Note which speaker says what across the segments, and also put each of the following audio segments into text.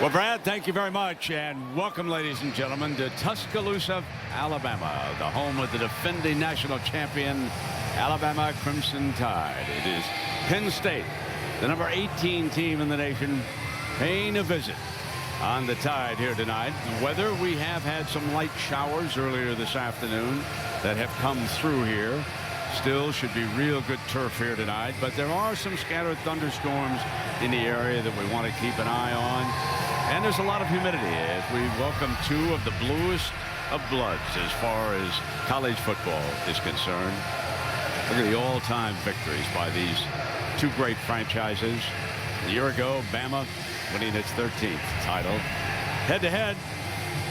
Speaker 1: Well, Brad, thank you very much, and welcome, ladies and gentlemen, to Tuscaloosa, Alabama, the home of the defending national champion, Alabama Crimson Tide. It is Penn State, the number 18 team in the nation, paying a visit on the Tide here tonight. The weather, we have had some light showers earlier this afternoon that have come through here. Still should be real good turf here tonight, but there are some scattered thunderstorms in the area that we want to keep an eye on. And there's a lot of humidity as we welcome two of the bluest of bloods as far as college football is concerned. Look at the all-time victories by these two great franchises. A year ago, Bama winning its 13th title. Head-to-head,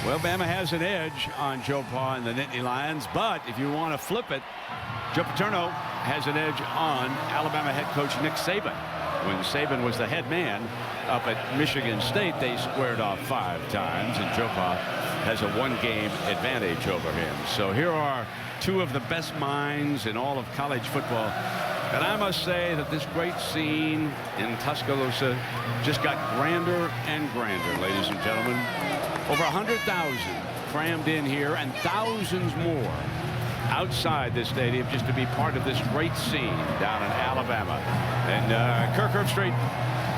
Speaker 1: well, Bama has an edge on Joe Pa and the Nittany Lions, but if you want to flip it, Joe Paterno has an edge on Alabama head coach Nick Saban. When Saban was the head man up at Michigan State, they squared off 5 times, and Joe Pa has a 1-game advantage over him. So here are two of the best minds in all of college football. And I must say that this great scene in Tuscaloosa just got grander and grander, ladies and gentlemen. Over 100,000 crammed in here, and thousands more outside this stadium just to be part of this great scene down in Alabama. And Kirk Herbstreit,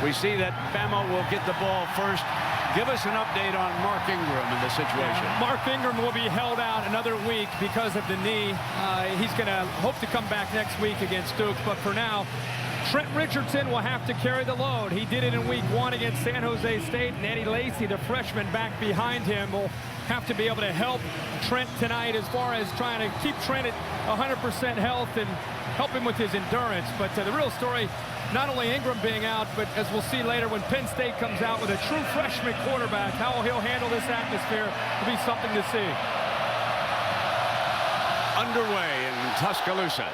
Speaker 1: we see that Bama will get the ball first. Give us an update on Mark Ingram and the situation.
Speaker 2: Mark Ingram will be held out another week because of the knee. He's going to hope to come back next week against Duke, but for now, Trent Richardson will have to carry the load. He did it in week 1 against San Jose State, and Eddie Lacy, the freshman back behind him, will have to be able to help Trent tonight as far as trying to keep Trent at 100% health and help him with his endurance. But the real story, not only Ingram being out, but as we'll see later when Penn State comes out with a true freshman quarterback, how he'll handle this atmosphere will be something to see.
Speaker 1: Underway in Tuscaloosa.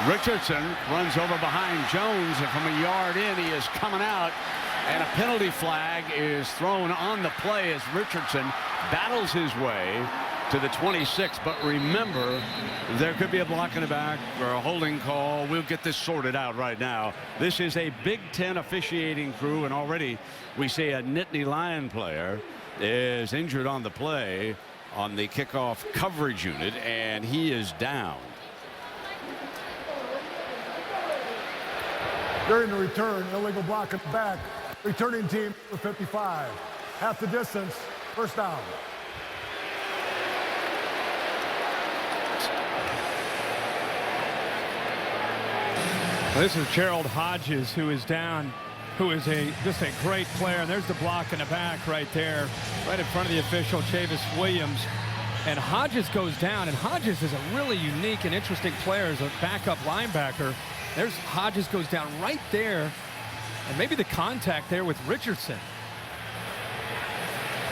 Speaker 1: Richardson runs over behind Jones, and from a yard in, he is coming out, and a penalty flag is thrown on the play as Richardson battles his way to the 26. But remember, there could be a block in the back or a holding call. We'll get this sorted out right now. This is a Big Ten officiating crew, and already we see a Nittany Lion player is injured on the play on the kickoff coverage unit, and he is down.
Speaker 3: During the return, illegal block at the back. Returning team for 55. Half the distance, first down.
Speaker 2: Well, this is Gerald Hodges, who is down, who is just a great player. And there's the block in the back right there, right in front of the official, Chavis Williams. And Hodges goes down, and Hodges is a really unique and interesting player as a backup linebacker. There's Hodges goes down right there, and maybe the contact there with Richardson.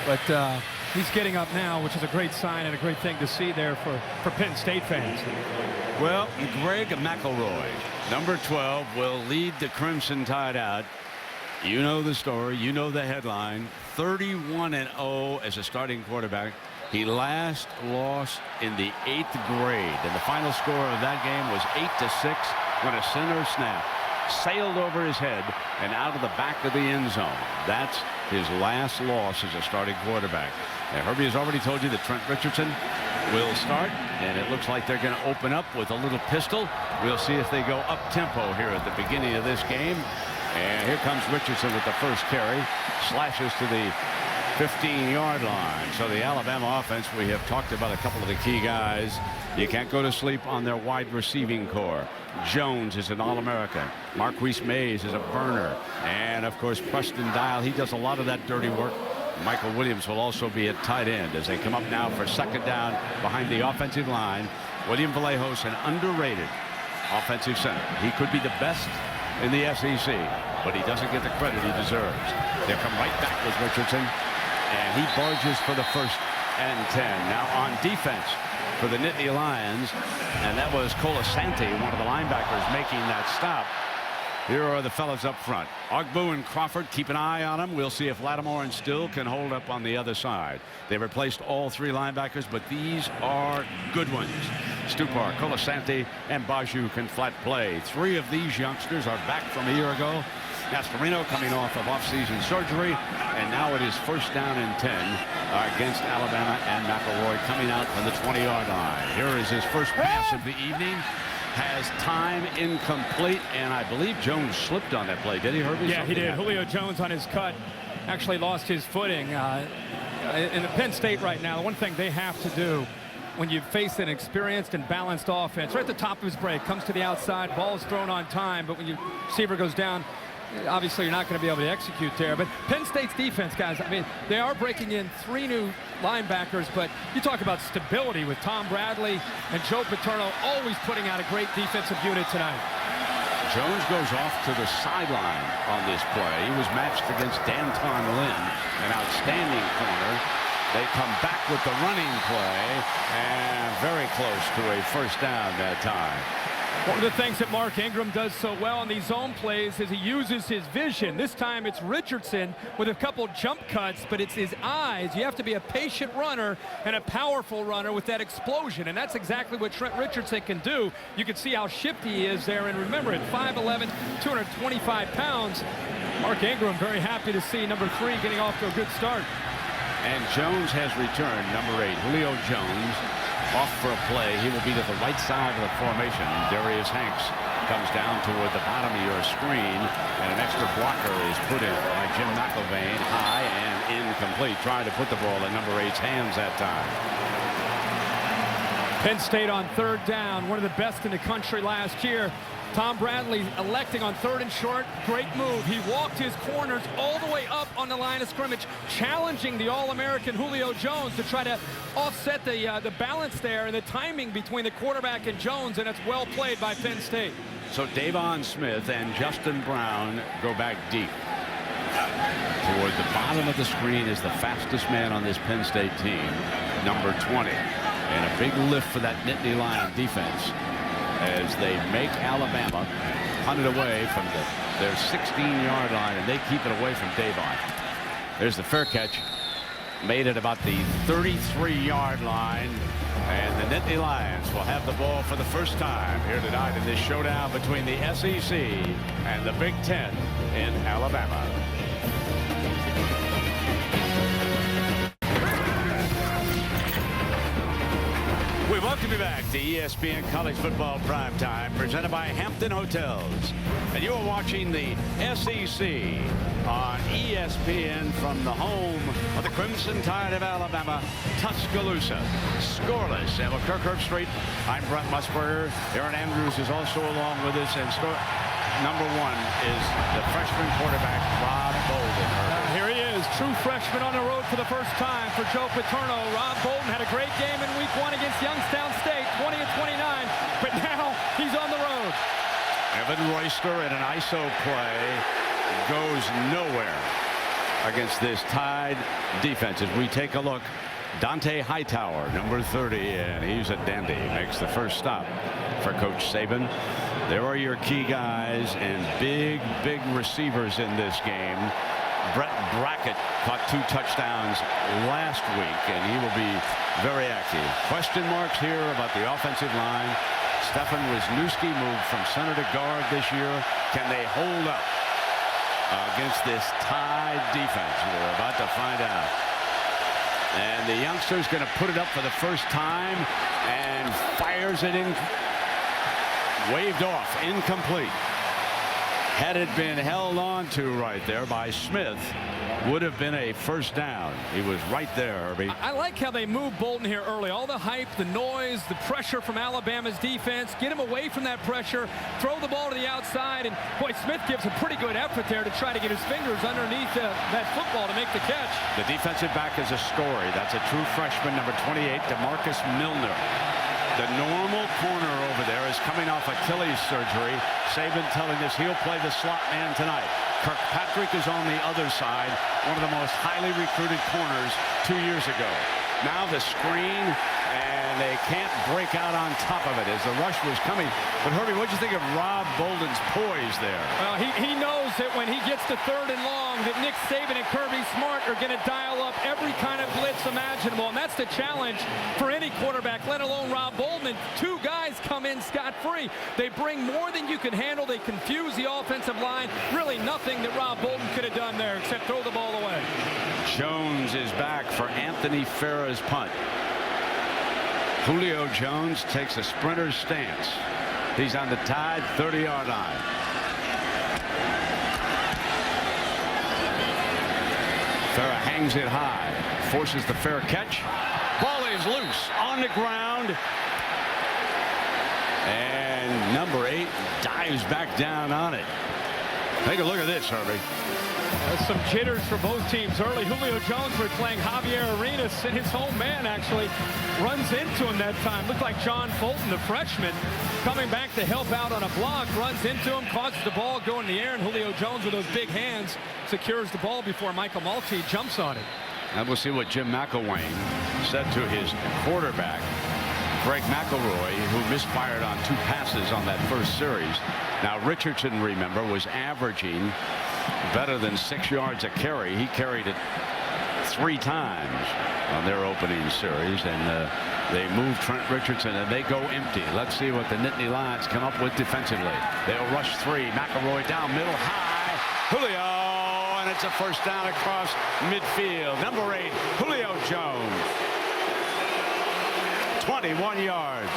Speaker 2: But he's getting up now, which is a great sign and a great thing to see there for Penn State fans.
Speaker 1: Well, Greg McElroy, number 12, will lead the Crimson Tide out. You know the story. You know the headline. 31-0 as a starting quarterback. He last lost in the 8th grade, and the final score of that game was 8-6 when a center snap sailed over his head and out of the back of the end zone. That's his last loss as a starting quarterback. And Herbie has already told you that Trent Richardson will start, and it looks like they're going to open up with a little pistol. We'll see if they go up-tempo here at the beginning of this game. And here comes Richardson with the first carry. Slashes to the 15-yard line. So the Alabama offense, we have talked about a couple of the key guys. You can't go to sleep on their wide receiving core. Jones is an All-American. Marquise Mays is a burner. And, of course, Preston Dial, he does a lot of that dirty work. Michael Williams will also be at tight end as they come up now for second down behind the offensive line. William Vallejos, an underrated offensive center. He could be the best in the SEC, but he doesn't get the credit he deserves. They'll come right back with Richardson, and he barges for the 1st and 10. Now on defense for the Nittany Lions, and that was Colasante, one of the linebackers, making that stop. Here are the fellas up front. Ogbu and Crawford, keep an eye on them. We'll see if Lattimore and Still can hold up on the other side. They replaced all 3 linebackers, but these are good ones. Stupar, Colasante, and Baju can flat play. 3 of these youngsters are back from a year ago. Mascherino coming off of off-season surgery, and now it is first down and 10 against Alabama, and McElroy coming out from the 20-yard line. Here is his first pass of the evening. Has time incomplete, and I believe Jones slipped on that play. Did he, Herbie?
Speaker 2: Yeah, he did. Julio Jones on his cut actually lost his footing. In the Penn State right now, the one thing they have to do when you face an experienced and balanced offense, right at the top of his break, comes to the outside, ball's thrown on time, but when your receiver goes down, obviously you're not going to be able to execute there. But Penn State's defense, guys, I mean, they are breaking in 3 new linebackers, but you talk about stability with Tom Bradley and Joe Paterno always putting out a great defensive unit tonight.
Speaker 1: Jones goes off to the sideline on this play. He was matched against Danton Lynn, an outstanding corner. They come back with the running play, and very close to a first down that time.
Speaker 2: One of the things that Mark Ingram does so well in these zone plays is he uses his vision. This time it's Richardson with a couple jump cuts, but it's his eyes. You have to be a patient runner and a powerful runner with that explosion, and that's exactly what Trent Richardson can do. You can see how shifty he is there, and remember, at 5'11", 225 pounds, Mark Ingram very happy to see number 3 getting off to a good start.
Speaker 1: And Jones has returned, number 8, Julio Jones, off for a play. He will be to the right side of the formation. Darius Hanks comes down toward the bottom of your screen, and an extra blocker is put in by Jim McElvain, high and incomplete, trying to put the ball in number 8's hands that time.
Speaker 2: Penn State on 3rd down, one of the best in the country last year. Tom Bradley electing on 3rd and short. Great move. He walked his corners all the way up on the line of scrimmage, challenging the All-American Julio Jones to try to offset the balance there and the timing between the quarterback and Jones, and it's well played by Penn State.
Speaker 1: So Davon Smith and Justin Brown go back deep. Toward the bottom of the screen is the fastest man on this Penn State team, number 20. And a big lift for that Nittany Lion defense as they make Alabama hunt it away from their 16-yard line, and they keep it away from Davon. There's the fair catch, made at about the 33-yard line, and the Nittany Lions will have the ball for the first time here tonight in this showdown between the SEC and the Big Ten in Alabama. We welcome you back to ESPN College Football Primetime, presented by Hampton Hotels. And you are watching the SEC on ESPN from the home of the Crimson Tide of Alabama, Tuscaloosa. Scoreless. And with Kirk Herbstreit, I'm Brent Musburger. Aaron Andrews is also along with us. And number 1 is the freshman quarterback, Rob Bolden.
Speaker 2: Here he is, true freshman on the road for the first time for Joe Paterno. Rob Bolden had a great game in week 1 against Youngstown State, 20 of 29, but now he's on the road.
Speaker 1: Evan Royster in an ISO play goes nowhere against this Tide defense. As we take a look, Dante Hightower, number 30, and he's a dandy, makes the first stop for Coach Saban. There are your key guys and big receivers in this game. Brett Brackett caught 2 touchdowns last week, and he will be very active. Question marks here about the offensive line. Stefan Wisniewski moved from center to guard this year. Can they hold up against this Tide defense? We're about to find out. And the youngster's going to put it up for the first time and fires it in. Waved off, incomplete. Had it been held on to right there by Smith, would have been a first down. He was right there, Herbie.
Speaker 2: I like how they moved Bolden here early. All the hype, the noise, the pressure from Alabama's defense. Get him away from that pressure. Throw the ball to the outside. And, boy, Smith gives a pretty good effort there to try to get his fingers underneath that football to make the catch.
Speaker 1: The defensive back is a story. That's a true freshman, number 28, DeMarcus Milner. The normal corner over there is coming off Achilles surgery. Saban telling us he'll play the slot man tonight. Kirkpatrick is on the other side, one of the most highly recruited corners 2 years ago. Now the screen, and they can't break out on top of it as the rush was coming. But Herbie, what do you think of Rob Bolden's poise there?
Speaker 2: Well, he knows that when he gets to 3rd and long, that Nick Saban and Kirby Smart are going to dial up every kind of blitz imaginable. And that's the challenge for any quarterback, let alone Rob Bolden. And 2 guys come in scot-free. They bring more than you can handle. They confuse the offensive line. Really nothing that Rob Bolden could have done there except throw the ball away. Jones
Speaker 1: is back for Anthony Farah's punt. Julio Jones takes a sprinter's stance. He's on the Tide 30-yard line. Farah hangs it high, forces the fair catch. Ball is loose on the ground. And number 8 dives back down on it. Take a look at this, Herbie.
Speaker 2: Some jitters for both teams early. Julio Jones was playing Javier Arenas, and his home man actually runs into him that time. Looked like John Fulton, the freshman, coming back to help out on a block, runs into him, causes the ball go in the air, and Julio Jones with those big hands secures the ball before Michael Maltby jumps on it.
Speaker 1: And we'll see what Jim McElwain said to his quarterback, Greg McElroy, who misfired on 2 passes on that first series. Now Richardson, remember, was averaging better than 6 yards a carry. He carried it 3 times on their opening series, and they move Trent Richardson and they go empty. Let's see what the Nittany Lions come up with defensively. They'll rush 3. McElroy down middle high. Julio, and it's a first down across midfield. Number 8, Julio Jones. 21 yards.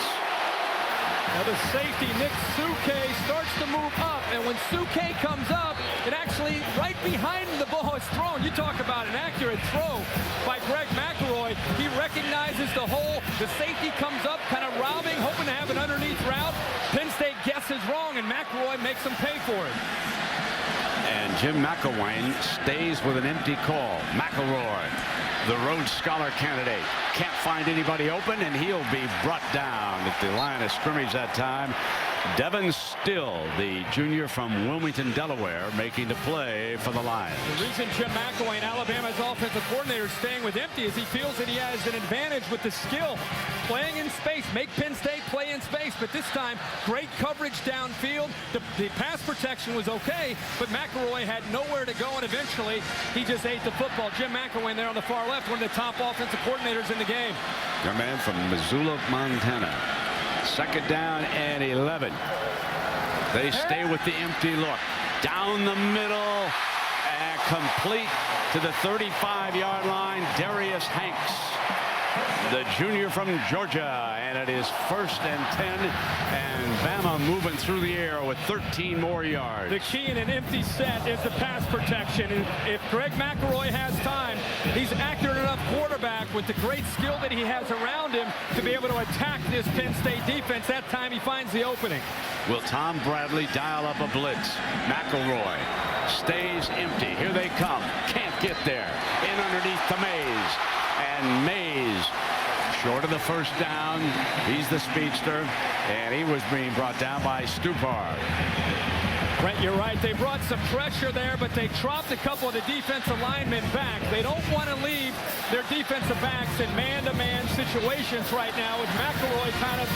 Speaker 2: Now the safety, Nick Suke, starts to move up, and when Suke comes up, it actually right behind the ball is thrown. You talk about an accurate throw by Greg McElroy. He recognizes the hole. The safety comes up, kind of robbing, hoping to have an underneath route. Penn State guesses wrong, and McElroy makes them pay for it.
Speaker 1: And Jim McElwain stays with an empty call. McElroy, the Rhodes Scholar candidate, can't find anybody open, and he'll be brought down at the line of scrimmage that time. Devin Still, the junior from Wilmington, Delaware, making the play for the Lions.
Speaker 2: The reason Jim McElwain, Alabama's offensive coordinator, is staying with empty is he feels that he has an advantage with the skill. Playing in space, make Penn State play in space, but this time, great coverage downfield. The pass protection was okay, but McElroy had nowhere to go, and eventually, he just ate the football. Jim McElwain there on the far left, one of the top offensive coordinators in the game.
Speaker 1: Your man from Missoula, Montana. 2nd down and 11. They stay with the empty look. Down the middle and complete to the 35-yard line. Darius Hanks, the junior from Georgia, and it is 1st and 10, and Bama moving through the air with 13 more yards.
Speaker 2: The key in an empty set is the pass protection. And if Greg McElroy has time, he's accurate enough quarterback with the great skill that he has around him to be able to attack this Penn State defense. That time he finds the opening.
Speaker 1: Will Tom Bradley dial up a blitz? McElroy stays empty. Here they come. Can't get there. In underneath to Mays. And Mays, short of the first down. He's the speedster, and he was being brought down by Stupar.
Speaker 2: Brent, you're right. They brought some pressure there, but they dropped a couple of the defensive linemen back. They don't want to leave their defensive backs in man-to-man situations right now with McElroy kind of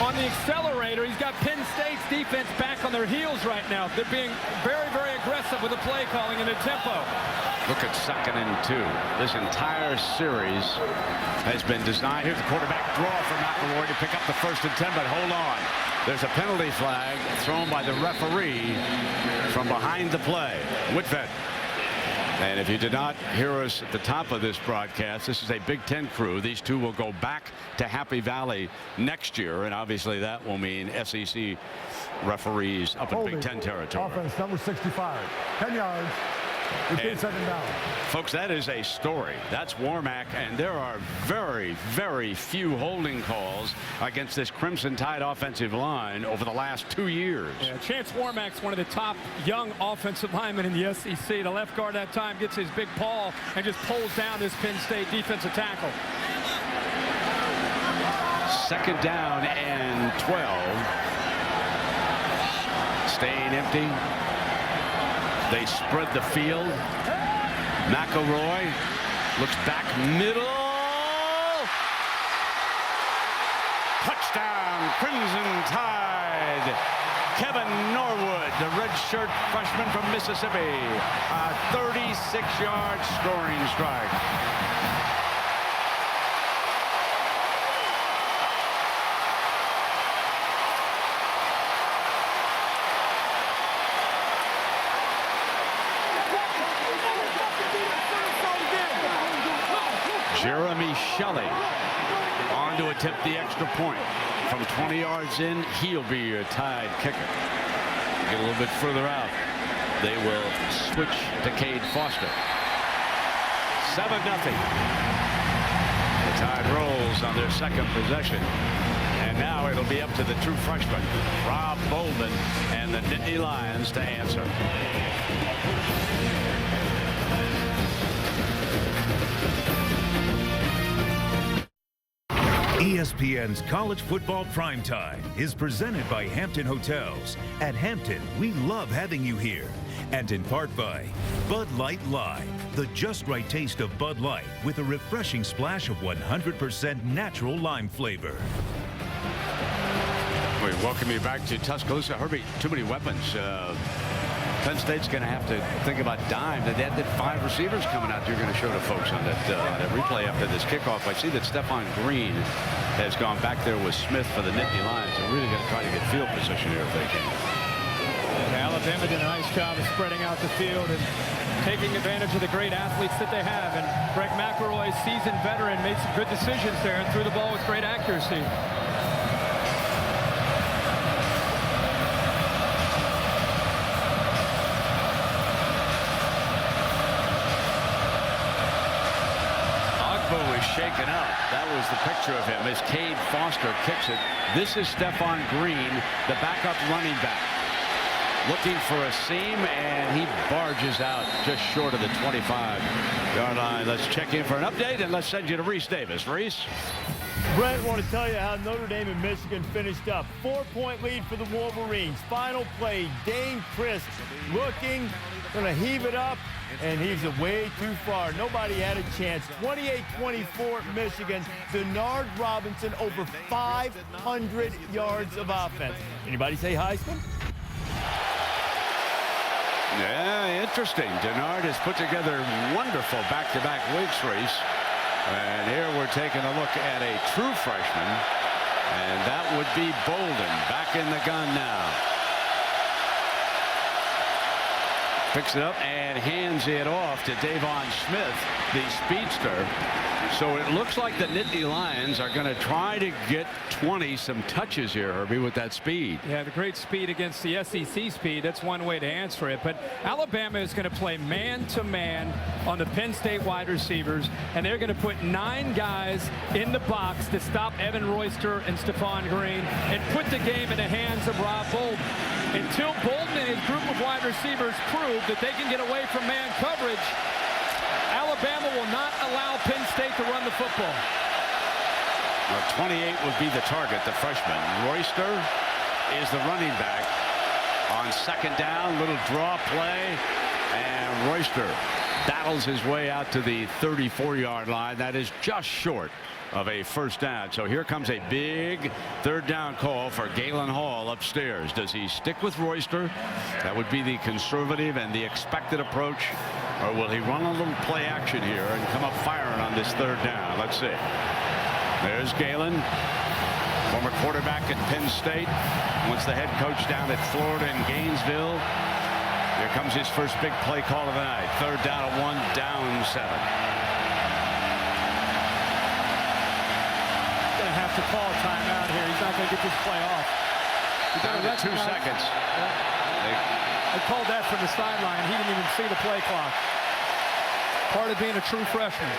Speaker 2: on the accelerator. He's got Penn State's defense back on their heels right now. They're being very, very aggressive with the play calling and the tempo.
Speaker 1: Look at 2nd and 2. This entire series has been designed. Here's the quarterback draw for McElroy to pick up the 1st and 10, but hold on. There's a penalty flag thrown by the referee from behind the play. Whitfed. And if you did not hear us at the top of this broadcast, this is a Big Ten crew. These two will go back to Happy Valley next year, and obviously that will mean SEC referees up in Big Ten territory.
Speaker 3: Offense number 65, 10 yards. And 2nd down.
Speaker 1: Folks, that is a story. That's Warmack, and there are very, very few holding calls against this Crimson Tide offensive line over the last 2 years.
Speaker 2: Yeah, Chance Warmack's one of the top young offensive linemen in the SEC. The left guard that time gets his big paw and just pulls down this Penn State defensive tackle.
Speaker 1: 2nd down and 12. Staying empty. They spread the field. McElroy looks back middle. Touchdown, Crimson Tide. Kevin Norwood, the redshirt freshman from Mississippi. A 36-yard scoring strike. Jeremy Shelley on to attempt the extra point. From 20 yards in, he'll be your Tide kicker. Get a little bit further out. They will switch to Cade Foster. 7-0. The Tide rolls on their second possession. And now it'll be up to the true freshman, Rob Bolden, and the Nittany Lions to answer.
Speaker 4: ESPN's College Football Primetime is presented by Hampton Hotels. At Hampton, we love having you here. And in part by Bud Light Lime, the just right taste of Bud Light with a refreshing splash of 100% natural lime flavor.
Speaker 1: We welcome you back to Tuscaloosa. Herbie, too many weapons. Penn State's going to have to think about dime. They had 5 receivers coming out. You're going to show the folks on that replay after this kickoff. I see that Stephon Green has gone back there with Smith for the Nittany Lions. They're really going to try to get field position here if they can.
Speaker 2: Alabama did a nice job of spreading out the field and taking advantage of the great athletes that they have. And Greg McElroy, seasoned veteran, made some good decisions there and threw the ball with great accuracy.
Speaker 1: Shaken up. That was the picture of him as Cade Foster kicks it. This is Stephon Green, the backup running back, looking for a seam, and he barges out just short of the 25-yard line. Let's check in for an update, and let's send you to Reese Davis. Reese?
Speaker 5: Brent, want to tell you how Notre Dame and Michigan finished up. 4-point lead for the Wolverines. Final play, Dane Christ looking, going to heave it up, and he's way too far. Nobody had a chance. 28-24 Michigan. Denard Robinson over 500 yards of offense. Anybody say Heisman?
Speaker 1: Yeah, interesting. Denard has put together wonderful back-to-back weeks, Reese. And here we're taking a look at a true freshman, and that would be Bolden back in the gun now. Picks it up and hands it off to Davon Smith, the speedster. So it looks like the Nittany Lions are going to try to get 20 some touches here, Herbie, with that speed.
Speaker 2: Yeah, the great speed against the SEC speed. That's one way to answer it. But Alabama is going to play man-to-man on the Penn State wide receivers, and they're going to put 9 guys in the box to stop Evan Royster and Stephon Green and put the game in the hands of Rob Bolden. Until Bolden and his group of wide receivers prove that they can get away from man coverage, Alabama will not allow Penn State to run the football.
Speaker 1: Well, 28 would be the target, the freshman. Royster is the running back. On second down, little draw play, and Royster battles his way out to the 34-yard line. That is just short of a first down. So here comes a big third down call for Galen Hall upstairs. Does he stick with Royster? That would be the conservative and the expected approach. Or will he run a little play action here and come up firing on this third down? Let's see. There's Galen, former quarterback at Penn State, once the head coach down at Florida in Gainesville. Here comes his first big play call of the night. Third down at 1, down 7.
Speaker 2: Have to call a timeout here. He's not going to get this play off.
Speaker 1: Down to 2 seconds.
Speaker 2: They called that from the sideline. He didn't even see the play clock. Part of being a true freshman.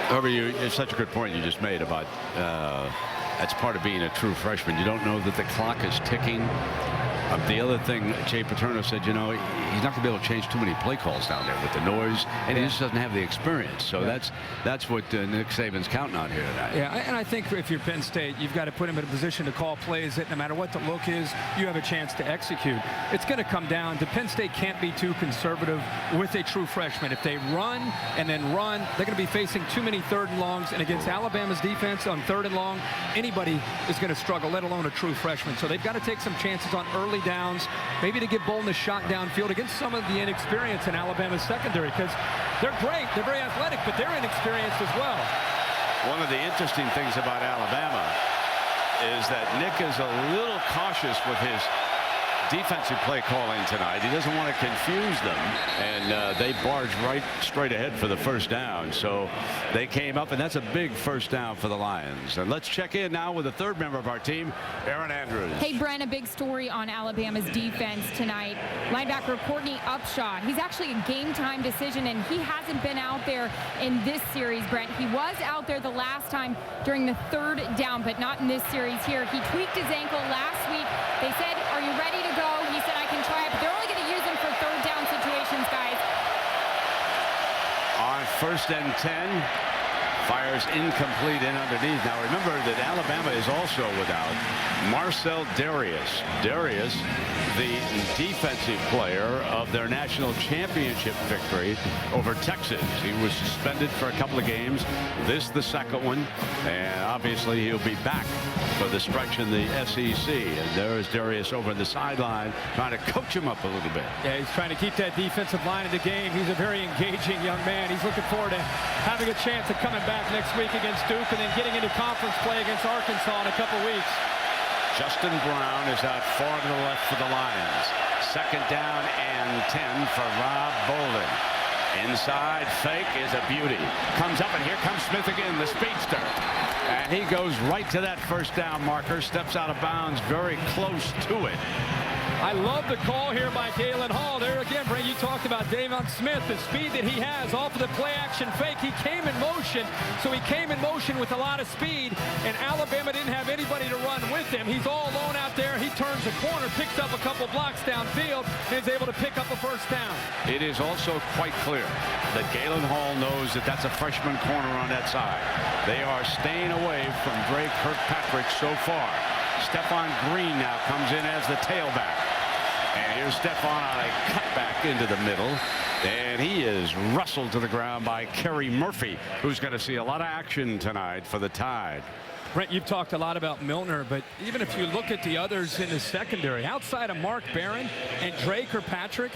Speaker 1: However, it's such a good point you just made about that's part of being a true freshman. You don't know that the clock is ticking. The other thing, Jay Paterno said, you know, he's not going to be able to change too many play calls down there with the noise, and he just doesn't have the experience. So that's what Nick Saban's counting on here tonight.
Speaker 2: Yeah, and I think if you're Penn State, you've got to put him in a position to call plays that no matter what the look is, you have a chance to execute. It's going to come down to Penn State can't be too conservative with a true freshman. If they run and then run, they're going to be facing too many 3rd and longs, and against Alabama's defense on 3rd and long, anybody is going to struggle, let alone a true freshman. So they've got to take some chances on early downs, maybe to give Bolden a shot downfield against some of the inexperience in Alabama's secondary, because they're great, they're very athletic, but they're inexperienced as well.
Speaker 1: One of the interesting things about Alabama is that Nick is a little cautious with his defensive play calling tonight. He doesn't want to confuse them, and they barged right straight ahead for the first down. So they came up, and that's a big first down for the Lions. And let's check in now with the 3rd member of our team, Aaron Andrews.
Speaker 6: Hey, Brent, a big story on Alabama's defense tonight. Linebacker Courtney Upshaw. He's actually a game-time decision, and he hasn't been out there in this series, Brent. He was out there the last time during the 3rd down, but not in this series here. He tweaked his ankle last week. They said, "Are you ready to go?" He said, "I can try it," but they're only going to use him for 3rd down situations, guys.
Speaker 1: On 1st and 10, fires incomplete in underneath. Now remember that Alabama is also without Marcel Darius. Darius, the defensive player of their national championship victory over Texas. He was suspended for a couple of games. This the 2nd one, and obviously he'll be back for the stretch in the SEC. And there is Darius over the sideline trying to coach him up a little bit.
Speaker 2: Yeah, he's trying to keep that defensive line in the game. He's a very engaging young man. He's looking forward to having a chance of coming back next week against Duke and then getting into conference play against Arkansas in a couple weeks.
Speaker 1: Justin Brown is out far to the left for the Lions. 2nd down and 10 for Rob Bolden. Inside fake is a beauty. Comes up, and here comes Smith again, the speedster. And he goes right to that 1st down marker, steps out of bounds very close to it.
Speaker 2: I love the call here by Galen Hall. There again, Brent, you talked about Davon Smith, the speed that he has off of the play-action fake. He came in motion, so he came in motion with a lot of speed, and Alabama didn't have anybody to run with him. He's all alone out there. He turns the corner, picks up a couple blocks downfield, and is able to pick up a 1st down.
Speaker 1: It is also quite clear that Galen Hall knows that that's a freshman corner on that side. They are staying away from Dre Kirkpatrick so far. Stephon Green now comes in as the tailback. And here's Stephon on a cutback into the middle. And he is wrestled to the ground by Kerry Murphy, who's going to see a lot of action tonight for the Tide.
Speaker 2: Brent, you've talked a lot about Milner, but even if you look at the others in the secondary, outside of Mark Barron and Dre Kirkpatrick,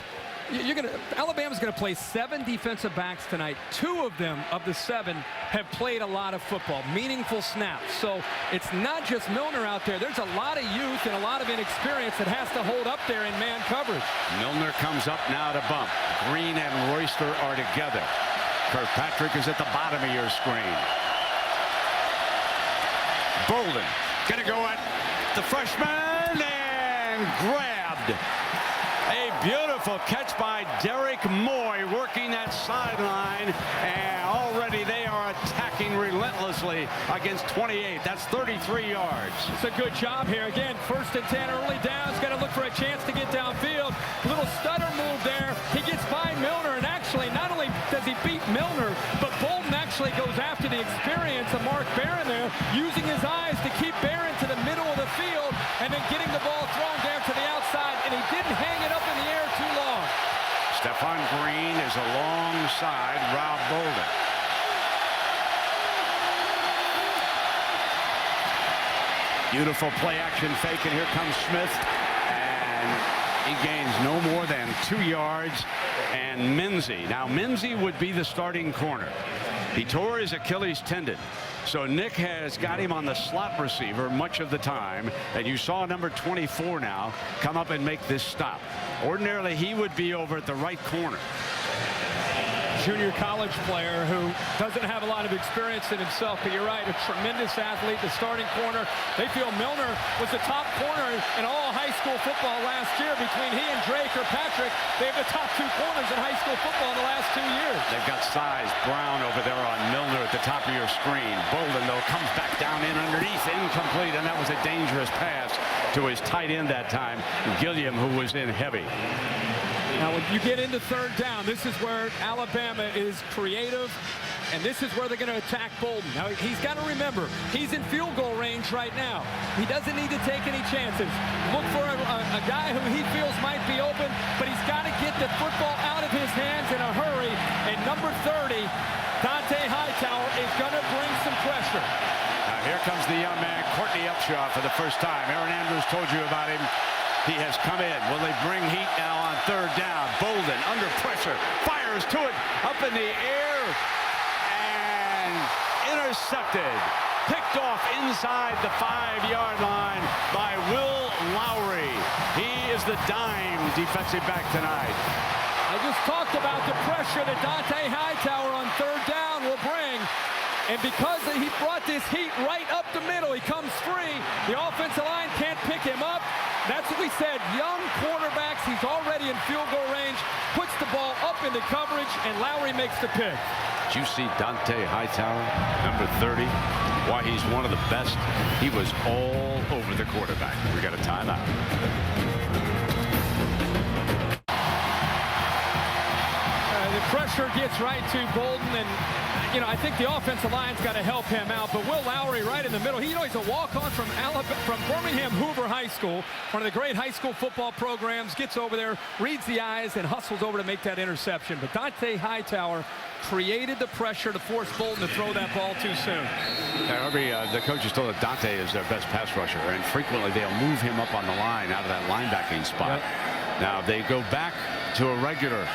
Speaker 2: Alabama's going to play 7 defensive backs tonight. 2 of them, of the 7, have played a lot of football, meaningful snaps. So it's not just Milner out there. There's a lot of youth and a lot of inexperience that has to hold up there in man coverage.
Speaker 1: Milner comes up now to bump. Green and Royster are together. Kirkpatrick is at the bottom of your screen. Bolden going to go at the freshman and grabbed. A beautiful catch by Derek Moy, working that sideline, and already they are attacking relentlessly against 28. That's 33 yards.
Speaker 2: It's a good job here. Again, 1st and 10, early downs. Got to look for a chance to get downfield. Little stutter move there. He gets by Milner, and actually, not only does he beat Milner, but Bolden actually goes after the experience of Mark Barron there, using his eyes to keep Barron to the middle of the field, and then getting the ball thrown down to the outside, and he didn't hang it up in the air too long.
Speaker 1: Stephon Green is alongside Rob Bolden. Beautiful play action fake, and here comes Smith, and he gains no more than 2 yards. And Minzy. Now Minzy would be the starting corner. He tore his Achilles tendon. So Nick has got him on the slot receiver much of the time, and you saw number 24 now come up and make this stop. Ordinarily he would be over at the right corner.
Speaker 2: Junior college player who doesn't have a lot of experience in himself, but you're right, a tremendous athlete, the starting corner. They feel Milner was the top corner in all high school football last year. Between he and Dre Kirkpatrick, they have the top 2 corners in high school football in the last 2 years.
Speaker 1: They've got size. Brown over there on Milner at the top of your screen. Bolden, though, comes back down in underneath, incomplete, and that was a dangerous pass. to his tight end that time, Gilliam, who was in heavy.
Speaker 2: Now, when you get into third down, this is where Alabama is creative, and this is where they're going to attack Bolden. Now, he's got to remember, he's in field goal range right now. He doesn't need to take any chances. Look for a guy who he feels might be open, but he's got to get the football out of his hands in a hurry. And number 30, Dante Hightower, is going to bring some pressure.
Speaker 1: Now, here comes the young man, Courtney Upshaw, for the first time. Aaron Andrews told you about him. He has come in. Will they bring heat now on third down? Bolden under pressure, fires to it, up in the air, and intercepted. Picked off inside the 5-yard line by Will Lowry. He is the dime defensive back tonight.
Speaker 2: I just talked about the pressure that Dante Hightower on third down will bring. And because he brought this heat right up the middle, he comes free. The offensive line can't pick him up. That's what we said. Young quarterbacks, he's already in field goal range, puts the ball up into coverage, and Lowry makes the pick.
Speaker 1: Did you see Dante Hightower, number 30? Why, he's one of the best. He was all over the quarterback. We got a timeout.
Speaker 2: The pressure gets right to Bolden, and I think the offensive line's got to help him out. But Will Lowry right in the middle. He's a walk-on from Birmingham Hoover High School, one of the great high school football programs. Gets over there, reads the eyes, and hustles over to make that interception. But Dante Hightower created the pressure to force Bolden to throw that ball too soon.
Speaker 1: The coaches told that Dante is their best pass rusher, and frequently they'll move him up on the line out of that linebacking spot. Yep. Now they go back to a regular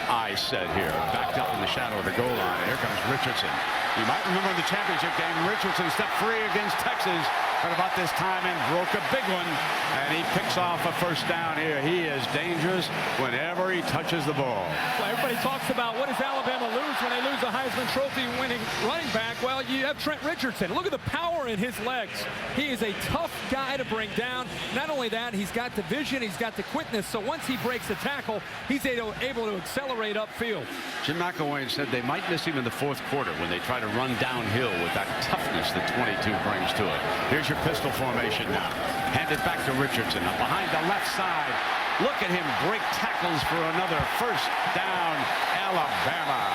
Speaker 1: I said here, backed up in the shadow of the goal line. Here comes Richardson. You might remember in the championship game, Richardson stepped free against Texas at about this time and broke a big one, and he picks off a first down here. He is dangerous whenever he touches the ball.
Speaker 2: Well, everybody talks about what does Alabama lose when they lose a Heisman Trophy winning running back. Well, you have Trent Richardson. Look at the power in his legs. He is a tough guy to bring down. Not only that, he's got the vision, he's got the quickness, so once he breaks a tackle, he's able to accelerate upfield.
Speaker 1: Jim McElwain said they might miss him in the fourth quarter when they try to run downhill with that toughness that 22 brings to it. Here's your pistol formation now. Handed back to Richardson up behind the left side. Look at him break tackles for another first down, Alabama.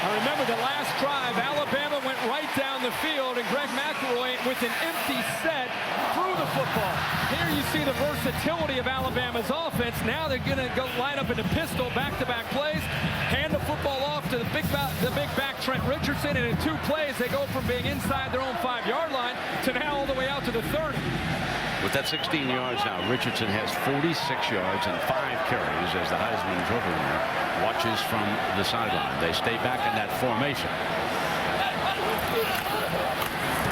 Speaker 2: I remember the last drive, Alabama went right down the field, and Greg McElroy with an empty set threw the football. Here you see the versatility of Alabama's offense. Now they're going to go line up in the pistol, back-to-back plays, hand the football off to the big back Trent Richardson, and in 2 plays they go from being inside their own 5-yard line to now all the way out to the 30.
Speaker 1: With that 16 yards now, Richardson has 46 yards and 5 carries as the Heisman Trophy winner watches from the sideline. They stay back in that formation.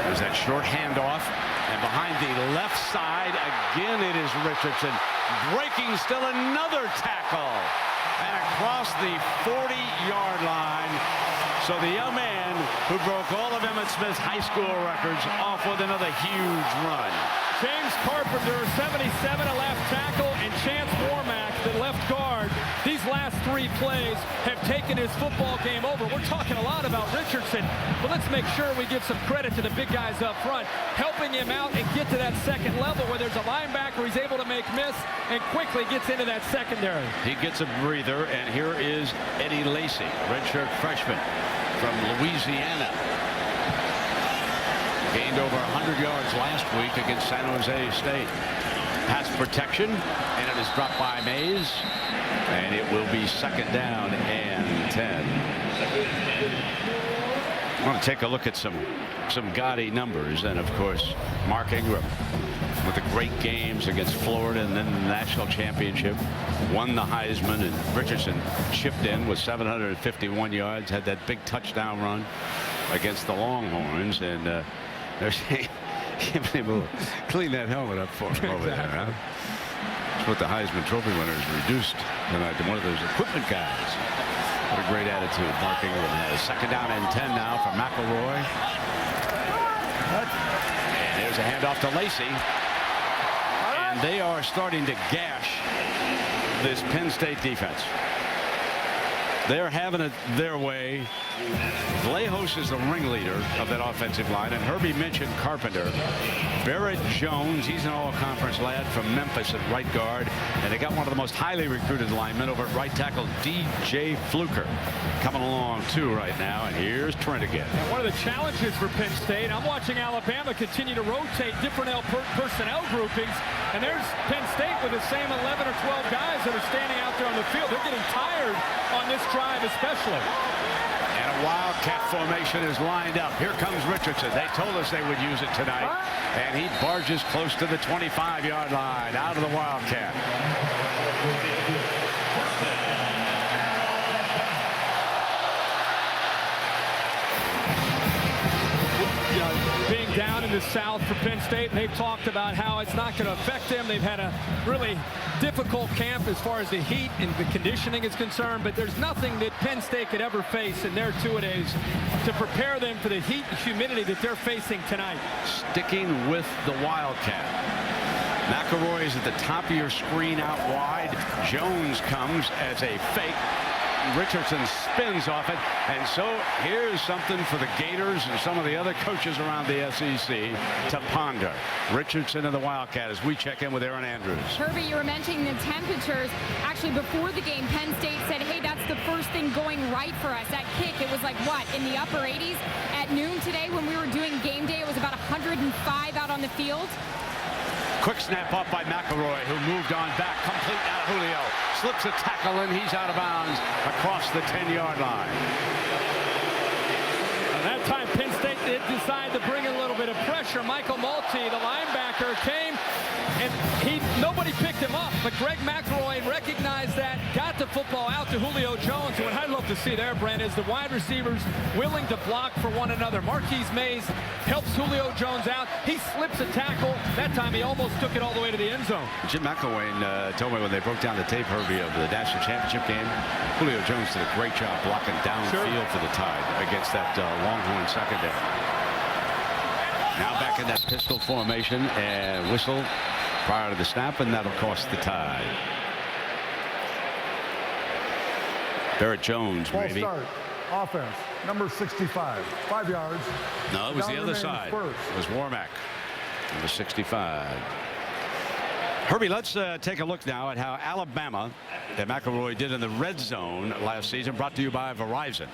Speaker 1: There's that short handoff, and behind the left side again it is Richardson breaking still another tackle and across the 40-yard line. So the young man who broke all of Emmitt Smith's high school records off with another huge run.
Speaker 2: James Carpenter, 77, a left tackle, and Chance Warmack, the left guard. These last 3 plays have taken his football game over. We're talking a lot about Richardson, but let's make sure we give some credit to the big guys up front, helping him out and get to that second level where there's a linebacker he's able to make miss and quickly gets into that secondary.
Speaker 1: He gets a breather, and here is Eddie Lacy, redshirt freshman from Louisiana. Gained over 100 yards last week against San Jose State. Pass protection, and it is dropped by Mays, and it will be second down and 10. I want to take a look at some gaudy numbers, and of course Mark Ingram with the great games against Florida and then the national championship, won the Heisman, and Richardson chipped in with 751 yards, had that big touchdown run against the Longhorns, and they're saying, clean that helmet up for him over there. Huh? That's what the Heisman Trophy winners reduced tonight to one of those equipment guys. What a great attitude Mark Ingram has. Second down and 10 now for McElroy. And there's a handoff to Lacy. And they are starting to gash this Penn State defense. They're having it their way. Vallejos is the ringleader of that offensive line, and Herbie mentioned Carpenter. Barrett Jones, he's an all-conference lad from Memphis at right guard, and they got one of the most highly recruited linemen over at right tackle, DJ Fluker, coming along too right now. And here's Trent again.
Speaker 2: And one of the challenges for Penn State, I'm watching Alabama continue to rotate different personnel groupings, and there's Penn State with the same 11 or 12 guys that are standing out there on the field. They're getting tired on this drive especially.
Speaker 1: And a Wildcat formation is lined up. Here comes Richardson. They told us they would use it tonight. And he barges close to the 25-yard line out of the Wildcat.
Speaker 2: Being down in the South for Penn State, and they've talked about how it's not going to affect them. They've had a really difficult camp as far as the heat and the conditioning is concerned, but there's nothing that Penn State could ever face in their two-a-days to prepare them for the heat and humidity that they're facing tonight.
Speaker 1: Sticking with the Wildcat. McElroy is at the top of your screen out wide. Jones comes as a fake. Richardson spins off it, and so here's something for the Gators and some of the other coaches around the SEC to ponder. Richardson and the Wildcat as we check in with Aaron Andrews.
Speaker 6: Herbie, you were mentioning the temperatures. Actually, before the game, Penn State said, hey, that's the first thing going right for us. That kick, it was like, what, in the upper 80s? At noon today when we were doing game day, it was about 105 out on the field.
Speaker 1: Quick snap up by McElroy, who moved on back, complete out of Julio. Slips a tackle, and he's out of bounds across the 10-yard line.
Speaker 2: And that time, Penn State did decide to bring in a little bit of pressure. Michael Multi, the linebacker, came, and nobody picked him up. But Greg McElroy recognized that, got the football out to Julio Jones. And what I'd love to see there, Brent, is the wide receivers willing to block for one another. Marquise Mays helps Julio Jones out. He slips a tackle. That time he almost took it all the way to the end zone.
Speaker 1: Jim McElwain told me when they broke down the tape, Herbie, of the national championship game, Julio Jones did a great job blocking downfield for the Tide against that Longhorn secondary. Now back in that pistol formation, and whistle prior to the snap, and that'll cost the Tide. Barrett Jones,
Speaker 3: Ball
Speaker 1: maybe.
Speaker 3: start. Offense, number 65, 5 yards.
Speaker 1: No, it was
Speaker 3: Down
Speaker 1: the other side.
Speaker 3: first.
Speaker 1: It was Warmack, number 65. Herbie, let's take a look now at how Alabama and McElroy did in the red zone last season, brought to you by Verizon.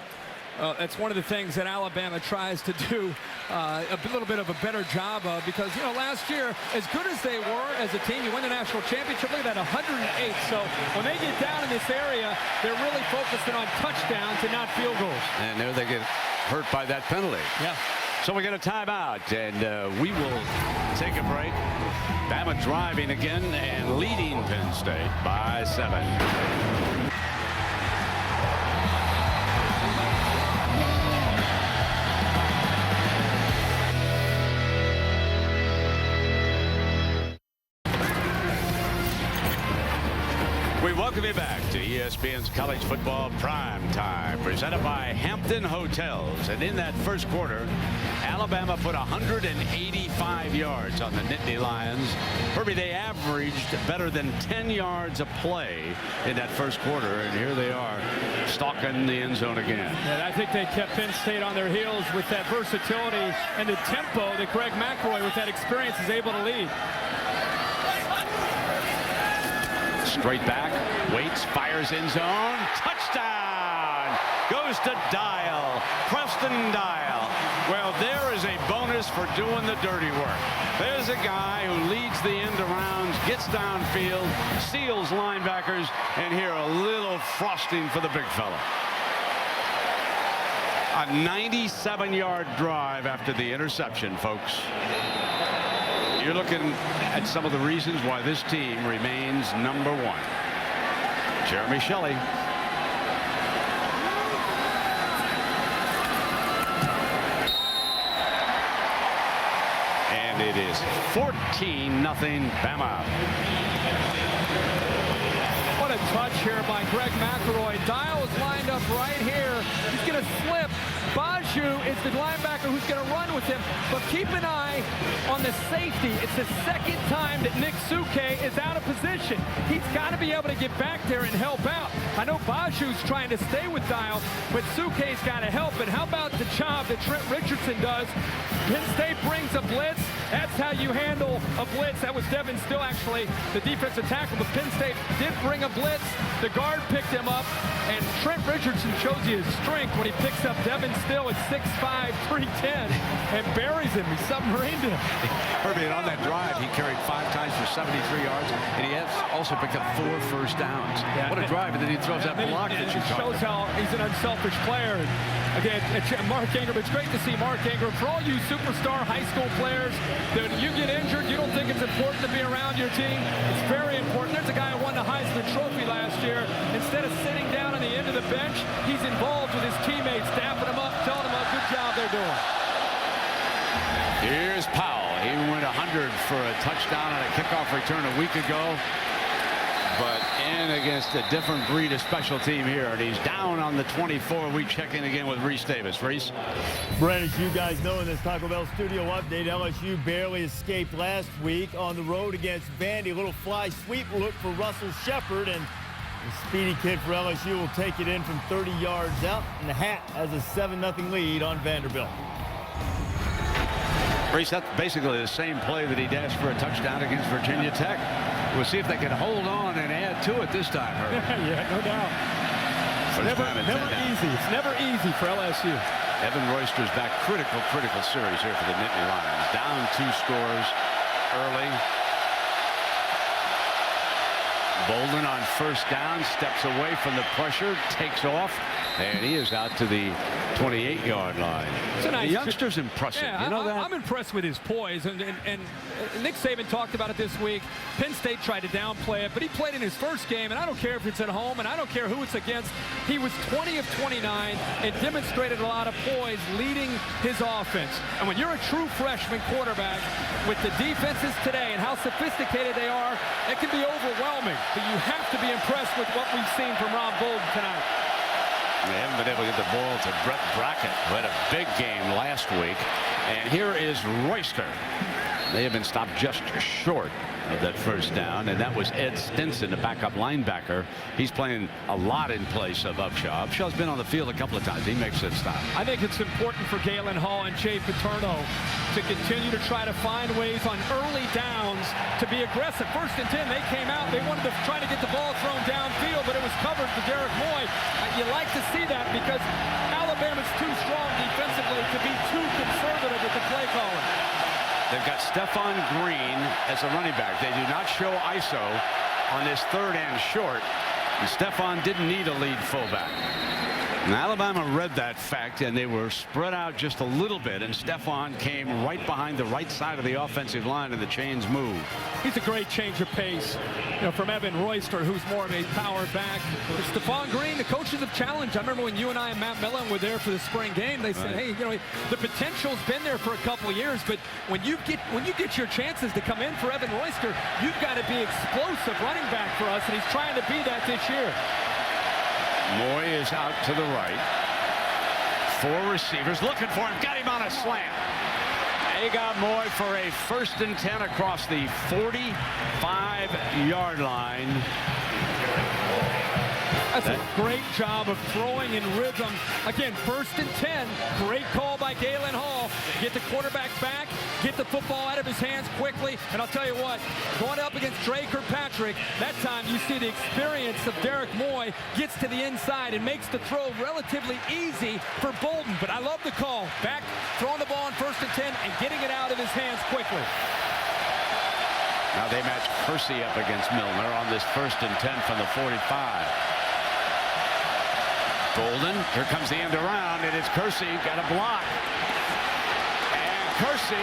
Speaker 2: That's one of the things that Alabama tries to do a little bit of a better job of, because, you know, last year, as good as they were as a team, you win the national championship, look at that, 108. So when they get down in this area, they're really focusing on touchdowns and not field goals.
Speaker 1: And there they get hurt by that penalty.
Speaker 2: Yeah.
Speaker 1: So we get a timeout, and we will take a break. Bama driving again and leading Penn State by 7. We welcome you back to ESPN's College Football Prime Time, presented by Hampton Hotels. And in that first quarter, Alabama put 185 yards on the Nittany Lions. Herbie, they averaged better than 10 yards a play in that first quarter, and here they are stalking the end zone again.
Speaker 2: And I think they kept Penn State on their heels with that versatility and the tempo that Greg McElroy, with that experience, is able to lead.
Speaker 1: Straight back, waits, fires in zone, touchdown! Goes to Dial, Preston Dial. Well, there is a bonus for doing the dirty work. There's a guy who leads the end arounds, gets downfield, seals linebackers, and here a little frosting for the big fella. A 97-yard drive after the interception, folks. You're looking at some of the reasons why this team remains number 1. Jeremy Shelley. And it is 14-0 Bama.
Speaker 2: What a touch here by Greg McElroy. Dial is lined up right here. He's going to slip, Baju is the linebacker who's going to run with him, but keep an eye on the safety. It's the second time that Nick Suke is out of position. He's got to be able to get back there and help out. I know Baju's trying to stay with Dial, but Suke's got to help. And how about the job that Trent Richardson does? Penn State brings a blitz. That's how you handle a blitz. That was Devin Still, actually, the defensive tackle, but Penn State did bring a blitz. The guard picked him up, and Trent Richardson shows you his strength when he picks up Devin Still at 6'5", 310, and buries him. He submarined him.
Speaker 1: Herbie, and on that drive, he carried 5 times for 73 yards, and he has also picked up 4 first downs.
Speaker 2: Yeah,
Speaker 1: what a drive, and then he throws that block that you talked
Speaker 2: shows how he's an unselfish player. Again, Mark Ingram, it's great to see Mark Ingram. For all you superstar high school players, that you get injured, you don't think it's important to be around your team. It's very important. There's a guy who won the Heisman Trophy last year. Instead of sitting down on the end of the bench, he's involved with his teammates, dapping them up, telling them how good job they're doing.
Speaker 1: Here's Powell. He went 100 for a touchdown on a kickoff return a week ago. But in against a different breed of special team here, and he's down on the 24. We check in again with Reese Davis. Reese?
Speaker 5: Brent, as you guys know, in this Taco Bell studio update, LSU barely escaped last week on the road against Vandy. A little fly sweep look for Russell Shepard, and the speedy kid for LSU will take it in from 30 yards out, and the Hat has a 7-0 lead on Vanderbilt.
Speaker 1: Reese, that's basically the same play that he dashed for a touchdown against Virginia Tech. We'll see if they can hold on and add to it this time, Herb.
Speaker 2: Yeah, no doubt. It's never easy. It's never easy for LSU.
Speaker 1: Evan Royster's back. Critical series here for the Nittany Lions. Down 2 scores early. Bolden on first down, steps away from the pressure, takes off, and he is out to the 28-yard line. The youngster's impressive.
Speaker 2: Yeah,
Speaker 1: you know that?
Speaker 2: I'm impressed with his poise, and Nick Saban talked about it this week. Penn State tried to downplay it, but he played in his first game, and I don't care if it's at home, and I don't care who it's against. He was 20 of 29 and demonstrated a lot of poise leading his offense. And when you're a true freshman quarterback with the defenses today and how sophisticated they are, it can be overwhelming. But you have to be impressed with what we've seen from Rob Bolden tonight.
Speaker 1: They haven't been able to get the ball to Brett Brackett, who had a big game last week. And here is Royster. They have been stopped just short of that first down, and that was Ed Stinson, the backup linebacker. He's playing a lot in place of Upshaw. Upshaw's been on the field a couple of times. He makes it stop.
Speaker 2: I think it's important for Galen Hall and Jay Paterno to continue to try to find ways on early downs to be aggressive. 1st and 10, they came out. They wanted to try to get the ball thrown downfield, but it was covered for Derek Moy. You like to see that because Alabama's too strong defensively to be too conservative with the play calling.
Speaker 1: They've got Stephon Green as a running back. They do not show ISO on this 3rd and short. And Stephon didn't need a lead fullback. And Alabama read that fact, and they were spread out just a little bit, and Stephon came right behind the right side of the offensive line, and the chains moved.
Speaker 2: He's a great change of pace, from Evan Royster, who's more of a power back. But Stephon Green, the coaches have challenged. I remember when you and I and Matt Millen were there for the spring game. They said, hey, the potential's been there for a couple of years, but when you get your chances to come in for Evan Royster, you've got to be explosive running back for us, and he's trying to be that this year.
Speaker 1: Moy is out to the right. 4 receivers looking for him. Got him on a slant. They got Moy for a 1st and 10 across the 45-yard line.
Speaker 2: That's a great job of throwing in rhythm. Again, 1st and 10. Great call by Galen Hall. Get the quarterback back, get the football out of his hands quickly. And I'll tell you what, going up against Dre Kirkpatrick, that time you see the experience of Derek Moy, gets to the inside and makes the throw relatively easy for Bolden. But I love the call. Back, throwing the ball on 1st and 10 and getting it out of his hands quickly.
Speaker 1: Now they match Kersey up against Milner on this 1st and 10 from the 45. Bolden, here comes the end around, and it's Kersey, got a block. And Kersey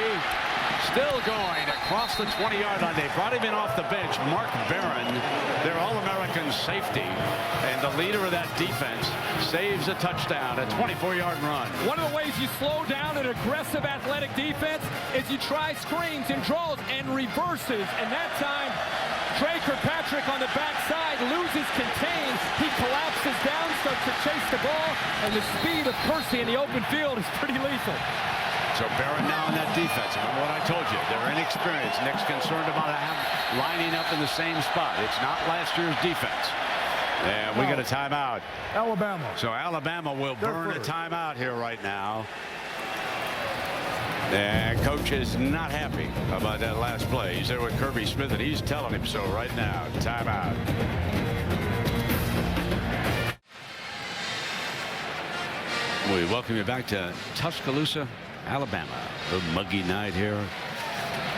Speaker 1: still going across the 20-yard line. They brought him in off the bench. Mark Barron, their All-American safety, and the leader of that defense, saves a touchdown, a 24-yard run.
Speaker 2: One of the ways you slow down an aggressive athletic defense is you try screens and draws and reverses, and that time Drake Kirkpatrick on the backside, loses contain. He collapses down, starts to chase the ball, and the speed of Percy in the open field is pretty lethal.
Speaker 1: So Barron now in that defense. Remember what I told you. They're inexperienced. Nick's concerned about lining up in the same spot. It's not last year's defense. And we got a timeout.
Speaker 3: Alabama.
Speaker 1: So Alabama will burn a timeout here right now. And coach is not happy about that last play. He's there with Kirby Smith, and he's telling him so right now. Timeout. We welcome you back to Tuscaloosa, Alabama. A muggy night here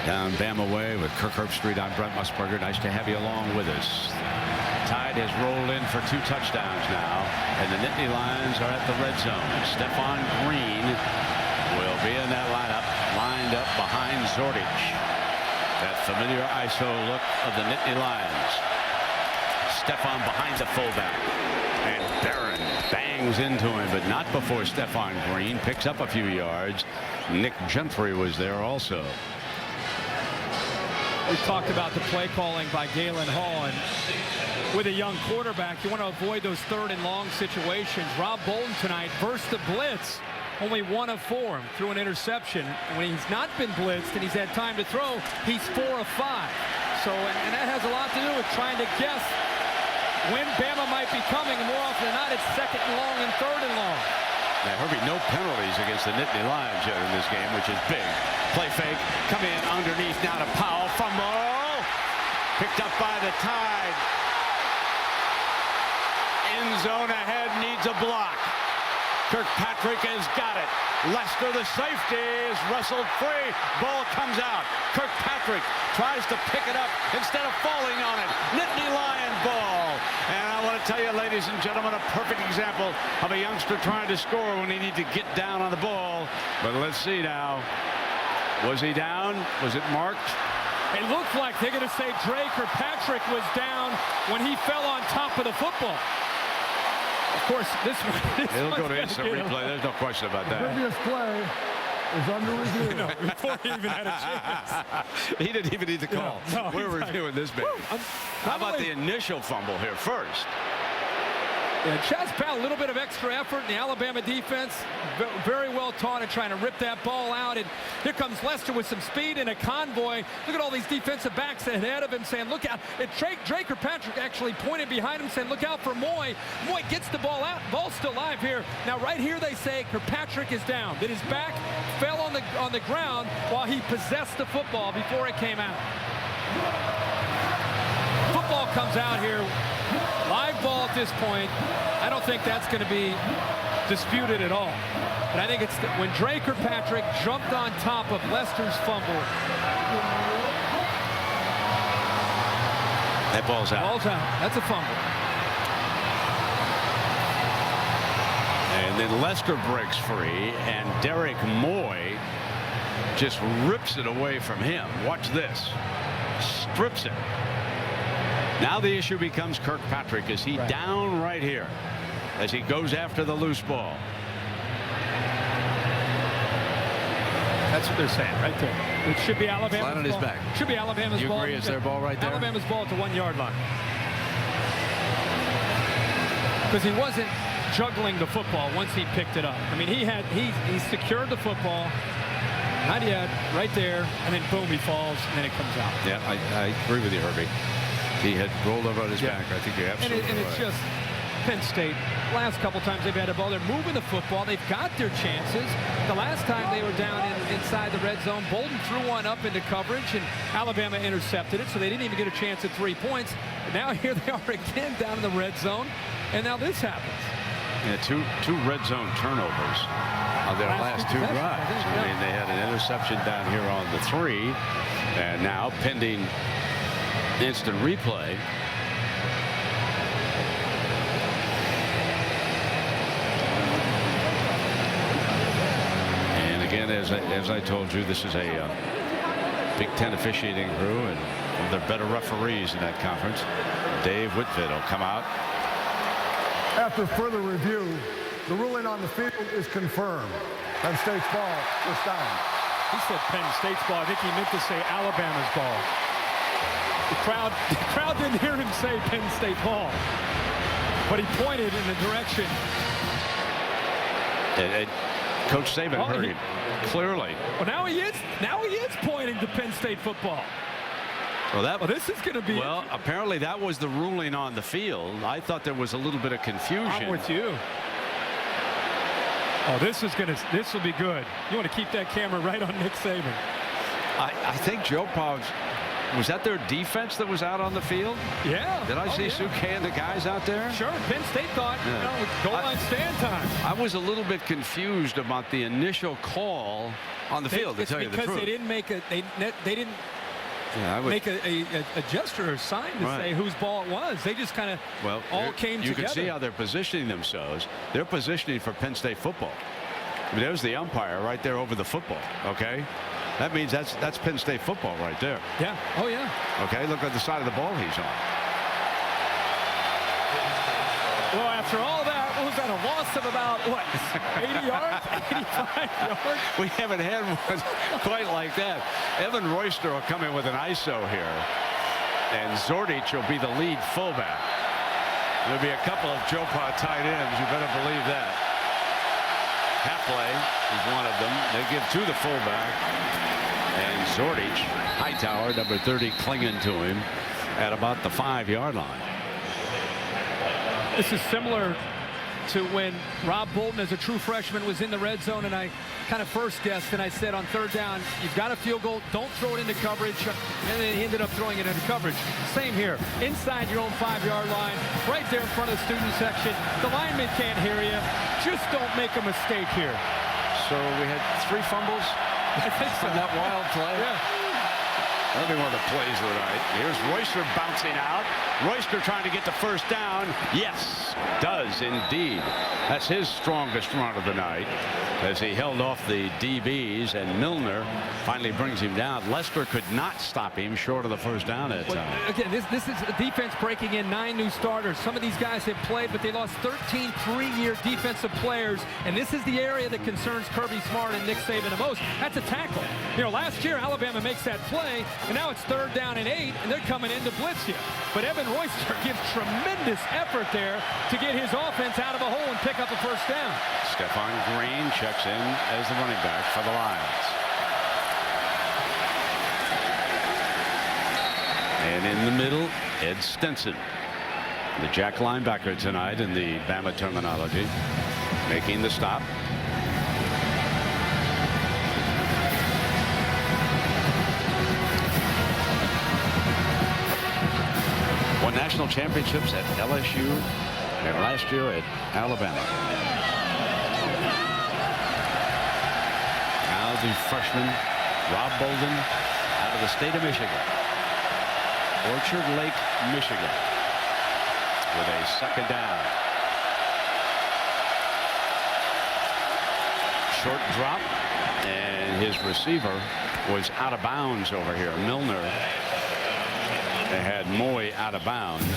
Speaker 1: down Bama way with Kirk Herbstreit. I'm Brent Musburger. Nice to have you along with us. Tide has rolled in for 2 touchdowns now, and the Nittany Lions are at the red zone. Stephon Green will be in that lineup, lined up behind Zordich. That familiar ISO look of the Nittany Lions. Stephon behind the fullback, and Barron bangs into him, but not before Stephon Green picks up a few yards. Nick Gentry was there also.
Speaker 2: We talked about the play calling by Galen Hall, and with a young quarterback, you want to avoid those 3rd and long situations. Rob Bolton tonight versus the blitz, only 1 of 4 through an interception. When he's not been blitzed and he's had time to throw, he's 4 of 5. So, and that has a lot to do with trying to guess when Bama might be coming. More often than not, it's 2nd and long and 3rd and long.
Speaker 1: Now, Herbie, no penalties against the Nittany Lions yet in this game, which is big. Play fake, come in underneath, now to Powell, fumble, picked up by the Tide. End zone ahead, needs a block. Kirkpatrick has got it. Lester, the safety, is wrestled free. Ball comes out. Kirkpatrick tries to pick it up instead of falling on it. Nittany Lion ball. And I want to tell you, ladies and gentlemen, a perfect example of a youngster trying to score when he needs to get down on the ball. But let's see now. Was he down? Was it marked?
Speaker 2: It looked like they're going to say Drake Kirkpatrick was down when he fell on top of the football. Of course, this one.
Speaker 1: It'll go to instant replay. There's no question about that.
Speaker 3: Previous play is under review.
Speaker 2: Before he even had a chance.
Speaker 1: He didn't even need the call.
Speaker 2: No,
Speaker 1: We're reviewing this baby. How about the initial fumble here first?
Speaker 2: Yeah, Chaz Powell, a little bit of extra effort in the Alabama defense. Very well taught at trying to rip that ball out. And here comes Lester with some speed and a convoy. Look at all these defensive backs ahead of him saying, look out. And Drake Kirkpatrick actually pointed behind him saying, look out for Moy. Moy gets the ball out. Ball's still live here. Now right here they say Kirkpatrick is down. That his back fell on the ground while he possessed the football before it came out. Football comes out here. Live ball at this point. I don't think that's going to be disputed at all. But I think it's when Drake Kirkpatrick jumped on top of Lester's fumble.
Speaker 1: That ball's out.
Speaker 2: Ball's out. That's a fumble.
Speaker 1: And then Lester breaks free, and Derek Moy just rips it away from him. Watch this. Strips it. Now the issue becomes Kirkpatrick. Is he down right here as he goes after the loose ball?
Speaker 2: That's what they're saying right there. It should be Alabama's
Speaker 1: Flat on his
Speaker 2: ball.
Speaker 1: back.
Speaker 2: Should be Alabama's
Speaker 1: You
Speaker 2: ball.
Speaker 1: agree it's their ball right there?
Speaker 2: Alabama's ball at the 1-yard line. Because he wasn't juggling the football once he picked it up. I mean, he secured the football. Not yet, right there, and then boom, he falls, and then it comes out.
Speaker 1: Yeah, I agree with you, Herbie. He had rolled over on his back. I think you're absolutely right.
Speaker 2: And it's just Penn State. Last couple times they've had the ball, they're moving the football. They've got their chances. The last time they were down inside the red zone, Bolton threw one up into coverage, and Alabama intercepted it, so they didn't even get a chance at 3 points. But now here they are again down in the red zone, and now this happens.
Speaker 1: Yeah, two red zone turnovers on their last 2 drives. I mean, they had an interception down here on the 3, and now pending instant replay. And again, as I told you, this is a Big Ten officiating crew and one of their better referees in that conference. Dave Whitfield will come out.
Speaker 3: After further review, the ruling on the field is confirmed. Penn State's ball is down.
Speaker 2: He said Penn State's ball. I think he meant to say Alabama's ball. The crowd didn't hear him say Penn State ball, but he pointed in the direction.
Speaker 1: Coach Saban heard him clearly.
Speaker 2: Well, now he is pointing to Penn State football.
Speaker 1: Well,
Speaker 2: this is going to be.
Speaker 1: Well, apparently that was the ruling on the field. I thought there was a little bit of confusion.
Speaker 2: I'm with you. Oh, this will be good. You want to keep that camera right on Nick Saban.
Speaker 1: I think Joe Pog's, was that their defense that was out on the field?
Speaker 2: Yeah.
Speaker 1: Did I see Suke and the guys out there?
Speaker 2: Sure. Penn State thought, goal line stand time.
Speaker 1: I was a little bit confused about the initial call on the field, to tell you the truth.
Speaker 2: Because they didn't make they didn't make a gesture or sign to say whose ball it was. They just kind of all came together.
Speaker 1: You can see how they're positioning themselves. They're positioning for Penn State football. I mean, there's the umpire right there over the football. Okay. That means that's Penn State football right there.
Speaker 2: Yeah. Oh, yeah.
Speaker 1: Okay. Look at the side of the ball he's on.
Speaker 2: Well, after all that, what was that, a loss of about, what, 80 yards, 85 yards?
Speaker 1: We haven't had one quite like that. Evan Royster will come in with an ISO here, and Zordich will be the lead fullback. There'll be a couple of Joe Pa tight ends. You better believe that. Hapley is one of them. They give to the fullback, and Zordich, Hightower, number 30, clinging to him at about the 5-yard line.
Speaker 2: This is similar to when Rob Bolton, as a true freshman, was in the red zone, and I kind of first guessed, and I said on third down, you've got a field goal, don't throw it into coverage, and then he ended up throwing it into coverage. Same here, inside your own 5-yard line, right there in front of the student section. The lineman can't hear you. Just don't make a mistake here.
Speaker 1: So we had 3 fumbles?
Speaker 2: I think so.
Speaker 1: On that wild play?
Speaker 2: Yeah.
Speaker 1: That'll be one of the plays of the night. Here's Royster bouncing out. Royster trying to get the first down. Yes, does indeed. That's his strongest run of the night as he held off the DBs, and Milner finally brings him down. Lester could not stop him short of the first down at time.
Speaker 2: Again, this is a defense breaking in 9 new starters. Some of these guys have played, but they lost 13 3-year defensive players, and this is the area that concerns Kirby Smart and Nick Saban the most. That's a tackle. You know, last year Alabama makes that play, and now it's 3rd down and 8, and they're coming in to blitz you. But Evan Royster gives tremendous effort there to get his offense out of a hole and pick up a first down.
Speaker 1: Stephon Green checks in as the running back for the Lions. And in the middle, Ed Stinson, the jack linebacker tonight in the Bama terminology, making the stop. Won national championships at LSU and last year at Alabama. Now the freshman Rob Bolden out of the state of Michigan. Orchard Lake, Michigan, with a 2nd down. Short drop, and his receiver was out of bounds over here. Milner had Moy out of bounds.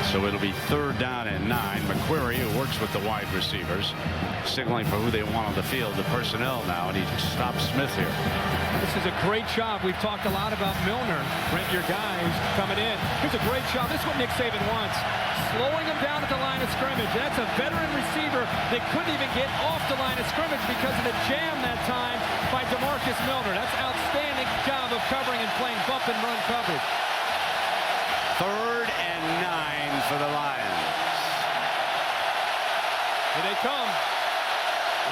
Speaker 1: So it'll be 3rd down and 9. McQuarrie, who works with the wide receivers, signaling for who they want on the field, the personnel now, and he stops Smith here.
Speaker 2: This is a great job. We've talked a lot about Milner, Brent, your guy who's coming in. Here's a great job. This is what Nick Saban wants. Slowing him down at the line of scrimmage. That's a veteran receiver that couldn't even get off the line of scrimmage because of the jam that time by DeMarcus Milner. That's an outstanding job of covering and playing bump and run coverage.
Speaker 1: 3rd and 9 for the Lions.
Speaker 2: Here they come.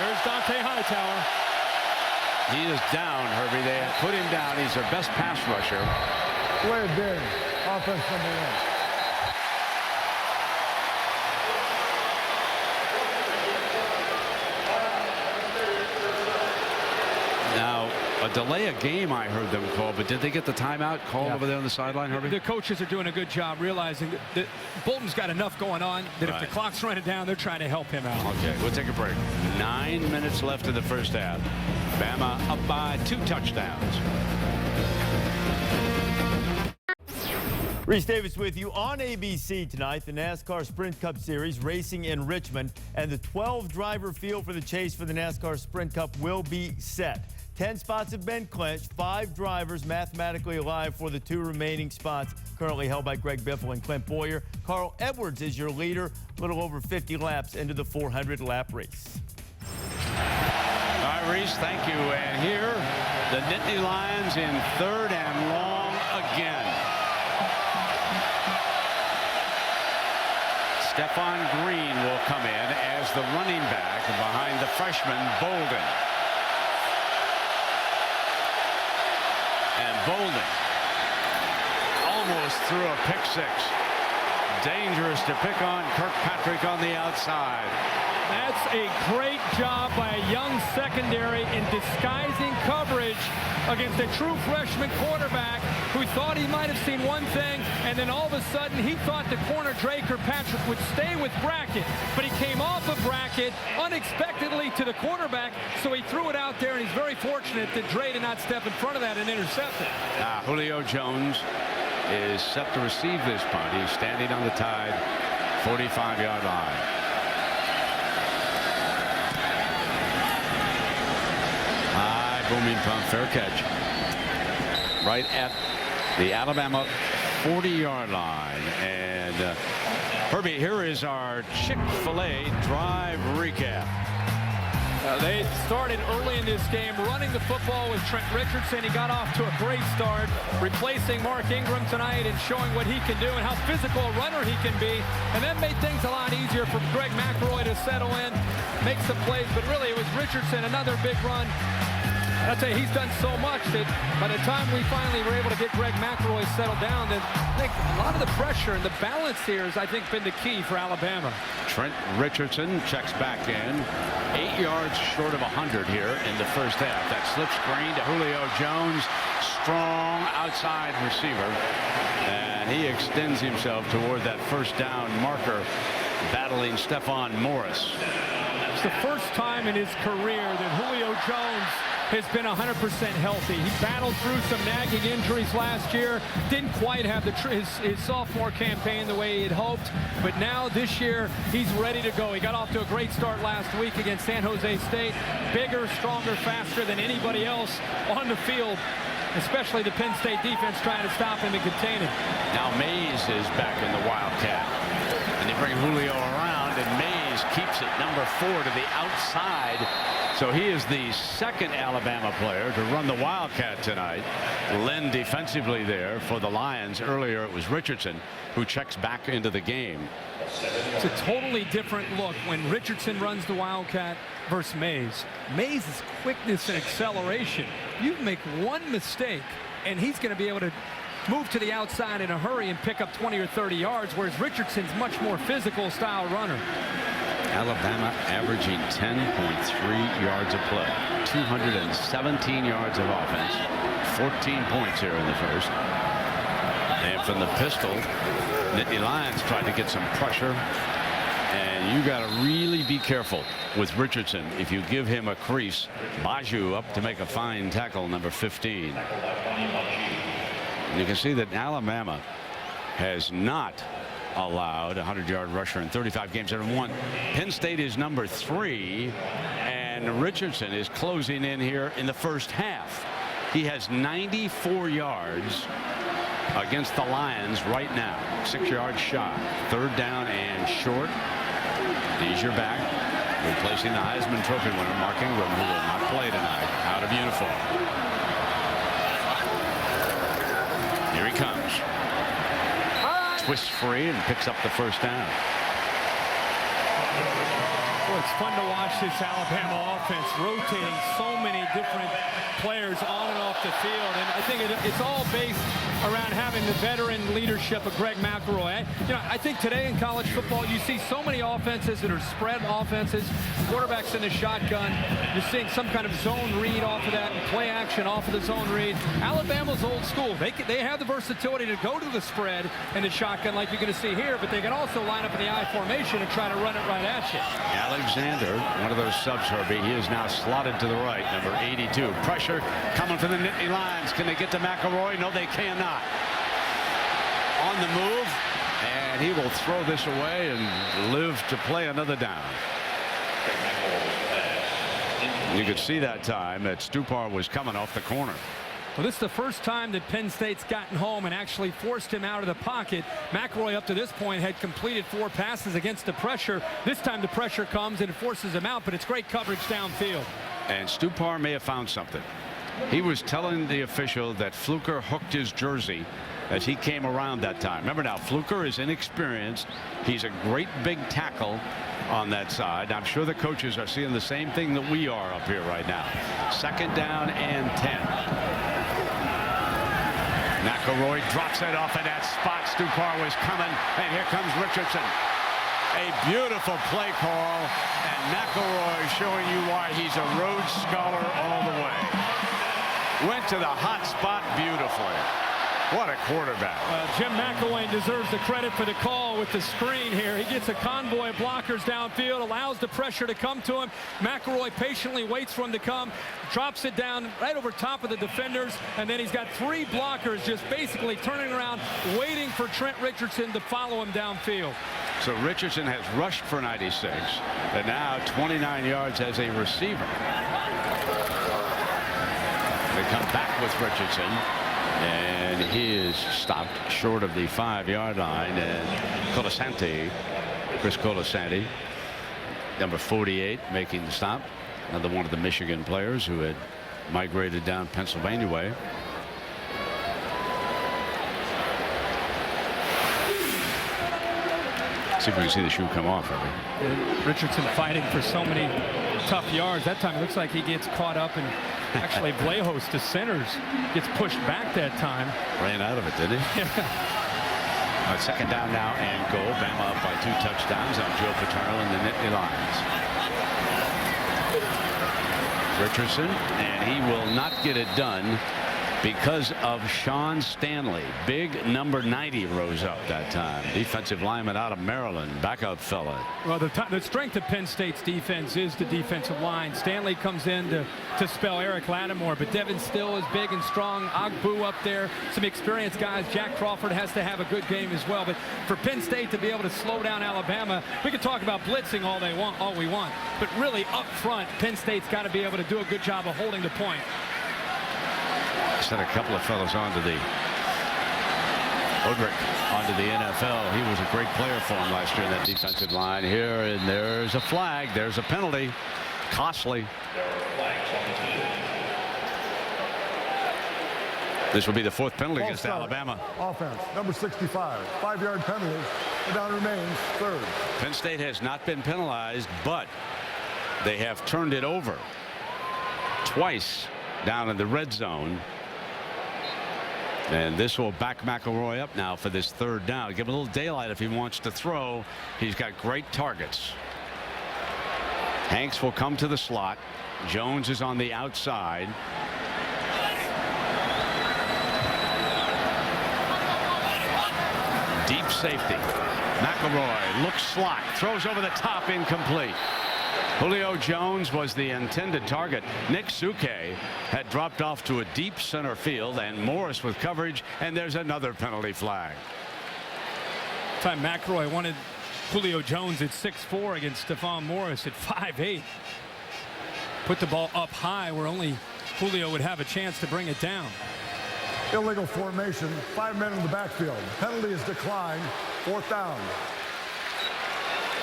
Speaker 2: There's Dante Hightower.
Speaker 1: He is down, Herbie. They have put him down. He's their best pass rusher.
Speaker 3: Blair Ding, offense number 1.
Speaker 1: Now, a delay of game I heard them call, but did they get the timeout called over there on the sideline, Herbie?
Speaker 2: The coaches are doing a good job realizing that Bolton's got enough going on that if the clock's running down, they're trying to help him out.
Speaker 1: Okay, we'll take a break. 9 minutes left in the first half. Bama up by 2 touchdowns.
Speaker 5: Reese Davis with you on ABC tonight. The NASCAR Sprint Cup Series racing in Richmond, and the 12-driver field for the chase for the NASCAR Sprint Cup will be set. 10 spots have been clinched. 5 drivers mathematically alive for the 2 remaining spots, currently held by Greg Biffle and Clint Boyer. Carl Edwards is your leader, a little over 50 laps into the 400-lap race.
Speaker 1: All right, Reese, thank you. And here, the Nittany Lions in 3rd and long again. Stephon Green will come in as the running back behind the freshman Bolden. And Bolden almost threw a pick 6. Dangerous to pick on Kirkpatrick on the outside.
Speaker 2: That's a great job by a young secondary in disguising coverage against a true freshman quarterback who thought he might have seen one thing, and then all of a sudden he thought the corner Dre Kirkpatrick would stay with Brackett, but he came off of Brackett unexpectedly to the quarterback, so he threw it out there, and he's very fortunate that Dre did not step in front of that and intercept it.
Speaker 1: Julio Jones is set to receive this punt. He's standing on the Tide 45-yard line. Booming punt, fair catch. Right at the Alabama 40-yard line. And Herbie, here is our Chick-fil-A drive recap.
Speaker 2: They started early in this game running the football with Trent Richardson. He got off to a great start, replacing Mark Ingram tonight and showing what he can do and how physical a runner he can be. And that made things a lot easier for Greg McElroy to settle in, make some plays. But really, it was Richardson, another big run. I'll tell you, he's done so much that by the time we finally were able to get Greg McElroy settled down, that I think a lot of the pressure and the balance here has, I think, been the key for Alabama.
Speaker 1: Trent Richardson checks back in. 8 yards short of 100 here in the first half. That slip screen to Julio Jones. Strong outside receiver. And he extends himself toward that first down marker, battling Stephon Morris.
Speaker 2: It's the first time in his career that Julio Jones has been 100% healthy. He battled through some nagging injuries last year. Didn't quite have his sophomore campaign the way he had hoped. But now this year, he's ready to go. He got off to a great start last week against San Jose State. Bigger, stronger, faster than anybody else on the field, especially the Penn State defense trying to stop him and contain him.
Speaker 1: Now Mays is back in the Wildcat. And they bring Julio around, and Mays keeps it number 4 to the outside. So he is the second Alabama player to run the Wildcat tonight. Lynn defensively there for the Lions. Earlier it was Richardson who checks back into the game.
Speaker 2: It's a totally different look when Richardson runs the Wildcat versus Mays. Mays' quickness and acceleration. You make one mistake and he's going to be able to move to the outside in a hurry and pick up 20 or 30 yards, whereas Richardson's much more physical style runner.
Speaker 1: Alabama averaging 10.3 yards a play, 217 yards of offense, 14 points here in the first. And from the pistol, Nittany Lions tried to get some pressure, and you got to really be careful with Richardson. If you give him a crease, Baju up to make a fine tackle, number 15. And you can see that Alabama has not allowed a 100-yard rusher in 35 games and won. Penn State is number 3, and Richardson is closing in here in the first half. He has 94 yards against the Lions right now. 6 yards shot. 3rd down and short. He's your back, replacing the Heisman Trophy winner Mark Ingram, who will not play tonight, out of uniform. Here he comes. Twists free and picks up the first down.
Speaker 2: Well, it's fun to watch this Alabama offense rotating so many different players on and off the field, and I think it's all based around having the veteran leadership of Greg McElroy. I think today in college football you see so many offenses that are spread offenses, quarterbacks in the shotgun. You're seeing some kind of zone read off of that and play action off of the zone read. Alabama's old school. They have the versatility to go to the spread and the shotgun like you're going to see here, but they can also line up in the I formation and try to run it right at you.
Speaker 1: Alexander, one of those subs, Herbie, he is now slotted to the right, number 82. Pressure coming from the Nittany Lions. Can they get to McElroy? No, they cannot. On the move, and he will throw this away and live to play another down. You could see that time that Stupar was coming off the corner.
Speaker 2: Well, this is the first time that Penn State's gotten home and actually forced him out of the pocket. McElroy up to this point had completed 4 passes against the pressure. This time the pressure comes and it forces him out, but it's great coverage downfield.
Speaker 1: And Stupar may have found something. He was telling the official that Fluker hooked his jersey as he came around that time. Remember now, Fluker is inexperienced. He's a great big tackle on that side. I'm sure the coaches are seeing the same thing that we are up here right now. 2nd down and 10. McElroy drops it off in that spot. Stupar was coming, and here comes Richardson. A beautiful play call, and McElroy showing you why he's a Rhodes Scholar all the way. Went to the hot spot beautifully. What a quarterback.
Speaker 2: Jim McElwain deserves the credit for the call with the screen here. He gets a convoy of blockers downfield, allows the pressure to come to him. McElroy patiently waits for him to come, drops it down right over top of the defenders, and then he's got 3 blockers just basically turning around, waiting for Trent Richardson to follow him downfield.
Speaker 1: So Richardson has rushed for 96, and now 29 yards as a receiver. They come back with Richardson, and he is stopped short of the 5-yard line. And Chris Colasanti, number 48, making the stop. Another one of the Michigan players who had migrated down Pennsylvania way. See if we can see the shoe come off.
Speaker 2: Richardson fighting for so many tough yards. That time it looks like he gets caught up, and actually Vlahos, the centers, gets pushed back that time.
Speaker 1: Ran out of it, did he? 2nd down now and goal. Bama up by 2 touchdowns on Joe Paterno and the Nittany Lions. Richardson, and he will not get it done because of Sean Stanley. Big number 90 rose up that time. Defensive lineman out of Maryland, backup fella.
Speaker 2: Well, the strength of Penn State's defense is the defensive line. Stanley comes in to spell Eric Lattimore, but Devin Still is big and strong. Ogbu up there, some experienced guys. Jack Crawford has to have a good game as well. But for Penn State to be able to slow down Alabama, we can talk about blitzing all we want, but really up front, Penn State's got to be able to do a good job of holding the point.
Speaker 1: Sent a couple of fellows onto the NFL. He was a great player for him last year in that defensive line here, and there's a flag. There's a penalty. Costly. This will be the 4th penalty against Alabama.
Speaker 3: Offense, number 65, 5-yard penalty. The down remains 3rd.
Speaker 1: Penn State has not been penalized, but they have turned it over twice down in the red zone. And this will back McElroy up now for this 3rd down. Give him a little daylight if he wants to throw. He's got great targets. Hanks will come to the slot. Jones is on the outside. Deep safety. McElroy looks slot, throws over the top, incomplete. Julio Jones was the intended target. Nick Suke had dropped off to a deep center field, and Morris with coverage, and there's another penalty flag.
Speaker 2: Time McElroy wanted Julio Jones at 6'4" against Stephon Morris at 5'8". Put the ball up high where only Julio would have a chance to bring it down.
Speaker 3: Illegal formation, 5 men in the backfield. Penalty is declined, 4th down.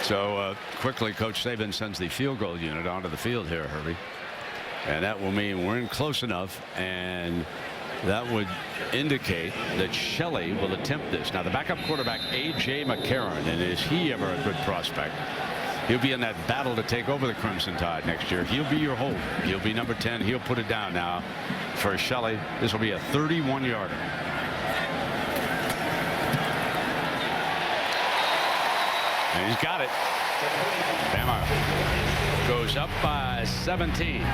Speaker 1: So quickly, Coach Saban sends the field goal unit onto the field here, Herbie. And that will mean we're in close enough, and that would indicate that Shelley will attempt this. Now, the backup quarterback, A.J. McCarron, and is he ever a good prospect? He'll be in that battle to take over the Crimson Tide next year. He'll be your holder. He'll be number 10. He'll put it down now for Shelley. This will be a 31-yarder. And he's got it. Bama goes up by 17.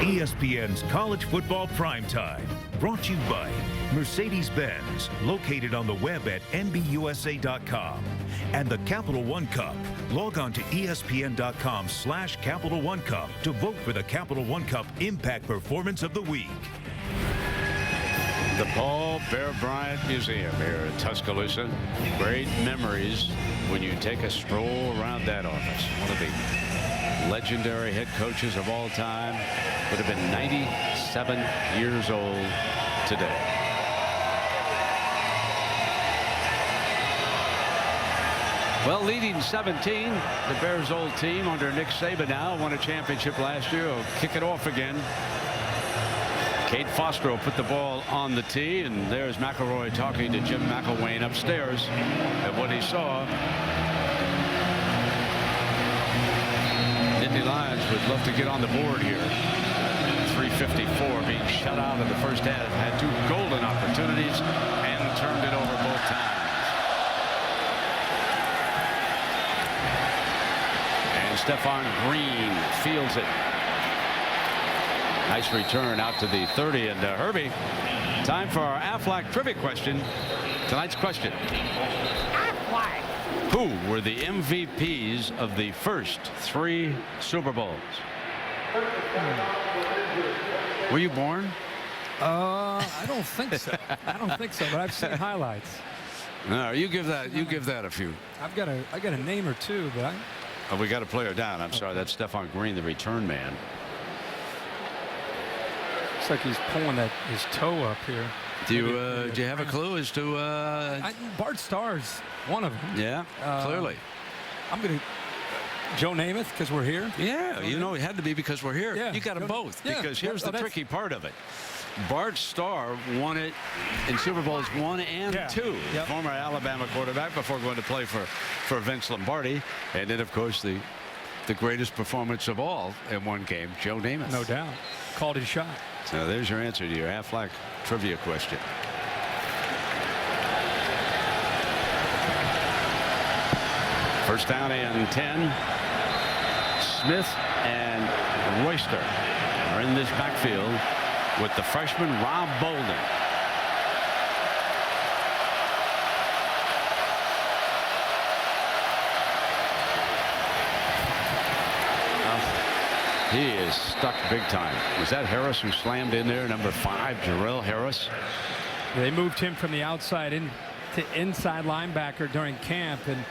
Speaker 4: ESPN's College Football Primetime, brought to you by Mercedes-Benz, located on the web at nbusa.com, and the Capital One Cup. Log on to espn.com/Capital One Cup to vote for the Capital One Cup Impact Performance of the Week.
Speaker 1: The Paul Bear Bryant Museum here in Tuscaloosa. Great memories when you take a stroll around that office. One of the legendary head coaches of all time. Would have been 97 years old today. Well, leading 17, the Bears' old team under Nick Saban now won a championship last year. Will kick it off again. Kate Foster will put the ball on the tee, and there's McElroy talking to Jim McElwain upstairs at what he saw. Nittany Lions would love to get on the board here. 354 being shut out in the first half. Had 2 golden opportunities and turned it over both times. And Stephon Green fields it. Nice return out to the 30. And Herbie, time for our Aflac trivia question. Tonight's question.
Speaker 6: Aflac.
Speaker 1: Who were the MVPs of the first 3 Super Bowls? Were you born?
Speaker 2: I don't think so. I don't think so, but I've seen highlights.
Speaker 1: No, you give that a few.
Speaker 2: I got a name or two, but
Speaker 1: Oh, we got a player down. I'm sorry. That's Stephon Green, the return man.
Speaker 2: looks like he's pulling his toe up here.
Speaker 1: Do you have a clue as to?
Speaker 2: Bart Starr's one of them.
Speaker 1: Yeah, clearly.
Speaker 2: I'm gonna. Joe Namath, because we're here.
Speaker 1: Yeah, you know, it had to be because we're here.
Speaker 2: Yeah.
Speaker 1: You got them both.
Speaker 2: Yeah.
Speaker 1: Because here's the tricky part of it. Bart Starr won it in Super Bowls 1 and 2.
Speaker 2: Yep.
Speaker 1: Former Alabama quarterback before going to play for Vince Lombardi. And then, of course, the greatest performance of all in one game, Joe Namath.
Speaker 2: No doubt. Called his shot.
Speaker 1: So there's your answer to your Aflac trivia question. First down and 10. Smith and Royster are in this backfield with the freshman Rob Bolden. He is stuck big time. Was that Harris who slammed in there? Number 5, Jarrell Harris.
Speaker 2: They moved him from the outside in to inside linebacker during camp, and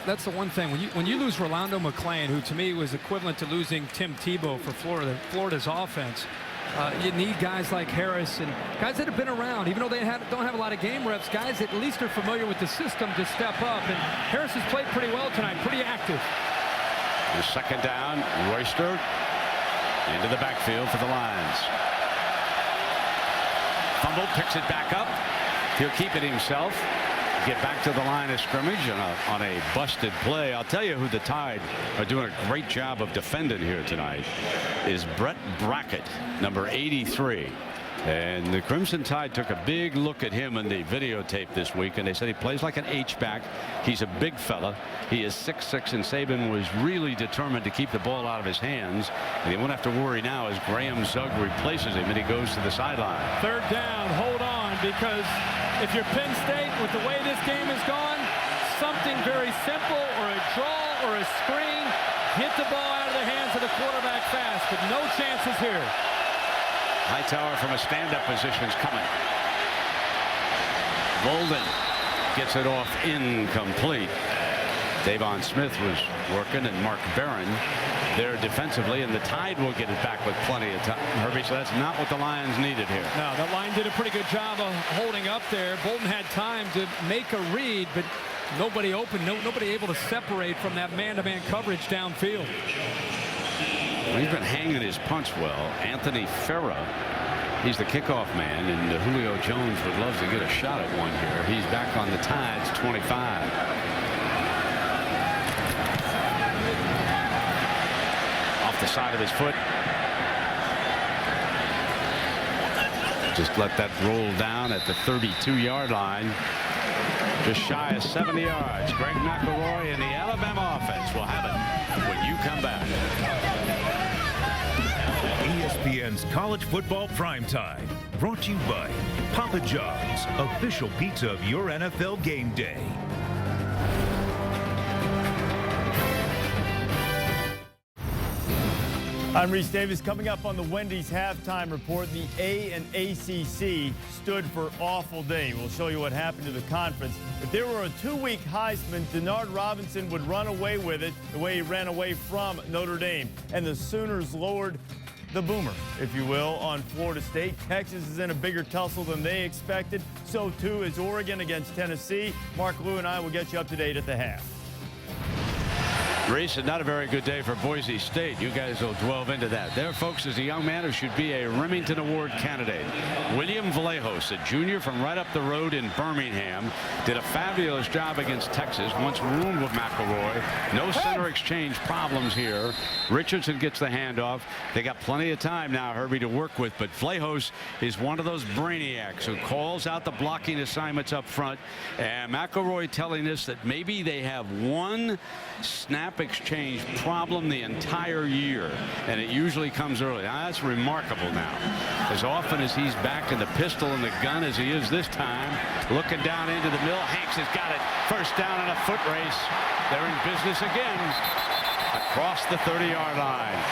Speaker 2: that's the one thing. When you lose Rolando McClain, who to me was equivalent to losing Tim Tebow for Florida's offense, you need guys like Harris and guys that have been around, even though they don't have a lot of game reps, guys that at least are familiar with the system to step up. And Harris has played pretty well tonight, pretty active.
Speaker 1: The second down, Royster into the backfield for the Lions. Fumble, picks it back up. He'll keep it himself. Get back to the line of scrimmage on a busted play. I'll tell you who the Tide are doing a great job of defending here tonight is Brett Brackett, number 83. And the Crimson Tide took a big look at him in the videotape this week, and they said he plays like an H-back. He's a big fella. He is 6'6", and Saban was really determined to keep the ball out of his hands. And he won't have to worry now as Graham Zug replaces him and he goes to the sideline.
Speaker 2: Third down, hold on, because if you're Penn State, with the way this game has gone, something very simple, or a draw or a screen, get the ball out of the hands of the quarterback fast, but no chances here.
Speaker 1: Hightower from a stand-up position is coming. Bolden gets it off incomplete. Davon Smith was working, and Mark Barron there defensively, and the Tide will get it back with plenty of time. Herbie, so that's not what the Lions needed here.
Speaker 2: No, the line did a pretty good job of holding up there. Bolden had time to make a read, but nobody open, nobody able to separate from that man-to-man coverage downfield.
Speaker 1: He's been hanging his punch well. Anthony Farah, he's the kickoff man, and Julio Jones would love to get a shot at one here. He's back on the Tide's 25. Off the side of his foot. Just let that roll down at the 32-yard line. Just shy of 70 yards. Greg McElroy and the Alabama offense will have it when you come back.
Speaker 4: ESPN's College Football Primetime, brought to you by Papa John's, official pizza of your NFL game day.
Speaker 5: I'm Reese Davis. Coming up on the Wendy's halftime report, the A and ACC stood for awful day. We'll show you what happened to the conference. If there were a 2-week Heisman, Denard Robinson would run away with it the way he ran away from Notre Dame. And the Sooners lowered the boomer, if you will, on Florida State. Texas is in a bigger tussle than they expected. So too is Oregon against Tennessee. Mark Lou and I will get you up to date at the half.
Speaker 1: Reese, not a very good day for Boise State. You guys will delve into that. There, folks, is a young man who should be a Remington Award candidate. William Vallejos, a junior from right up the road in Birmingham, did a fabulous job against Texas. Once roomed with McElroy. No center exchange problems here. Richardson gets the handoff. They got plenty of time now, Herbie, to work with. But Vallejos is one of those brainiacs who calls out the blocking assignments up front. And McElroy telling us that maybe they have one snap exchange problem the entire year, and it usually comes early. Now, that's remarkable now. As often as he's back in the pistol and the gun as he is this time, looking down into the middle. Hanks has got it. First down in a foot race. They're in business again across the 30-yard line.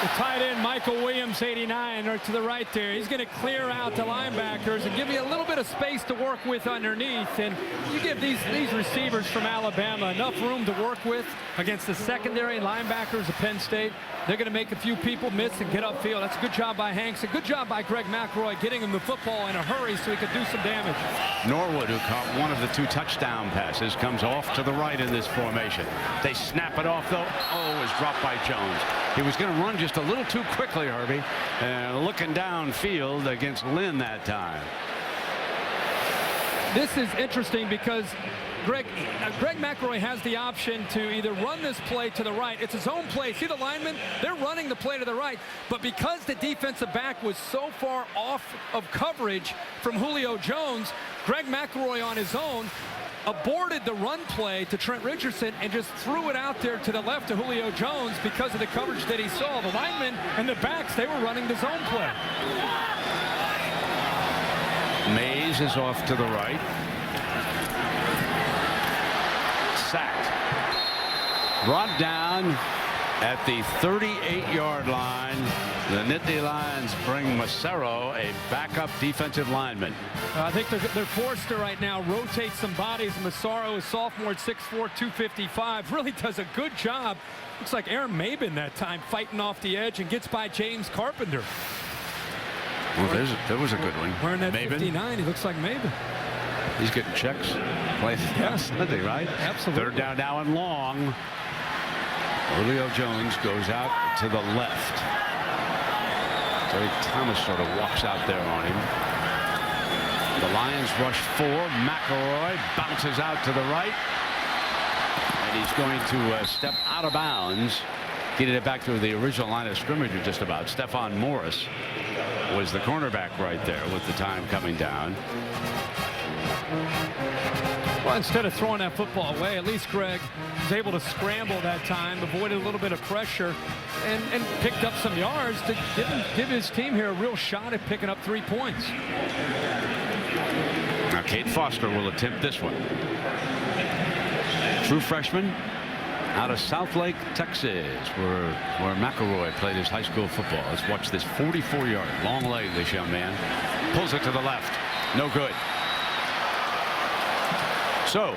Speaker 2: The tight end, Michael Williams, 89, or to the right there. He's going to clear out the linebackers and give you a little bit of space to work with underneath. And you give these receivers from Alabama enough room to work with against the secondary linebackers of Penn State. They're going to make a few people miss and get upfield. That's a good job by Hanks. A good job by Greg McElroy getting him the football in a hurry so he could do some damage.
Speaker 1: Norwood, who caught one of the 2 touchdown passes, comes off to the right in this formation. They snap it off, though. Oh, is dropped by Jones. He was going to run just a little too quickly, Herbie, looking downfield against Lynn that time.
Speaker 2: This is interesting because Greg McElroy has the option to either run this play to the right. It's his own play. See the linemen? They're running the play to the right. But because the defensive back was so far off of coverage from Julio Jones, Greg McElroy on his own aborted the run play to Trent Richardson and just threw it out there to the left to Julio Jones because of the coverage that he saw. The linemen and the backs, they were running the zone play.
Speaker 1: Mays is off to the right. Sacked. Brought down at the 38-yard line. The Nittany Lions bring Massaro, a backup defensive lineman.
Speaker 2: I think they're forced to right now rotate some bodies. Massaro is sophomore at 6'4", 255. Really does a good job. Looks like Aaron Mabin that time fighting off the edge and gets by James Carpenter.
Speaker 1: Well, there was a good one.
Speaker 2: Wearing that
Speaker 1: Mabin.
Speaker 2: 59, he looks like Mabin.
Speaker 1: He's getting checks. Playing Sunday, right?
Speaker 2: Absolutely.
Speaker 1: 3rd down now and long. Julio Jones goes out to the left. Terry Thomas sort of walks out there on him. The Lions rush 4. McElroy bounces out to the right. And he's going to step out of bounds. Getting it back to the original line of scrimmage just about. Stephon Morris was the cornerback right there with the time coming down.
Speaker 2: Well, instead of throwing that football away, at least Greg was able to scramble that time, avoided a little bit of pressure, and picked up some yards to give his team here a real shot at picking up 3 points.
Speaker 1: Now Kate Foster will attempt this one. True freshman out of Southlake, Texas, where McElroy played his high school football. Let's watch this 44-yard long leg, this young man. Pulls it to the left. No good. So,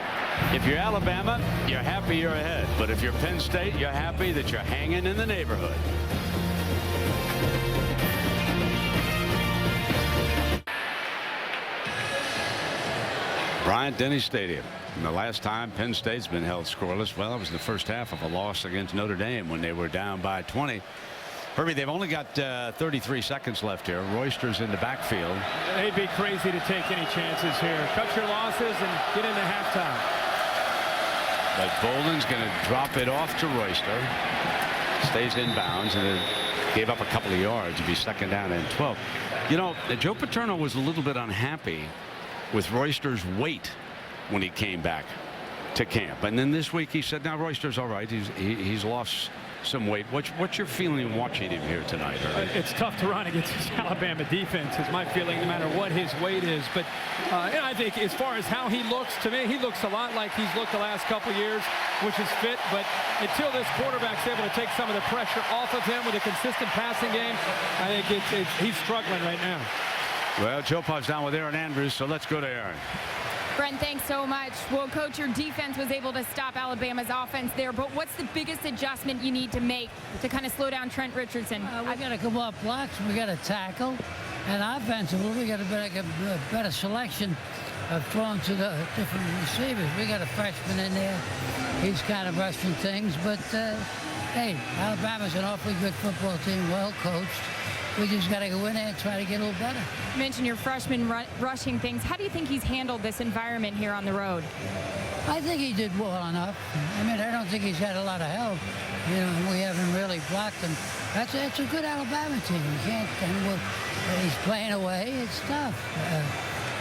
Speaker 1: if you're Alabama, you're happy you're ahead. But if you're Penn State, you're happy that you're hanging in the neighborhood. Bryant-Denny Stadium. And the last time Penn State's been held scoreless, well, it was the first half of a loss against Notre Dame when they were down by 20. Herbie, they've only got 33 seconds left here. Royster's in the backfield.
Speaker 2: They'd be crazy to take any chances here. Cut your losses and get into halftime.
Speaker 1: But Bolden's going to drop it off to Royster. Stays in bounds and then gave up a couple of yards. It'd be 2nd down and 12. You know, Joe Paterno was a little bit unhappy with Royster's weight when he came back to camp. And then this week he said, now Royster's all right. He's lost some weight. What's your feeling watching him here tonight?
Speaker 2: It's tough to run against this Alabama defense, is my feeling, no matter what his weight is. But and I think as far as how he looks, to me, he looks a lot like he's looked the last couple years, which is fit. But until this quarterback's able to take some of the pressure off of him with a consistent passing game, I think he's struggling right now.
Speaker 1: Well, Joe Puff's down with Aaron Andrews, so let's go to Aaron.
Speaker 6: Brent, thanks so much. Well, Coach, your defense was able to stop Alabama's offense there, but what's the biggest adjustment you need to make to kind of slow down Trent Richardson?
Speaker 7: We got to come off blocks. We got to tackle. And offensively, we got a better selection of throwing to the different receivers. We got a freshman in there. He's kind of rushing things. But, hey, Alabama's an awfully good football team, well coached. We just got to go in there and try to get a little better.
Speaker 6: You mentioned your freshman rushing things. How do you think he's handled this environment here on the road?
Speaker 7: I think he did well enough. I mean, I don't think he's had a lot of help. You know, we haven't really blocked him. It's a good Alabama team. You can't, he's playing away. It's tough.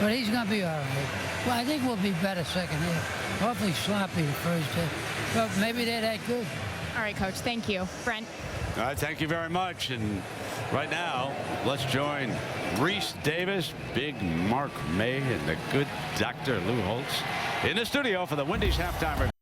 Speaker 7: But he's going to be all right. Well, I think we'll be better second half. Hopefully sloppy the first half. But maybe they're that good.
Speaker 6: All right, Coach. Thank you. Brent.
Speaker 1: All right, thank you very much. And right now, let's join Reese Davis, Big Mark May, and the good Dr. Lou Holtz in the studio for the Wendy's halftime review.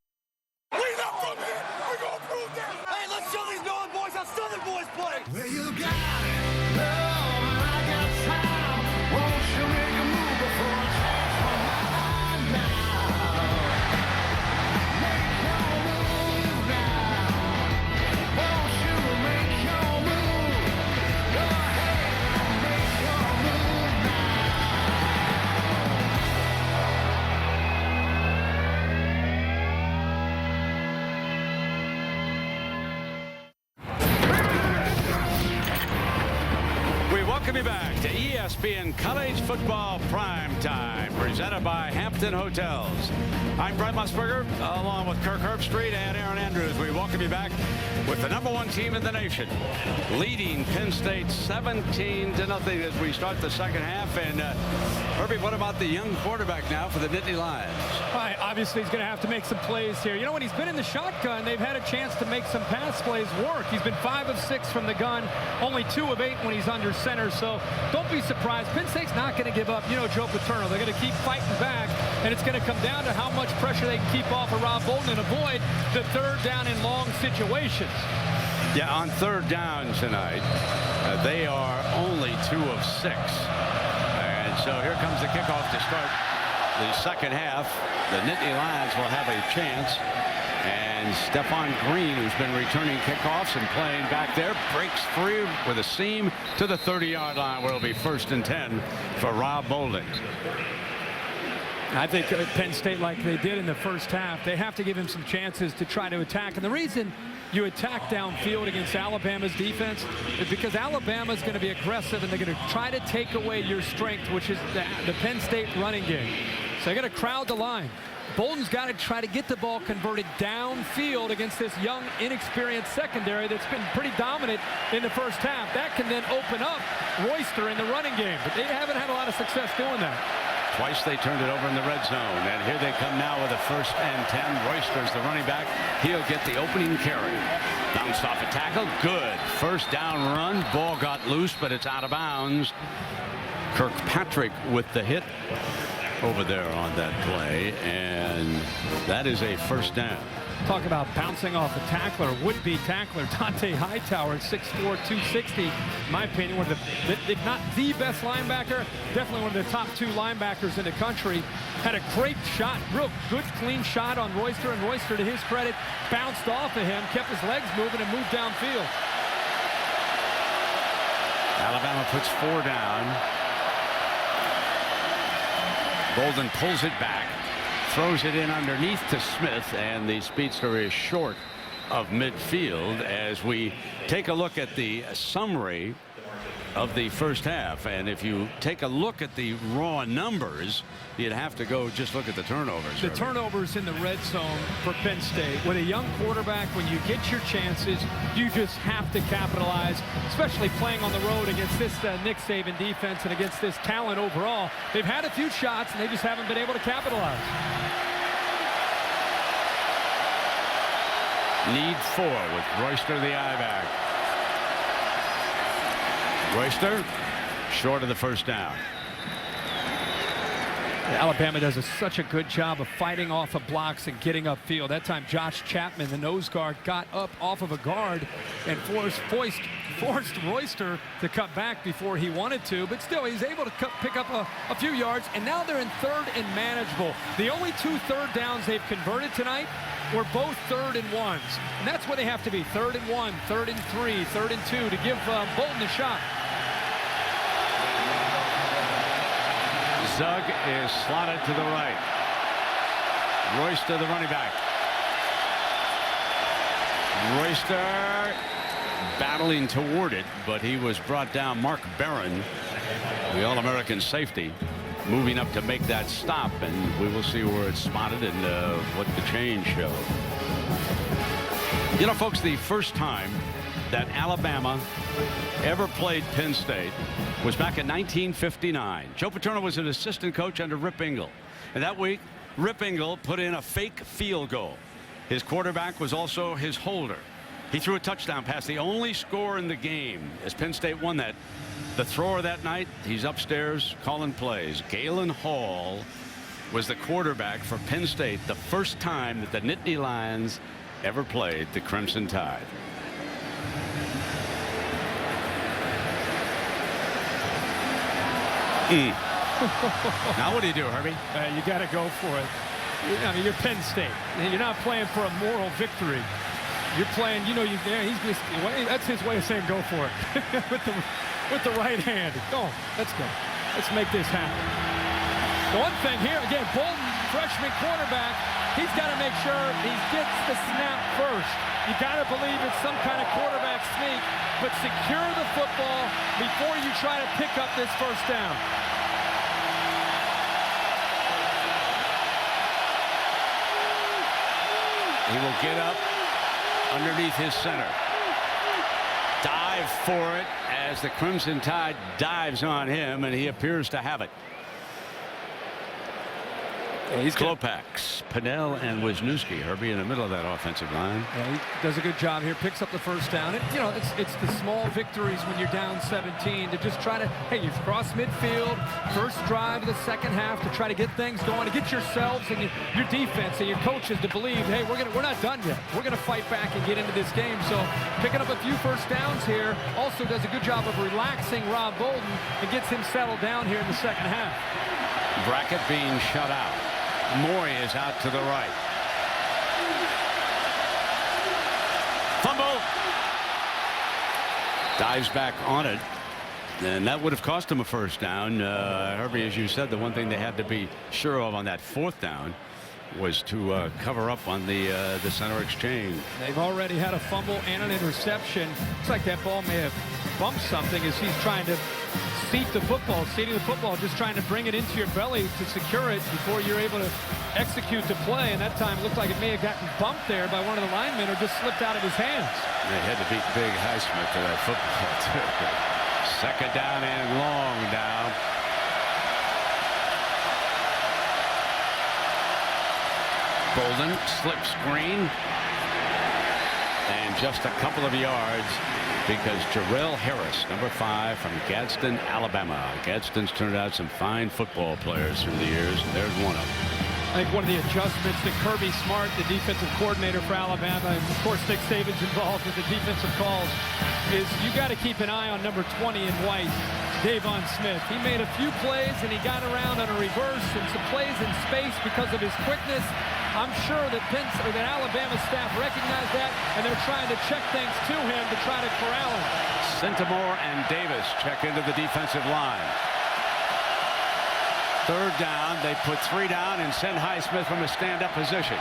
Speaker 8: We not from here. We're going to prove that. Hey, let's show these Northern boys how Southern boys play. Well, you got it. Love, I got time. Won't you make a move before I change my mind now? Make your move now. Won't you make your move? Go ahead and make your move now.
Speaker 1: We welcome you back to ESPN College Football Prime Time, presented by Hampton Hotels. I'm Brent Musburger, along with Kirk Herbstreit and Aaron Andrews. We welcome you back with the #1 team in the nation, leading Penn State 17-0 as we start the second half. And Herbie, what about the young quarterback now for the Nittany Lions?
Speaker 2: Obviously, he's going to have to make some plays here. You know, when he's been in the shotgun, they've had a chance to make some pass plays work. He's been 5 of 6 from the gun, only 2 of 8 when he's under center. So don't be surprised. Penn State's not going to give up. You know, Joe Paterno. They're going to keep fighting back, and it's going to come down to how much pressure they can keep off of Rob Bolden and avoid the third down and long situations.
Speaker 1: Yeah, on third down tonight, they are only 2 of 6. And so here comes the kickoff to start the second half. The Nittany Lions will have a chance. And Stephon Green, who's been returning kickoffs and playing back there, breaks free with a seam to the 30-yard line, where it'll be 1st and 10 for Rob Bolden.
Speaker 2: I think Penn State, like they did in the first half, they have to give him some chances to try to attack. And the reason you attack downfield against Alabama's defense is because Alabama's going to be aggressive, and they're going to try to take away your strength, which is the Penn State running game. So they're going to crowd the line. Bolden's got to try to get the ball converted downfield against this young, inexperienced secondary that's been pretty dominant in the first half. That can then open up Royster in the running game, but they haven't had a lot of success doing that.
Speaker 1: Twice they turned it over in the red zone, and here they come now with a 1st and 10. Royster's the running back. He'll get the opening carry. Bounced off a tackle. Good. 1st down run. Ball got loose, but it's out of bounds. Kirkpatrick with the hit over there on that play, and that is a 1st down.
Speaker 2: Talk about bouncing off a tackler, would-be tackler Dante Hightower, 6'4", 260. In my opinion, one of the, if not the best linebacker, definitely one of the top 2 linebackers in the country. Had a great shot, real good, clean shot on Royster, and Royster, to his credit, bounced off of him, kept his legs moving, and moved downfield.
Speaker 1: Alabama puts 4 down. Bolden pulls it back, throws it in underneath to Smith, and the speedster is short of midfield as we take a look at the summary of the first half. And if you take a look at the raw numbers, you'd have to go just look at the turnovers.
Speaker 2: The turnovers in the red zone for Penn State. With a young quarterback, when you get your chances, you just have to capitalize, especially playing on the road against this Nick Saban defense and against this talent overall. They've had a few shots, and they just haven't been able to capitalize.
Speaker 1: Need 4 with Royster the I-back. Royster short of the first down.
Speaker 2: Alabama does such a good job of fighting off of blocks and getting upfield. That time Josh Chapman, the nose guard, got up off of a guard and forced Royster to cut back before he wanted to, but still he's able to pick up a few yards, and now they're in 3rd and manageable. The only 2 third downs they've converted tonight were both 3rd and 1s, and that's where they have to be. 3rd and 1, 3rd and 3, 3rd and 2 to give Bolton a shot.
Speaker 1: Zug is slotted to the right. Royster, the running back. Royster battling toward it, but he was brought down. Mark Barron, the All-American safety, moving up to make that stop, and we will see where it's spotted and what the change shows. You know, folks, the first time that Alabama ever played Penn State was back in 1959. Joe Paterno was an assistant coach under Rip Engel, and that week Rip Engel put in a fake field goal. His quarterback was also his holder. He threw a touchdown pass, the only score in the game, as Penn State won that. The thrower that night, he's upstairs calling plays. Galen Hall was the quarterback for Penn State the first time that the Nittany Lions ever played the Crimson Tide. Now what do you do, Herbie?
Speaker 2: You got to go for it. I mean, you're Penn State. You're not playing for a moral victory. You're playing, you know, that's his way of saying go for it. with the right hand. Go on, let's go. Let's make this happen. The one thing here, again, Bolton, freshman quarterback, he's got to make sure he gets the snap first. You got to believe it's some kind of quarterback sneak, but secure the football before you try to pick up this first down.
Speaker 1: He will get up underneath his center. Dive for it as the Crimson Tide dives on him, and he appears to have it. He's Klopax, Pennell, and Wisniewski, Herbie, in the middle of that offensive line.
Speaker 2: Yeah, he does a good job here. Picks up the first down. You know, it's the small victories when you're down 17 to just try to, hey, you cross midfield, first drive of the second half to try to get things going, to get yourselves and your defense and your coaches to believe, hey, we're not done yet. We're going to fight back and get into this game. So picking up a few first downs here also does a good job of relaxing Rob Bolton and gets him settled down here in the second half.
Speaker 1: Brackett being shut out. Moy is out to the right. Fumble. Dives back on it. And that would have cost him a first down. Herbie, as you said, the one thing they had to be sure of on that 4th down was to cover up on the center exchange.
Speaker 2: They've already had a fumble and an interception. Looks like that ball may have bumped something as he's trying to seating the football, just trying to bring it into your belly to secure it before you're able to execute the play. And that time it looked like it may have gotten bumped there by one of the linemen or just slipped out of his hands.
Speaker 1: They had to beat Big Highsmith to that football, too. Second down and long down. Bolden, slip screen. And just a couple of yards because Jarrell Harris, number 5 from Gadsden, Alabama. Gadsden's turned out some fine football players through the years, and there's one of them.
Speaker 2: I think one of the adjustments that Kirby Smart, the defensive coordinator for Alabama, and of course Nick Saban's involved with the defensive calls, is you got to keep an eye on number 20 in white, Davon Smith. He made a few plays and he got around on a reverse and some plays in space because of his quickness. I'm sure that Alabama staff recognize that, and they're trying to check things to him to try to corral him.
Speaker 1: Centimore and Davis check into the defensive line. Third down, they put 3 down and send Highsmith from a stand-up position.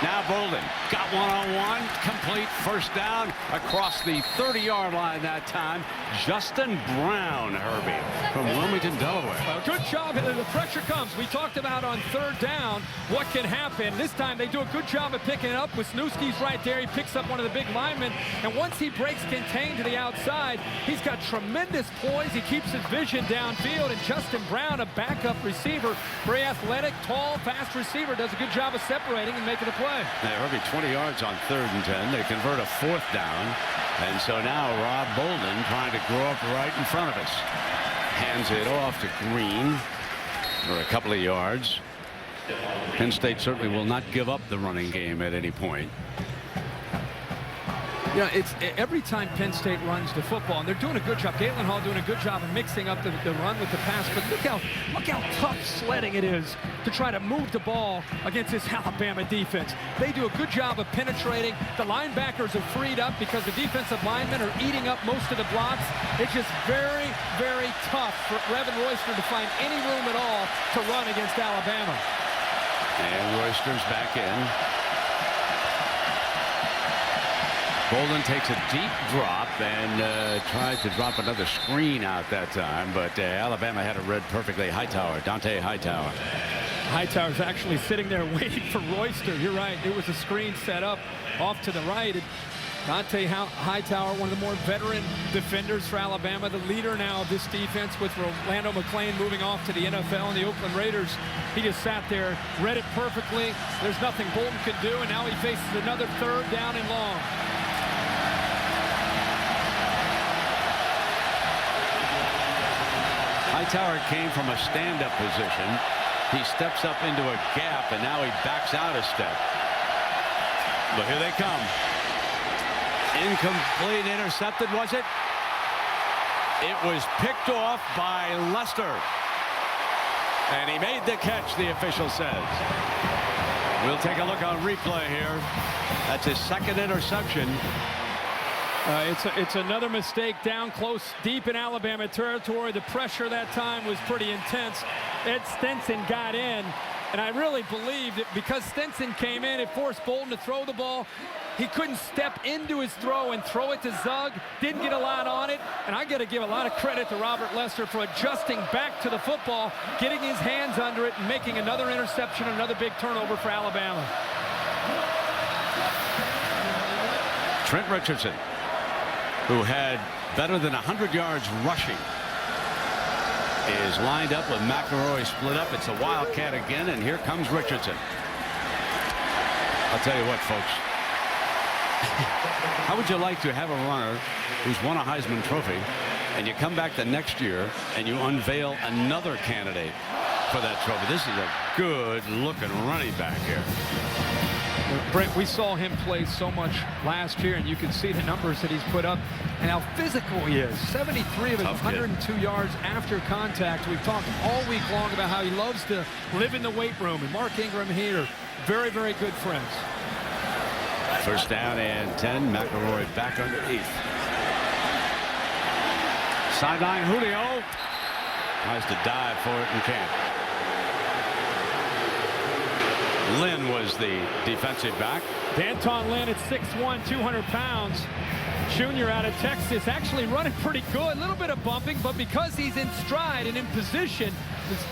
Speaker 1: Now Bolden got one-on-one, complete first down across the 30-yard line that time. Justin Brown, Herbie, from Wilmington, Delaware.
Speaker 2: Well, good job. The pressure comes. We talked about on 3rd down what can happen. This time they do a good job of picking it up. Wisniewski's right there. He picks up one of the big linemen, and once he breaks contain to the outside, he's got tremendous poise. He keeps his vision downfield, and Justin Brown, a backup receiver, very athletic, tall, fast receiver, does a good job of separating and making the play. play.
Speaker 1: They're already 20 yards on 3rd and 10. They convert a 4th down. And so now Rob Bolden trying to grow up right in front of us. Hands it off to Green for a couple of yards. Penn State certainly will not give up the running game at any point.
Speaker 2: Yeah, it's every time Penn State runs the football, and they're doing a good job. Galen Hall doing a good job of mixing up the run with the pass. But look how tough sledding it is to try to move the ball against this Alabama defense. They do a good job of penetrating. The linebackers are freed up because the defensive linemen are eating up most of the blocks. It's just very, very tough for Revan Royster to find any room at all to run against Alabama.
Speaker 1: And Royster's back in. Bolden takes a deep drop and tried to drop another screen out that time, but Alabama had it read perfectly. Hightower, Dante Hightower.
Speaker 2: Hightower's actually sitting there waiting for Royster. You're right. It was a screen set up off to the right. Dante Hightower, one of the more veteran defenders for Alabama, the leader now of this defense with Rolando McClain moving off to the NFL and the Oakland Raiders. He just sat there, read it perfectly. There's nothing Bolden could do, and now he faces another 3rd down and long.
Speaker 1: Hightower came from a stand-up position. He steps up into a gap, and now he backs out a step. But here they come. Incomplete, intercepted, was it? It was picked off by Lester. And he made the catch, the official says. We'll take a look on replay here. That's his 2nd interception.
Speaker 2: It's another mistake down close, deep in Alabama territory. The pressure that time was pretty intense. Ed Stinson got in, and I really believe that because Stinson came in, it forced Bolden to throw the ball. He couldn't step into his throw and throw it to Zug. Didn't get a lot on it, and I got to give a lot of credit to Robert Lester for adjusting back to the football, getting his hands under it, and making another interception, another big turnover for Alabama.
Speaker 1: Trent Richardson, who had better than 100 yards rushing, is lined up with McElroy split up. It's a Wildcat again, and here comes Richardson. I'll tell you what, folks. How would you like to have a runner who's won a Heisman Trophy, and you come back the next year and you unveil another candidate for that trophy? This is a good-looking running back here.
Speaker 2: Brent, we saw him play so much last year, and you can see the numbers that he's put up and how physical he is. 73 of his 102 yards after contact. We've talked all week long about how he loves to live in the weight room, and Mark Ingram and he are very, very good friends.
Speaker 1: 1st down and 10. McElroy back underneath. Sideline Julio tries to dive for it and can't. Lynn was the defensive back.
Speaker 2: Danton Lynn at 6'1", 200 pounds. Junior out of Texas, actually running pretty good. A little bit of bumping, but because he's in stride and in position,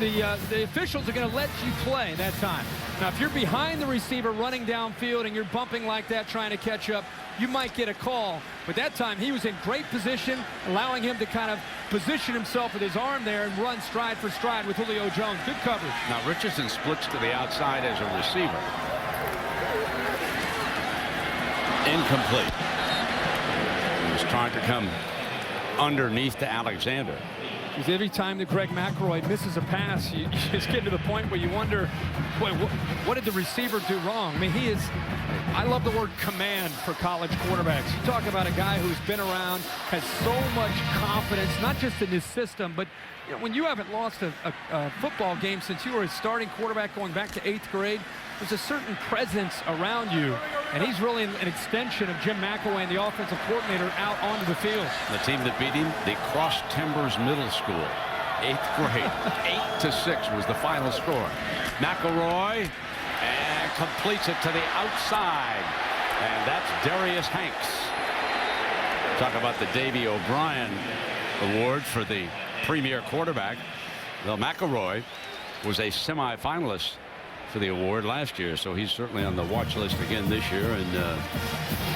Speaker 2: the officials are going to let you play that time. Now, if you're behind the receiver running downfield and you're bumping like that trying to catch up, you might get a call. But that time he was in great position, allowing him to kind of position himself with his arm there and run stride for stride with Julio Jones. Good coverage.
Speaker 1: Now Richardson splits to the outside as a receiver. Incomplete. He was trying to come underneath to Alexander.
Speaker 2: Because every time that Greg McElroy misses a pass, you just get to the point where you wonder, boy, what did the receiver do wrong? I mean, I love the word command for college quarterbacks. You talk about a guy who's been around, has so much confidence, not just in his system, but you know, when you haven't lost a football game since you were a starting quarterback going back to 8th grade, there's a certain presence around you, and he's really an extension of Jim McElwain, the offensive coordinator, out onto the field.
Speaker 1: The team that beat him, the Cross Timbers Middle School, 8th grade. 8-6 was the final score. McElroy and completes it to the outside, and that's Darius Hanks. Talk about the Davey O'Brien Award for the premier quarterback. Well, McElroy was a semifinalist for the award last year, so he's certainly on the watch list again this year, and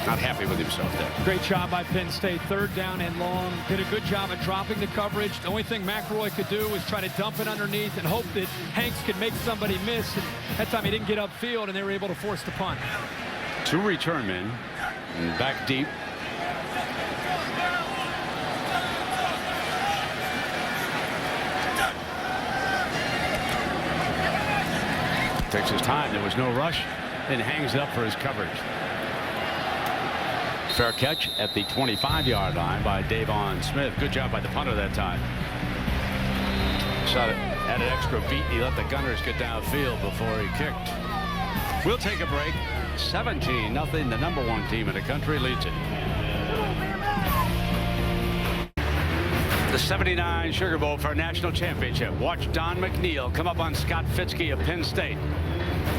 Speaker 1: not happy with himself there.
Speaker 2: Great job by Penn State. 3rd down and long. Did a good job at dropping the coverage. The only thing McElroy could do was try to dump it underneath and hope that Hanks could make somebody miss. And that time he didn't get upfield, and they were able to force the punt.
Speaker 1: 2 return men and back deep. Takes his time. There was no rush, and hangs it up for his coverage. Fair catch at the 25-yard line by Davon Smith. Good job by the punter that time. Shot it at an extra beat. He let the Gunners get downfield before he kicked. We'll take a break. 17-0. The number 1 team in the country leads it. The 79 Sugar Bowl for a national championship. Watch Don McNeil come up on Scott Fitzke of Penn State.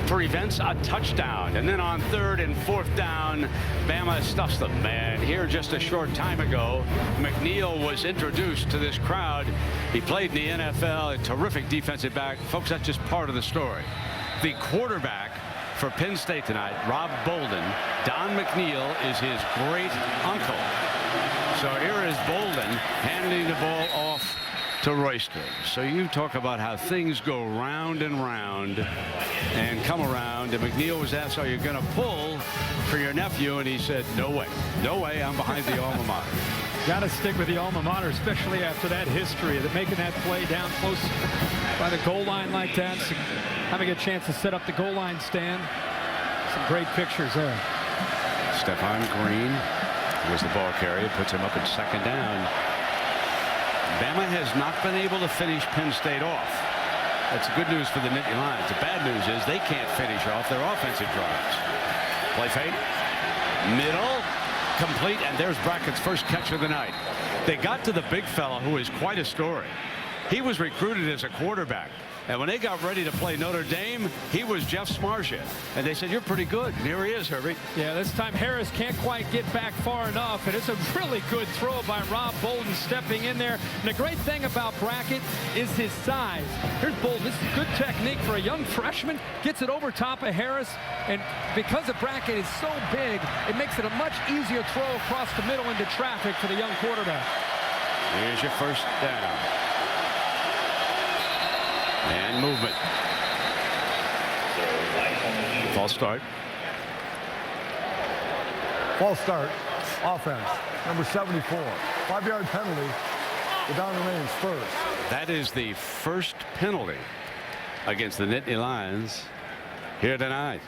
Speaker 1: Prevents a touchdown, and then on 3rd and 4th down, Bama stuffs them. And here just a short time ago, McNeil was introduced to this crowd. He played in the NFL, a terrific defensive back. Folks, that's just part of the story. The quarterback for Penn State tonight, Rob Bolden, Don McNeil is his great uncle. So here is Bolden handing the ball off to Royster. So you talk about how things go round and round and come around. And McNeil was asked, are you going to pull for your nephew? And he said, no way. No way. I'm behind the alma mater.
Speaker 2: Got to stick with the alma mater, especially after that history of making that play down close by the goal line like that. So having a chance to set up the goal line stand. Some great pictures there.
Speaker 1: Stephon Green was the ball carrier, puts him up at 2nd down. Bama has not been able to finish Penn State off. That's good news for the Nittany Lions. The bad news is they can't finish off their offensive drives. Play fake. Middle. Complete. And there's Brackett's first catch of the night. They got to the big fella, who is quite a story. He was recruited as a quarterback. And when they got ready to play Notre Dame, he was Jeff Smarsha. And they said, you're pretty good. And here he is, Herbie.
Speaker 2: Yeah, this time Harris can't quite get back far enough. And it's a really good throw by Rob Bolden stepping in there. And the great thing about Brackett is his size. Here's Bolden. This is good technique for a young freshman. Gets it over top of Harris. And because the Brackett is so big, it makes it a much easier throw across the middle into traffic for the young quarterback.
Speaker 1: Here's your first down. And movement. False start.
Speaker 3: False start. Offense. Number 74. 5-yard penalty. The down remains first.
Speaker 1: That is the first penalty against the Nittany Lions here tonight.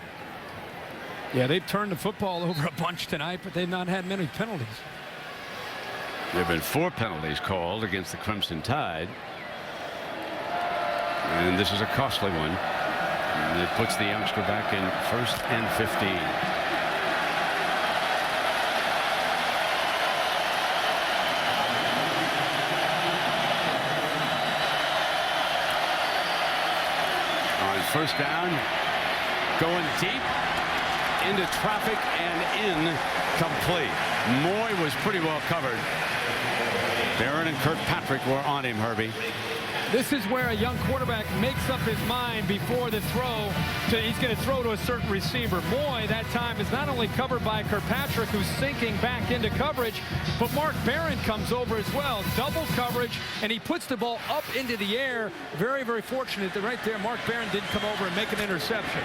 Speaker 2: Yeah, they've turned the football over a bunch tonight, but they've not had many penalties.
Speaker 1: There have been 4 penalties called against the Crimson Tide. And this is a costly one. And it puts the youngster back in 1st and 15. On 1st down, going deep into traffic and incomplete. Moy was pretty well covered. Barron and Kirkpatrick were on him, Herbie.
Speaker 2: This is where a young quarterback makes up his mind before the throw. He's going to throw to a certain receiver. Moy, that time, is not only covered by Kirkpatrick, who's sinking back into coverage, but Mark Barron comes over as well. Double coverage, and he puts the ball up into the air. Very, very fortunate that right there, Mark Barron didn't come over and make an interception.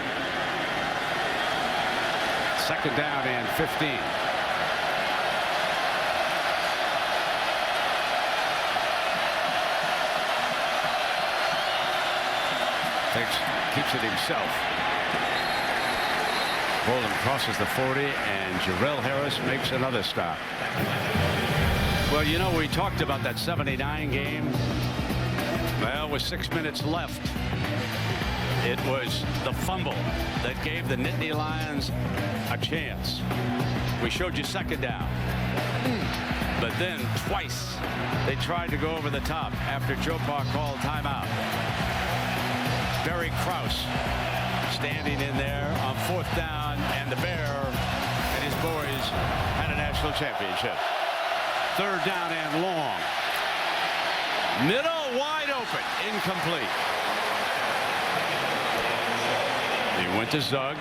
Speaker 1: 2nd down and 15. Keeps it himself. Bolden crosses the 40, and Jarrell Harris makes another stop. Well, you know, we talked about that 79 game. Well, with 6 minutes left, it was the fumble that gave the Nittany Lions a chance. We showed you 2nd down. But then twice they tried to go over the top after Joe Park called timeout. Barry Krause standing in there on 4th down, and the Bear and his boys had a national championship. 3rd down and long. Middle wide open, incomplete. went to Zug.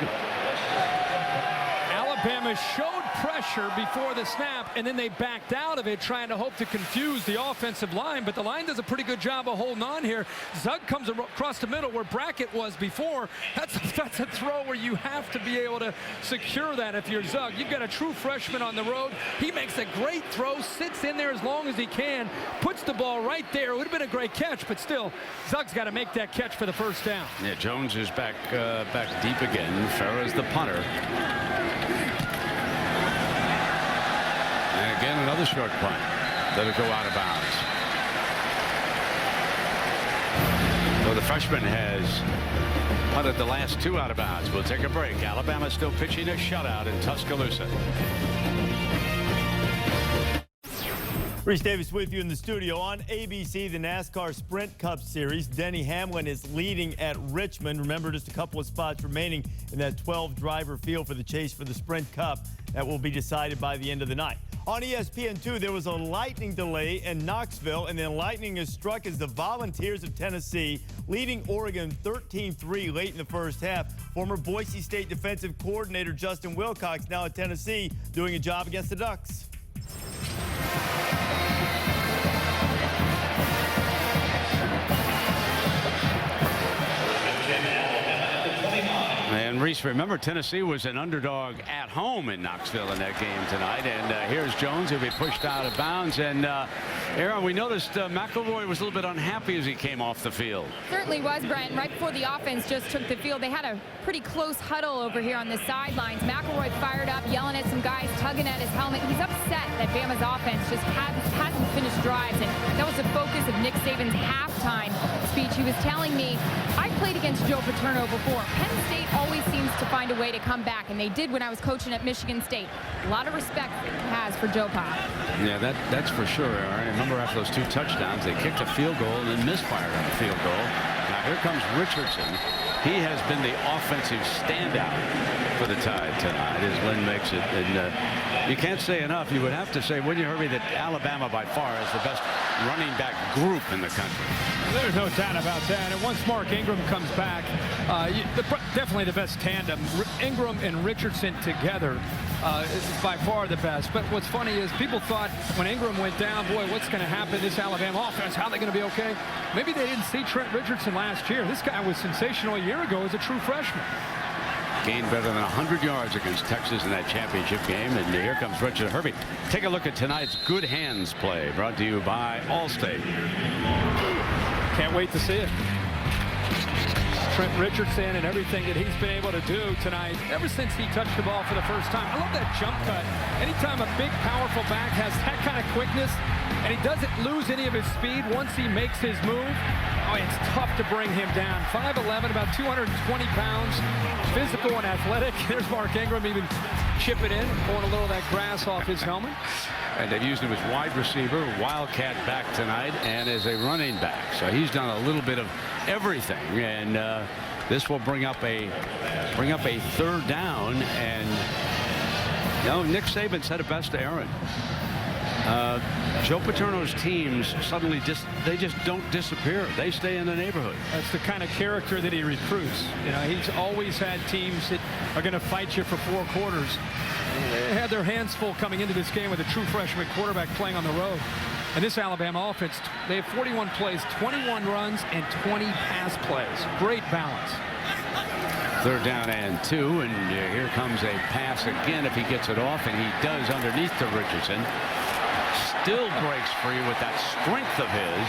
Speaker 2: Alabama showed pressure before the snap, and then they backed out of it, trying to hope to confuse the offensive line, but the line does a pretty good job of holding on here. Zug comes across the middle where Brackett was before. That's a throw where you have to be able to secure that if you're Zug. You've got a true freshman on the road. He makes a great throw, sits in there as long as he can, puts the ball right there. It would have been a great catch, but still, Zug's got to make that catch for the first down.
Speaker 1: Yeah, Jones is back deep again. Farrah's the punter. And again, another short punt. Let it go out of bounds. So the freshman has punted the last 2 out of bounds. We'll take a break. Alabama still pitching a shutout in Tuscaloosa.
Speaker 5: Reese Davis with you in the studio. On ABC, the NASCAR Sprint Cup Series, Denny Hamlin is leading at Richmond. Remember, just a couple of spots remaining in that 12-driver field for the chase for the Sprint Cup. That will be decided by the end of the night. On ESPN2, there was a lightning delay in Knoxville, and then lightning is struck as the Volunteers of Tennessee leading Oregon 13-3 late in the first half. Former Boise State defensive coordinator Justin Wilcox now at Tennessee doing a job against the Ducks.
Speaker 1: And Reese, remember, Tennessee was an underdog at home in Knoxville in that game tonight. And here's Jones, who'll be pushed out of bounds. And Aaron, we noticed McElroy was a little bit unhappy as he came off the field.
Speaker 6: Certainly was, Brent. Right before the offense just took the field, they had a pretty close huddle over here on the sidelines. McElroy fired up, yelling at some guys, tugging at his helmet. He's upset that Bama's offense just hasn't finished drives. And that was the focus of Nick Saban's halftime speech. He was telling me, I played against Joe Paterno before. Penn State always seems to find a way to come back, and they did when I was coaching at Michigan State. A lot of respect he has for Joe Pa.
Speaker 1: Yeah, that's for sure. I remember after those 2 touchdowns, they kicked a field goal and then misfired on a field goal. Now here comes Richardson. He has been the offensive standout for the Tide tonight as Lynn makes it. And you can't say enough. You would have to say, wouldn't you, Herbie, that Alabama by far is the best running back group in the country.
Speaker 2: There's no doubt about that. And once Mark Ingram comes back, definitely the best tandem. Ingram and Richardson together is by far the best. But what's funny is people thought when Ingram went down, boy, what's going to happen to this Alabama offense? How are they going to be okay? Maybe they didn't see Trent Richardson last year. This guy was sensational a year ago as a true freshman.
Speaker 1: Gained better than 100 yards against Texas in that championship game. And here comes Richard. Herbie, take a look at tonight's Good Hands play, brought to you by Allstate.
Speaker 2: Can't wait to see it. Trent Richardson and everything that he's been able to do tonight ever since he touched the ball for the first time. I love that jump cut. Anytime a big, powerful back has that kind of quickness and he doesn't lose any of his speed once he makes his move, oh, it's tough to bring him down. 5'11", about 220 pounds, physical and athletic. There's Mark Ingram even chipping in, pulling a little of that grass off his helmet.
Speaker 1: And they've used him as wide receiver, wildcat back tonight, and as a running back. So he's done a little bit of everything. And this will bring up a 3rd down. And you know, Nick Saban said it best to Aaron. Joe Paterno's teams suddenly just don't disappear. They stay in the neighborhood.
Speaker 2: That's the kind of character that he recruits. You know, he's always had teams that are going to fight you for 4 quarters. They had their hands full coming into this game with a true freshman quarterback playing on the road. And this Alabama offense, they have 41 plays, 21 runs, and 20 pass plays. Great balance.
Speaker 1: 3rd down and 2, and here comes a pass again if he gets it off, and he does underneath to Richardson. Still breaks free with that strength of his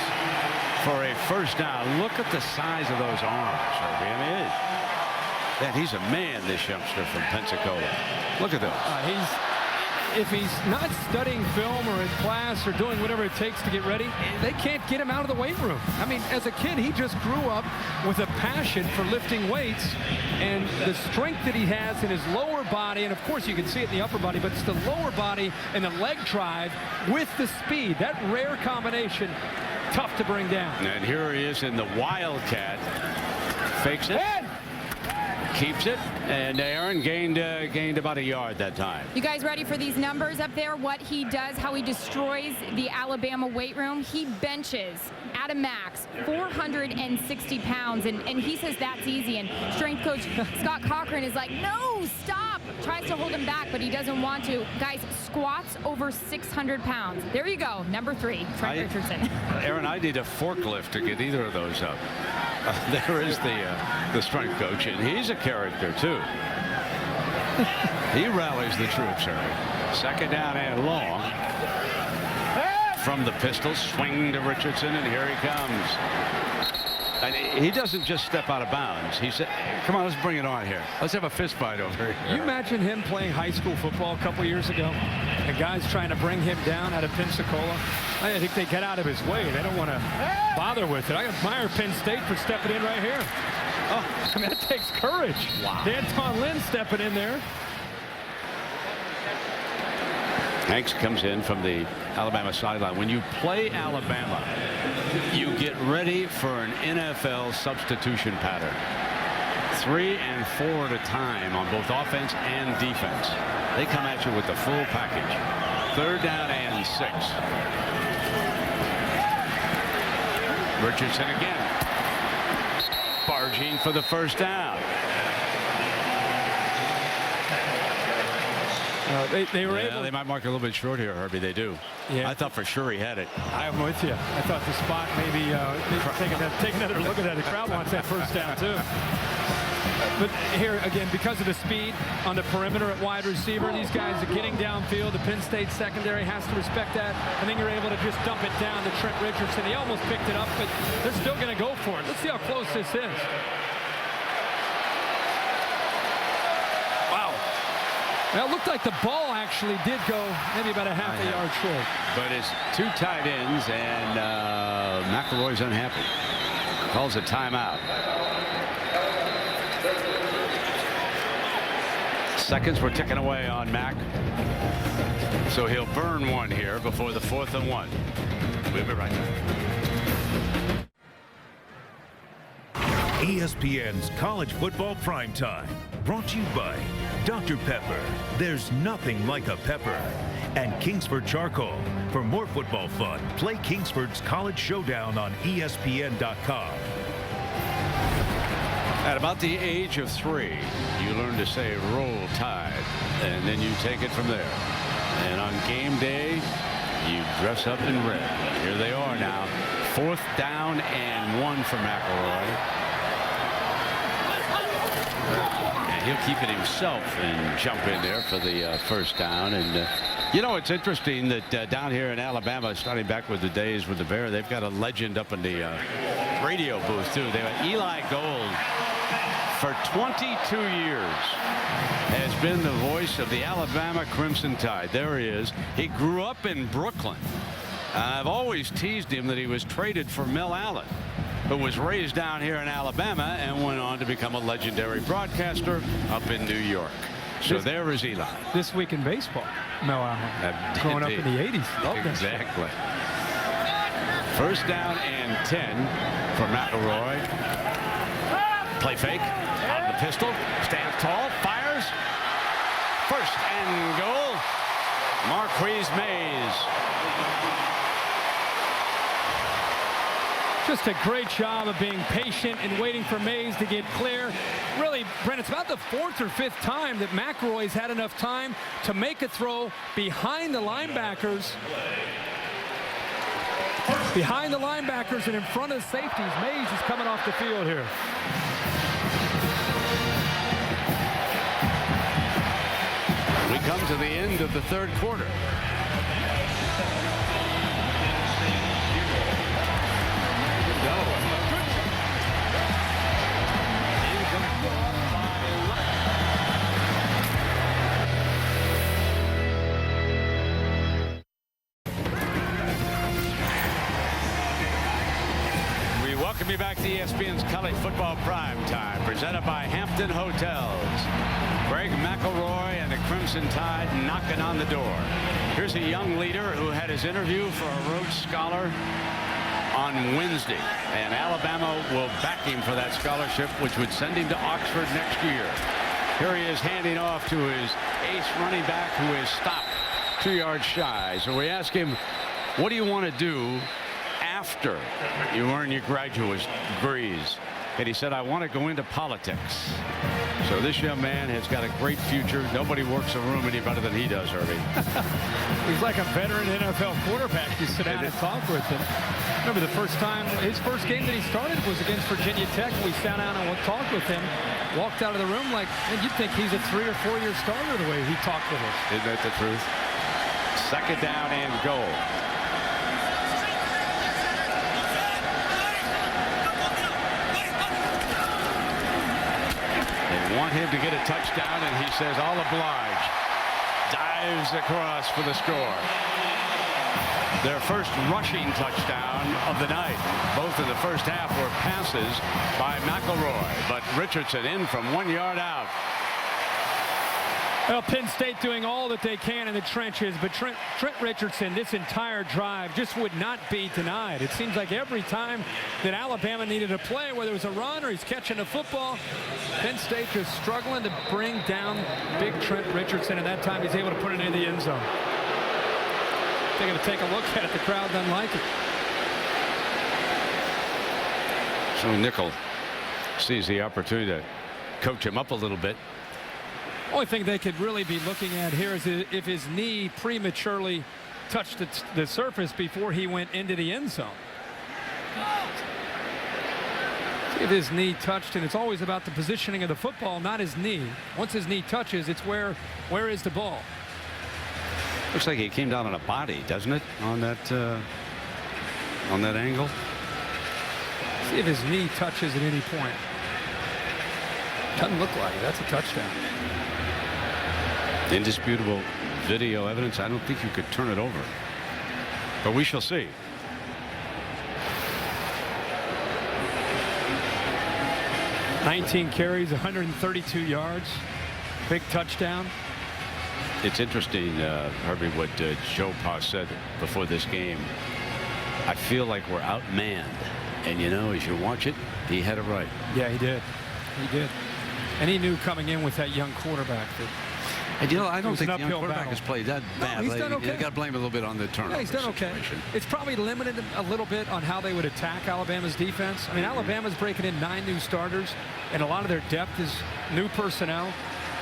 Speaker 1: for a 1st down. Look at the size of those arms, Herbie. I mean, he's a man, this youngster from Pensacola. Look at those.
Speaker 2: If he's not studying film or in class or doing whatever it takes to get ready, they can't get him out of the weight room. I mean, as a kid, he just grew up with a passion for lifting weights, and the strength that he has in his lower body, and of course you can see it in the upper body, but it's the lower body and the leg drive with the speed. That rare combination, tough to bring down.
Speaker 1: And here he is in the wildcat. Fakes it. Keeps it. And Aaron gained about a yard that time.
Speaker 6: You guys ready for these numbers up there? What he does, how he destroys the Alabama weight room. He benches at a max 460 pounds, and he says that's easy. And strength coach Scott Cochran is like, no, stop. Tries to hold him back, but he doesn't want to. Guys, squats over 600 pounds. There you go, number 3, Trent Richardson.
Speaker 1: Aaron, I need a forklift to get either of those up. There is the strength coach, and he's a character too. He rallies the troops, Harry. Second down and long. From the pistol, swing to Richardson, and here he comes. And he doesn't just step out of bounds. He said, come on, let's bring it on here. Let's have a fist fight over here.
Speaker 2: You imagine him playing high school football a couple years ago, and guys trying to bring him down out of Pensacola? I think they get out of his way. They don't want to bother with it. I admire Penn State for stepping in right here. Oh, I mean, that takes courage.
Speaker 1: Wow.
Speaker 2: D'Anton Lynn stepping in there.
Speaker 1: Hanks comes in from the Alabama sideline. When you play Alabama, you get ready for an NFL substitution pattern. 3 and 4 at a time on both offense and defense. They come at you with the full package. Third down and 6. Richardson again. Barging for the first down.
Speaker 2: They were able.
Speaker 1: They might mark a little bit short here, Herbie. They do.
Speaker 2: Yeah.
Speaker 1: I thought for sure he had it.
Speaker 2: I'm with you. I thought the spot maybe take another look at that. The crowd wants that first down too. But here again, because of the speed on the perimeter at wide receiver, these guys are getting downfield. The Penn State secondary has to respect that, and then you're able to just dump it down to Trent Richardson. He almost picked it up, but they're still going to go for it. Let's see how close this is. Well, it looked like the ball actually did go maybe about a half a yard short.
Speaker 1: But it's 2 tight ends, and McElroy's unhappy. Calls a timeout. Seconds were ticking away on Mac. So he'll burn one here before the 4th and 1. We'll be right back.
Speaker 4: ESPN's College Football Primetime, brought to you by Dr. Pepper. There's nothing like a pepper. And Kingsford Charcoal. For more football fun, play Kingsford's College Showdown on ESPN.com.
Speaker 1: At about the age of 3, you learn to say Roll Tide, and then you take it from there. And on game day, you dress up in red. Here they are now. 4th down and 1 for McElroy. And he'll keep it himself and jump in there for the first down. And you know, it's interesting that down here in Alabama, starting back with the days with the Bear, they've got a legend up in the radio booth too. They have Eli Gold. For 22 years has been the voice of the Alabama Crimson Tide. There he is. He grew up in Brooklyn. I've always teased him that he was traded for Mel Allen, who was raised down here in Alabama and went on to become a legendary broadcaster up in New York. So there is Eli.
Speaker 2: This week in baseball, Mel Allen, growing up in the 80s. Love this.
Speaker 1: Exactly. First down and 10 for McElroy. Play fake. Out of the pistol. Stands tall. Fires. First and goal. Marquise Mays.
Speaker 2: Just a great job of being patient and waiting for Mays to get clear. Really, Brent, it's about the 4th or 5th time that McElroy's had enough time to make a throw behind the linebackers. Behind the linebackers and in front of the safeties. Mays is coming off the field here.
Speaker 1: We come to the end of the 3rd quarter. We welcome you back to ESPN's College Football Primetime, presented by Hampton Hotels. Greg McElroy and the Crimson Tide knocking on the door. Here's a young leader who had his interview for a Rhodes Scholar on Wednesday, and Alabama will back him for that scholarship, which would send him to Oxford next year. Here he is handing off to his ace running back, who is stopped 2 yards shy. So we ask him, what do you want to do after you earn your graduate degrees? And he said, I want to go into politics. So this young man has got a great future. Nobody works a room any better than he does, Herbie.
Speaker 2: He's like a veteran NFL quarterback. You sit down and talk with him. Remember the first time, his first game that he started was against Virginia Tech. We sat down and talked with him. Walked out of the room like, man, you'd think he's a 3 or 4 year starter the way he talked with us.
Speaker 1: Isn't that the truth? Second down and goal. They want him to get a touchdown, and he says, I'll oblige. Dives across for the score. Their first rushing touchdown of the night. Both in the first half were passes by McElroy, but Richardson in from 1 yard out.
Speaker 2: Well, Penn State doing all that they can in the trenches, but Trent Richardson, this entire drive just would not be denied. It seems like every time that Alabama needed a play, whether it was a run or he's catching a football, Penn State just struggling to bring down big Trent Richardson, and that time he's able to put it into the end zone. They're going to take a look at it. The crowd doesn't like it.
Speaker 1: So Nickel sees the opportunity to coach him up a little bit.
Speaker 2: Only thing they could really be looking at here is if his knee prematurely touched the surface before he went into the end zone. See if his knee touched, and it's always about the positioning of the football, not his knee. Once his knee touches, it's where is the ball.
Speaker 1: Looks like he came down on a body, doesn't it, on that angle?
Speaker 2: See if his knee touches at any point. Doesn't look like it. That's a touchdown.
Speaker 1: Indisputable video evidence. I don't think you could turn it over, but we shall see.
Speaker 2: $19 carries, 132 yards. Big touchdown.
Speaker 1: It's interesting, Herbie, what Joe Pa said before this game. I feel like we're outmanned, and you know, as you watch it, he had it right.
Speaker 2: Yeah, he did. He did. And he knew coming in with that young quarterback that.
Speaker 1: And you know, I don't think the young quarterback has played that bad.
Speaker 2: He's done okay.
Speaker 1: You got to blame a little bit on the turnover.
Speaker 2: Yeah, he's done okay. It's probably limited a little bit on how they would attack Alabama's defense. I mean, Alabama's breaking in 9 new starters, and a lot of their depth is new personnel.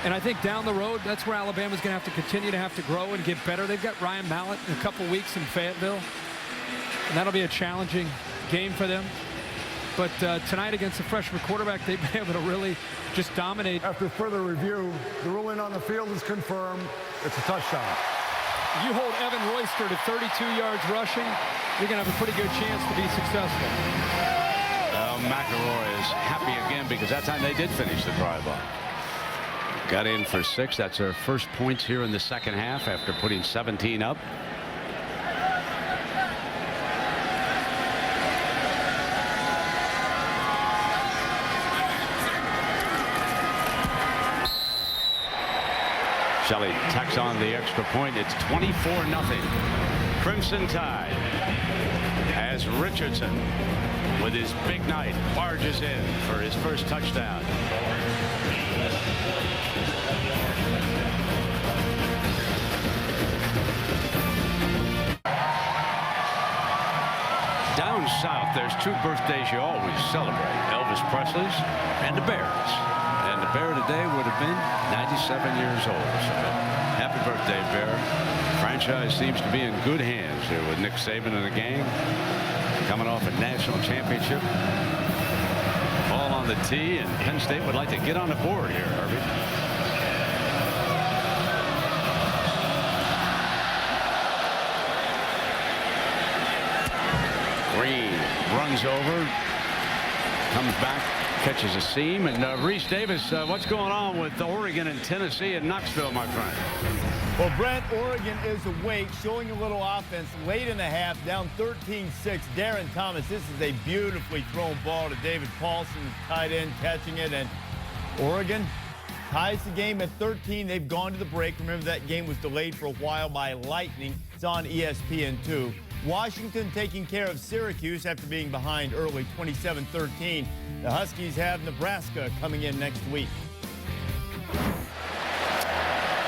Speaker 2: And I think down the road, that's where Alabama's going to have to continue to have to grow and get better. They've got Ryan Mallett in a couple weeks in Fayetteville, and that'll be a challenging game for them. But tonight against a freshman quarterback, they've been able to really just dominate.
Speaker 3: After further review, the ruling on the field is confirmed. It's a touchdown.
Speaker 2: You hold Evan Royster to 32 yards rushing, you're going to have a pretty good chance to be successful.
Speaker 1: Well, McElroy is happy again because that time they did finish the drive off. Got in for 6. That's their first points here in the second half after putting 17 up. Shelley tacks on the extra point. It's 24-0. Crimson Tide as Richardson, with his big night, barges in for his first touchdown. Down south, there's 2 birthdays you always celebrate: Elvis Presley's and the Bears. And the Bear today would have been 97 years old. So happy birthday, Bear. Franchise seems to be in good hands here with Nick Saban and the gang. Coming off a national championship. Ball on the tee, and Penn State would like to get on the board here, Herbie. Green runs over, comes back, catches a seam, and Reese Davis, what's going on with Oregon and Tennessee and Knoxville, my friend?
Speaker 5: Well, Brent, Oregon is awake, showing a little offense late in the half, down 13-6. Darren Thomas, this is a beautifully thrown ball to David Paulson, tight end, catching it, and Oregon ties the game at 13. They've gone to the break. Remember, that game was delayed for a while by lightning. It's on ESPN2. Washington taking care of Syracuse after being behind early, 27-13. The Huskies have Nebraska coming in next week.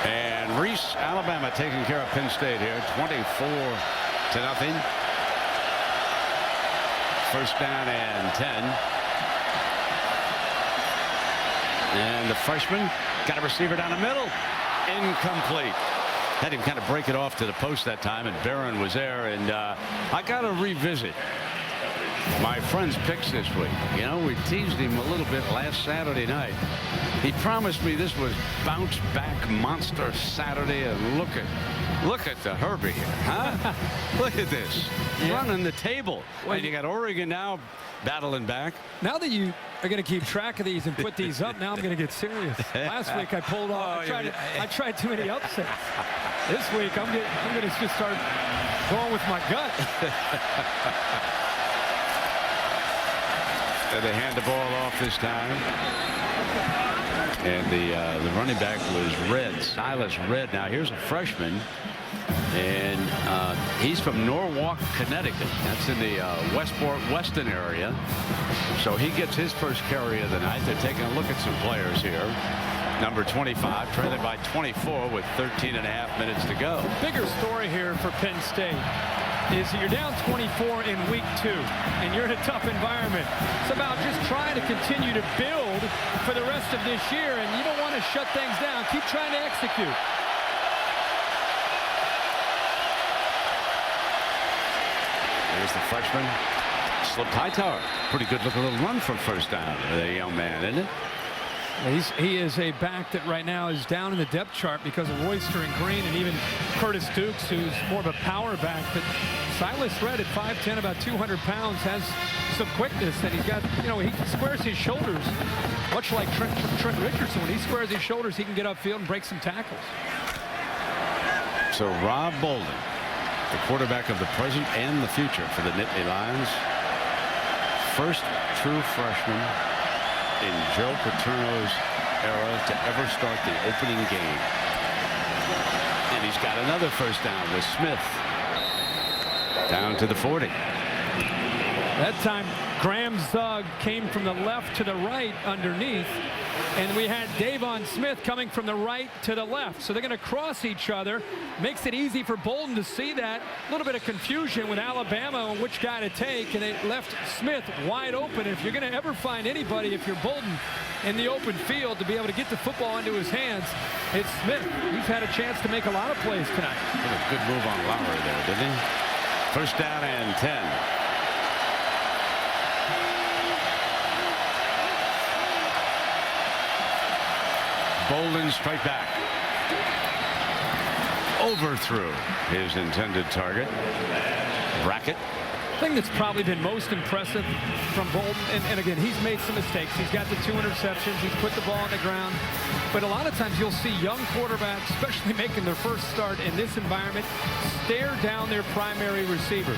Speaker 1: And Reese, Alabama taking care of Penn State here, 24-0. First down and 10. And the freshman got a receiver down the middle. Incomplete. Had him kind of break it off to the post that time, and Barron was there. And I got to revisit my friend's picks this week. You know, we teased him a little bit last Saturday night. He promised me this was bounce back monster Saturday, and look at the Herbie here, huh? Look at this, running the table. Well, you got Oregon now battling back.
Speaker 2: Now that you are going to keep track of these and put these up, now I'm going to get serious. Last week I pulled off. I tried too many upsets. This week I'm going to just start going with my gut.
Speaker 1: And they hand the ball off this time. And the running back was Red, Silas Red. Now here's a freshman, and he's from Norwalk, Connecticut. That's in the Westport, Weston area. So he gets his first carry of the night. They're taking a look at some players here. Number 25, trailing by 24 with 13.5 minutes to go.
Speaker 2: The bigger story here for Penn State is that you're down 24 in week 2, and you're in a tough environment. It's about just trying to continue to build for the rest of this year, and you don't want to shut things down. Keep trying to execute.
Speaker 1: There's the freshman. Slipped Hightower. Pretty good looking little run from first down. The young man, isn't it?
Speaker 2: He is a back that right now is down in the depth chart because of Royster and Green, and even Curtis Dukes, who's more of a power back. But Silas Red at 5'10", about 200 pounds, has some quickness, and he's got, you know, he squares his shoulders, much like Trent Richardson. When he squares his shoulders, he can get upfield and break some tackles.
Speaker 1: So Rob Bolden, the quarterback of the present and the future for the Nittany Lions. First true freshman in Joe Paterno's era to ever start the opening game. And he's got another first down with Smith down to the 40.
Speaker 2: That time Graham Zug came from the left to the right underneath, and we had Davon Smith coming from the right to the left. So they're going to cross each other. Makes it easy for Bolden to see that. A little bit of confusion with Alabama on which guy to take, and it left Smith wide open. If you're going to ever find anybody, if you're Bolden, in the open field to be able to get the football into his hands, it's Smith. He's had a chance to make a lot of plays tonight.
Speaker 1: Did a good move on Lowry there, didn't he? First down and 10. Bolden straight back. Overthrew his intended target. Brackett.
Speaker 2: The thing that's probably been most impressive from Bolden, and again, he's made some mistakes. He's got the 2 interceptions. He's put the ball on the ground. But a lot of times you'll see young quarterbacks, especially making their first start in this environment, stare down their primary receiver.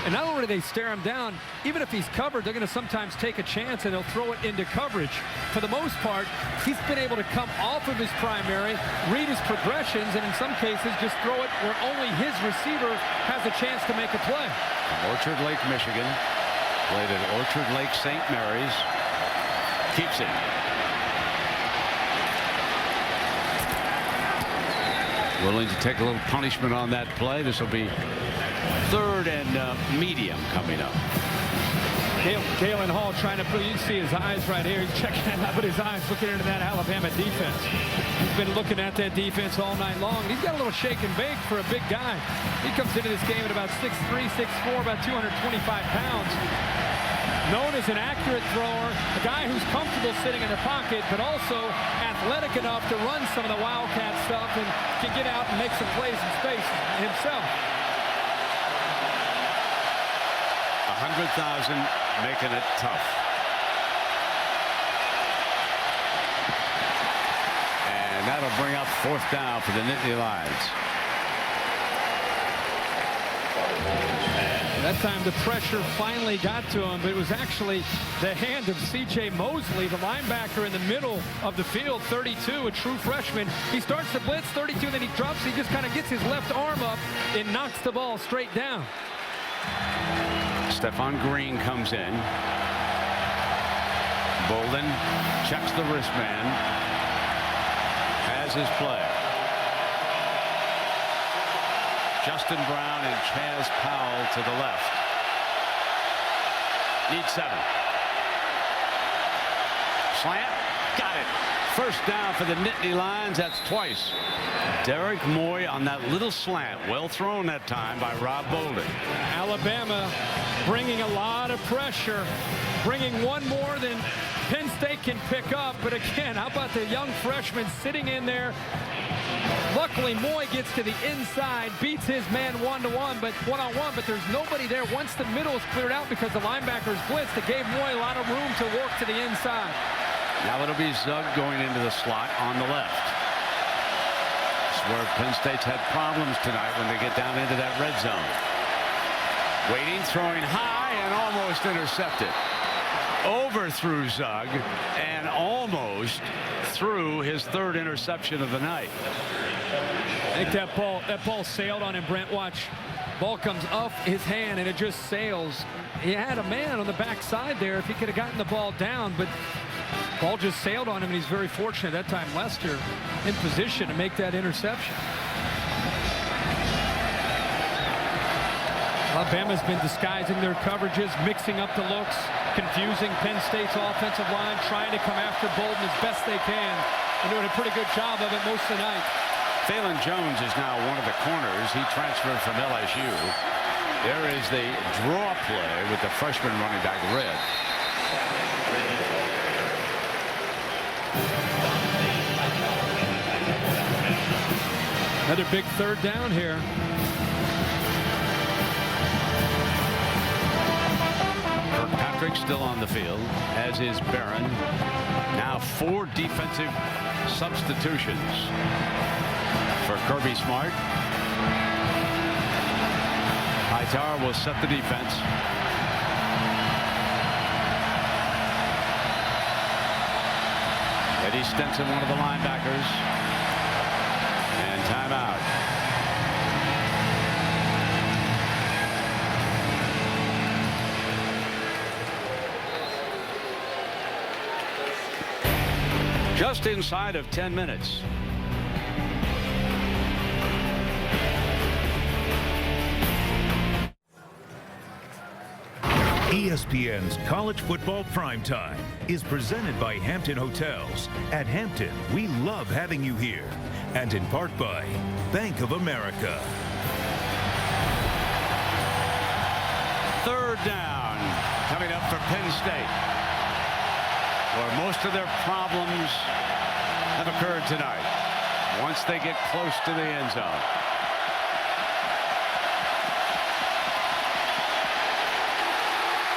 Speaker 2: And not only do they stare him down, even if he's covered, they're going to sometimes take a chance and they'll throw it into coverage. For the most part, he's been able to come off of his primary, read his progressions, and in some cases just throw it where only his receiver has a chance to make a play.
Speaker 1: From Orchard Lake, Michigan, played at Orchard Lake St. Mary's. Keeps it. Willing to take a little punishment on that play. This will be 3rd and medium coming up.
Speaker 2: Galen Hall trying to put, you can see his eyes right here. He's checking it out with his eyes, looking into that Alabama defense. He's been looking at that defense all night long. He's got a little shake and bake for a big guy. He comes into this game at about 6'3", 6'4", about 225 pounds. Known as an accurate thrower, a guy who's comfortable sitting in the pocket, but also athletic enough to run some of the Wildcat stuff and can get out and make some plays in space himself.
Speaker 1: 100,000 making it tough. And that'll bring up 4th down for the Nittany Lions.
Speaker 2: That time the pressure finally got to him, but it was actually the hand of C.J. Mosley, the linebacker in the middle of the field, 32, a true freshman. He starts the blitz, 32, then he drops. He just kind of gets his left arm up and knocks the ball straight down.
Speaker 1: Stephon Green comes in. Bolden checks the wristband. Has his play. Justin Brown and Chaz Powell to the left. Need 7. Slant. Got it. First down for the Nittany Lions. That's twice. Derek Moy on that little slant. Well thrown that time by Rob Bolden.
Speaker 2: Alabama bringing a lot of pressure. Bringing one more than Penn State can pick up. But again, how about the young freshman sitting in there? Luckily, Moy gets to the inside, beats his man one-on-one, but there's nobody there once the middle is cleared out because the linebackers blitzed. It gave Moy a lot of room to work to the inside.
Speaker 1: Now it'll be Zug going into the slot on the left. It's where Penn State's had problems tonight when they get down into that red zone. Waiting, throwing high, and almost intercepted. Overthrew Zug and almost threw his 3rd interception of the night.
Speaker 2: I think that ball sailed on him, Brent. Watch. Ball comes off his hand and it just sails. He had a man on the backside there if he could have gotten the ball down, but ball just sailed on him, and he's very fortunate that time. Lester in position to make that interception. Alabama's been disguising their coverages, mixing up the looks, confusing Penn State's offensive line, trying to come after Bolden as best they can. They're doing a pretty good job of it most of the night.
Speaker 1: Phelan Jones is now one of the corners. He transferred from LSU. There is the draw play with the freshman running back, Red.
Speaker 2: Another big 3rd down here.
Speaker 1: Kirkpatrick still on the field, as is Barron. Now 4 defensive substitutions for Kirby Smart. Hightower will set the defense. Eddie Stinson, one of the linebackers. And timeout. Just inside of 10 minutes.
Speaker 4: ESPN's College Football Primetime is presented by Hampton Hotels. At Hampton, we love having you here. And in part by Bank of America.
Speaker 1: 3rd down coming up for Penn State, where most of their problems have occurred tonight once they get close to the end zone.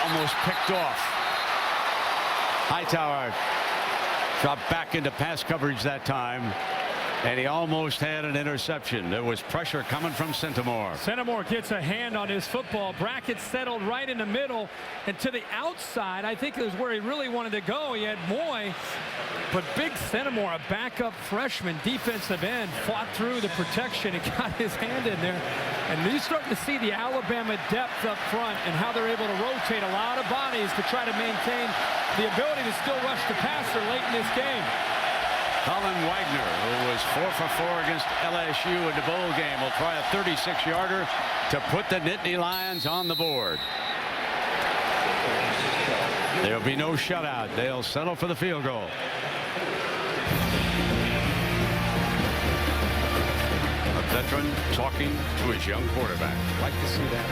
Speaker 1: Almost picked off. Hightower dropped back into pass coverage that time, and he almost had an interception. There was pressure coming from Centimore.
Speaker 2: Centimore gets a hand on his football. Brackett settled right in the middle and to the outside. I think it was where he really wanted to go. He had Moy, but big Centimore, a backup freshman defensive end, fought through the protection and got his hand in there. And you're starting to see the Alabama depth up front and how they're able to rotate a lot of bodies to try to maintain the ability to still rush the passer late in this game.
Speaker 1: Colin Wagner, who was 4 for 4 against LSU in the bowl game, will try a 36-yarder to put the Nittany Lions on the board. There'll be no shutout. They'll settle for the field goal. A veteran talking to his young quarterback. Like to see that.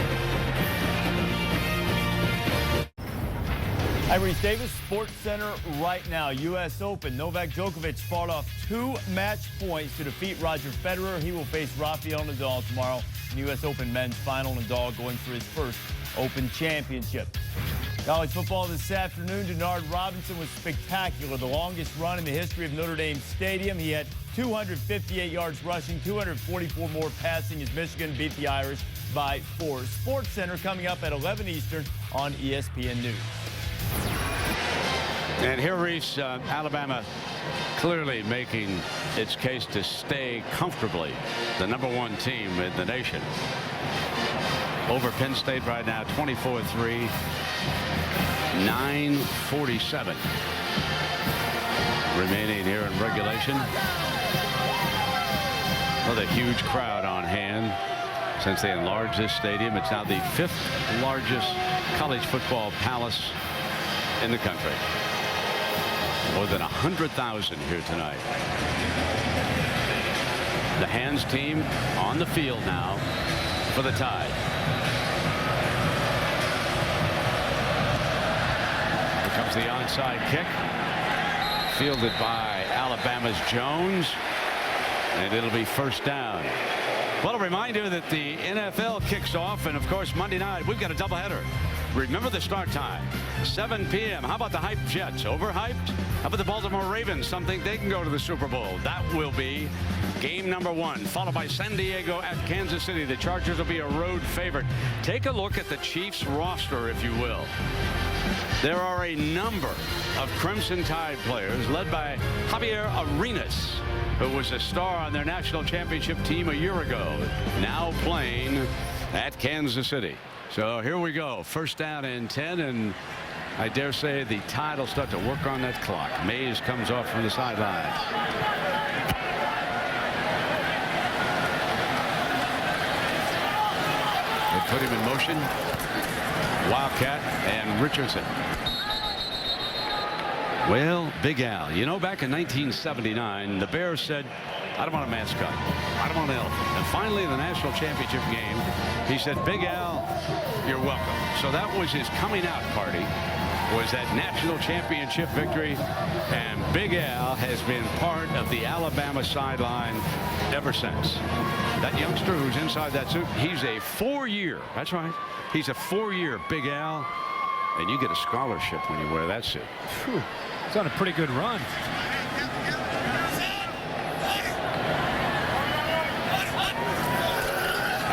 Speaker 5: Hi, Reese Davis, Sports Center right now. U.S. Open. Novak Djokovic fought off 2 match points to defeat Roger Federer. He will face Rafael Nadal tomorrow in U.S. Open men's final. Nadal going for his first Open championship. College football this afternoon. Denard Robinson was spectacular. The longest run in the history of Notre Dame Stadium. He had 258 yards rushing, 244 more passing as Michigan beat the Irish by 4. Sports Center coming up at 11 Eastern on ESPN News.
Speaker 1: And here, Reese, Alabama clearly making its case to stay comfortably the #1 team in the nation. Over Penn State right now, 24-3, 9:47 remaining here in regulation. With a huge crowd on hand Since they enlarged this stadium, it's now the 5th largest college football palace in the country. More than 100,000 here tonight. The Hands team on the field now for the Tide. Here comes the onside kick. Fielded by Alabama's Jones. And it'll be first down. Well, a reminder that the NFL kicks off, and of course Monday night we've got a doubleheader. Remember the start time, 7 p.m. How about the hyped Jets? Overhyped? How about the Baltimore Ravens? Some think they can go to the Super Bowl. That will be game number 1, followed by San Diego at Kansas City. The Chargers will be a road favorite. Take a look at the Chiefs roster, if you will. There are a number of Crimson Tide players led by Javier Arenas, who was a star on their national championship team a year ago, now playing at Kansas City. So here we go, first down and 10, and I dare say the Tide will start to work on that clock. Mays comes off from the sideline. They put him in motion. Wildcat and Richardson. Well, Big Al, you know, back in 1979, the Bears said, I don't want a mascot. I don't want an elephant. And finally, in the national championship game, he said, Big Al, you're welcome. So that was his coming out party, was that national championship victory. And Big Al has been part of the Alabama sideline ever since. That youngster who's inside that suit, he's a 4-year, that's right, he's a 4-year Big Al. And you get a scholarship when you wear that suit.
Speaker 2: Whew. He's on a pretty good run.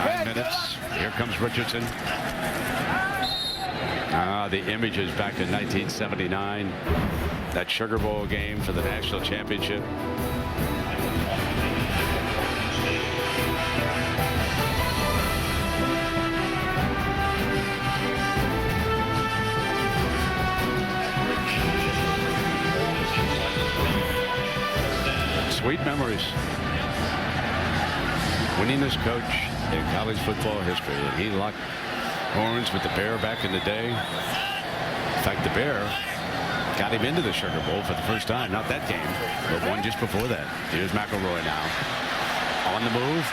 Speaker 1: 9 minutes. Here comes Richardson. The images back in 1979. That Sugar Bowl game for the national championship. Sweet memories. Winningest coach in college football history, and he locked horns with the Bear back in the day. In fact, the Bear got him into the Sugar Bowl for the first time. Not that game, but one just before that. Here's McElroy now. On the move.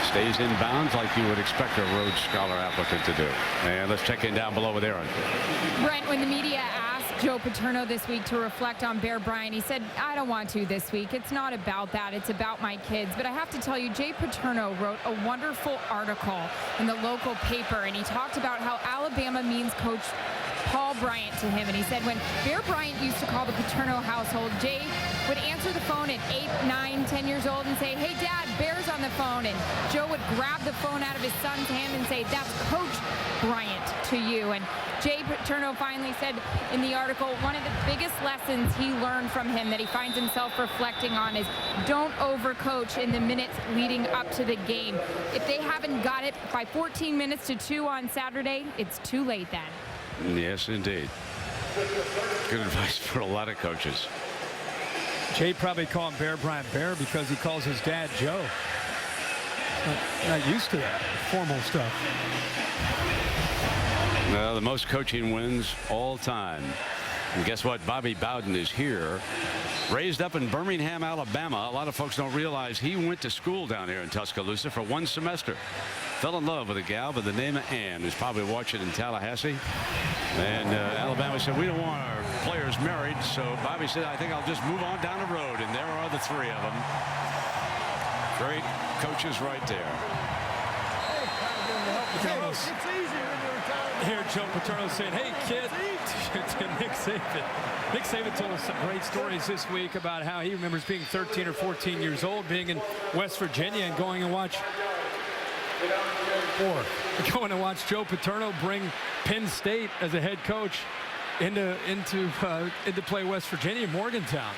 Speaker 1: Stays in bounds like you would expect a Rhodes Scholar applicant to do. And let's check in down below with Aaron.
Speaker 6: Brent, when the media asked Joe Paterno this week to reflect on Bear Bryant, he said, I don't want to this week. It's not about that. It's about my kids. But I have to tell you, Jay Paterno wrote a wonderful article in the local paper, and he talked about how Alabama means Coach Paul Bryant to him. And he said when Bear Bryant used to call the Paterno household, Jay would answer the phone at 8, 9, 10 years old and say, hey, Dad, Bear's on the phone. And Joe would grab the phone out of his son's hand and say, that's Coach Bryant to you. And Jay Paterno finally said in the article, one of the biggest lessons he learned from him that he finds himself reflecting on is don't overcoach in the minutes leading up to the game. If they haven't got it by 14 minutes to 2 on Saturday, it's too late then.
Speaker 1: Yes, indeed. Good advice for a lot of coaches.
Speaker 2: Jay probably called Bear Bryant Bear because he calls his dad Joe. Not used to that formal stuff.
Speaker 1: Well, the most coaching wins all time. And guess what? Bobby Bowden is here. Raised up in Birmingham, Alabama. A lot of folks don't realize he went to school down here in Tuscaloosa for 1 semester. Fell in love with a gal by the name of Ann, who's probably watching in Tallahassee. And Alabama said, we don't want our players married. So Bobby said, I think I'll just move on down the road. And there are the 3 of them. Great coaches right there.
Speaker 2: Here, Joe Paterno saying, hey, kid, to Nick Saban. Nick Saban told us some great stories this week about how he remembers being 13 or 14 years old, being in West Virginia and going to watch Joe Paterno bring Penn State as a head coach into play West Virginia, Morgantown.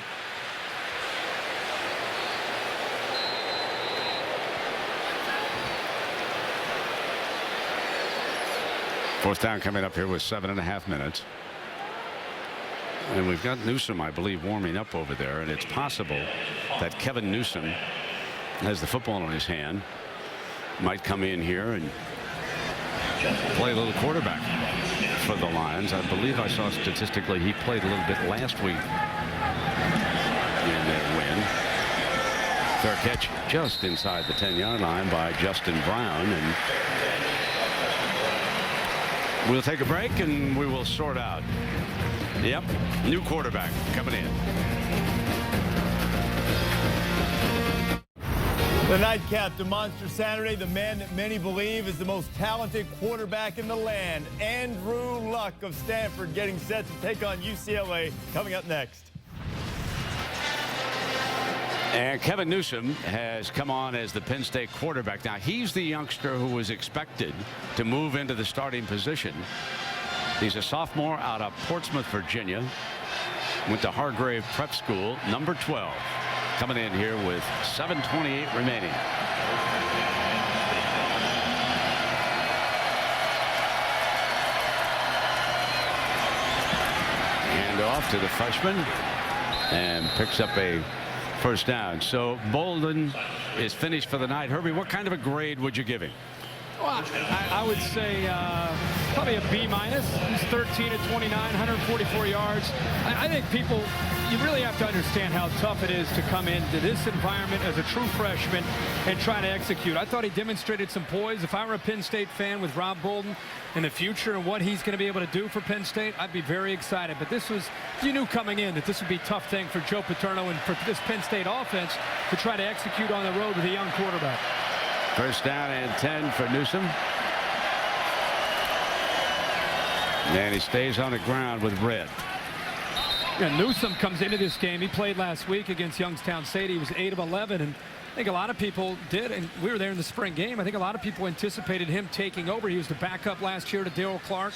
Speaker 1: Fourth down coming up here with 7.5 minutes. And we've got Newsome, I believe, warming up over there. And it's possible that Kevin Newsome has the football in his hand. might come in here and play a little quarterback for the Lions. I believe I saw statistically he played a little bit last week in their win. Fair catch just inside the 10-yard line by Justin Brown, and we'll take a break and we will sort out. Yep, new quarterback coming in.
Speaker 5: The nightcap to Monster Saturday, the man that many believe is the most talented quarterback in the land, Andrew Luck of Stanford, getting set to take on UCLA, coming up next.
Speaker 1: And Kevin Newsom has come on as the Penn State quarterback. Now, he's the youngster who was expected to move into the starting position. He's a sophomore out of Portsmouth, Virginia. Went to Hargrave Prep School, number 12. Coming in here with 7:28 remaining. Hand off to the freshman and picks up a first down. So Bolden is finished for the night. Herbie, what kind of a grade would you give him?
Speaker 2: Well, I would say probably a B-. He's 13 of 29, 144 yards. I think people, you really have to understand how tough it is to come into this environment as a true freshman and try to execute. I thought he demonstrated some poise. If I were a Penn State fan with Rob Bolden in the future and what he's going to be able to do for Penn State, I'd be very excited. But this was, you knew coming in that this would be a tough thing for Joe Paterno and for this Penn State offense to try to execute on the road with a young quarterback.
Speaker 1: First down and 10 for Newsom. And he stays on the ground with red.
Speaker 2: Yeah, Newsom comes into this game. He played last week against Youngstown State. He was 8 of 11, and I think a lot of people did, and we were there in the spring game. I think a lot of people anticipated him taking over. He was the backup last year to Darryl Clark.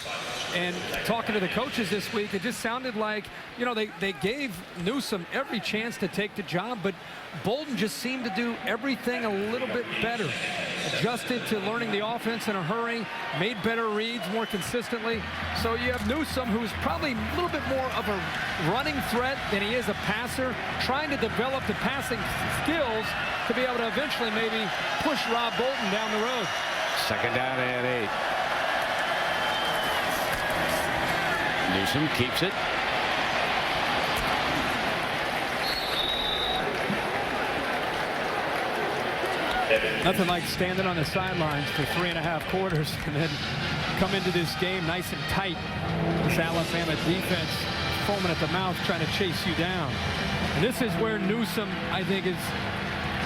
Speaker 2: And talking to the coaches this week, it just sounded like, you know, they gave Newsom every chance to take the job, but Bolden just seemed to do everything a little bit better. Adjusted to learning the offense in a hurry, made better reads more consistently. So you have Newsom, who's probably a little bit more of a running threat than he is a passer, trying to develop the passing skills to be able to eventually maybe push Rob Bolden down the road.
Speaker 1: Second down and 8. Newsom keeps it.
Speaker 2: Nothing like standing on the sidelines for 3.5 quarters and then come into this game nice and tight. This Alabama defense foaming at the mouth trying to chase you down. And this is where Newsom, I think, is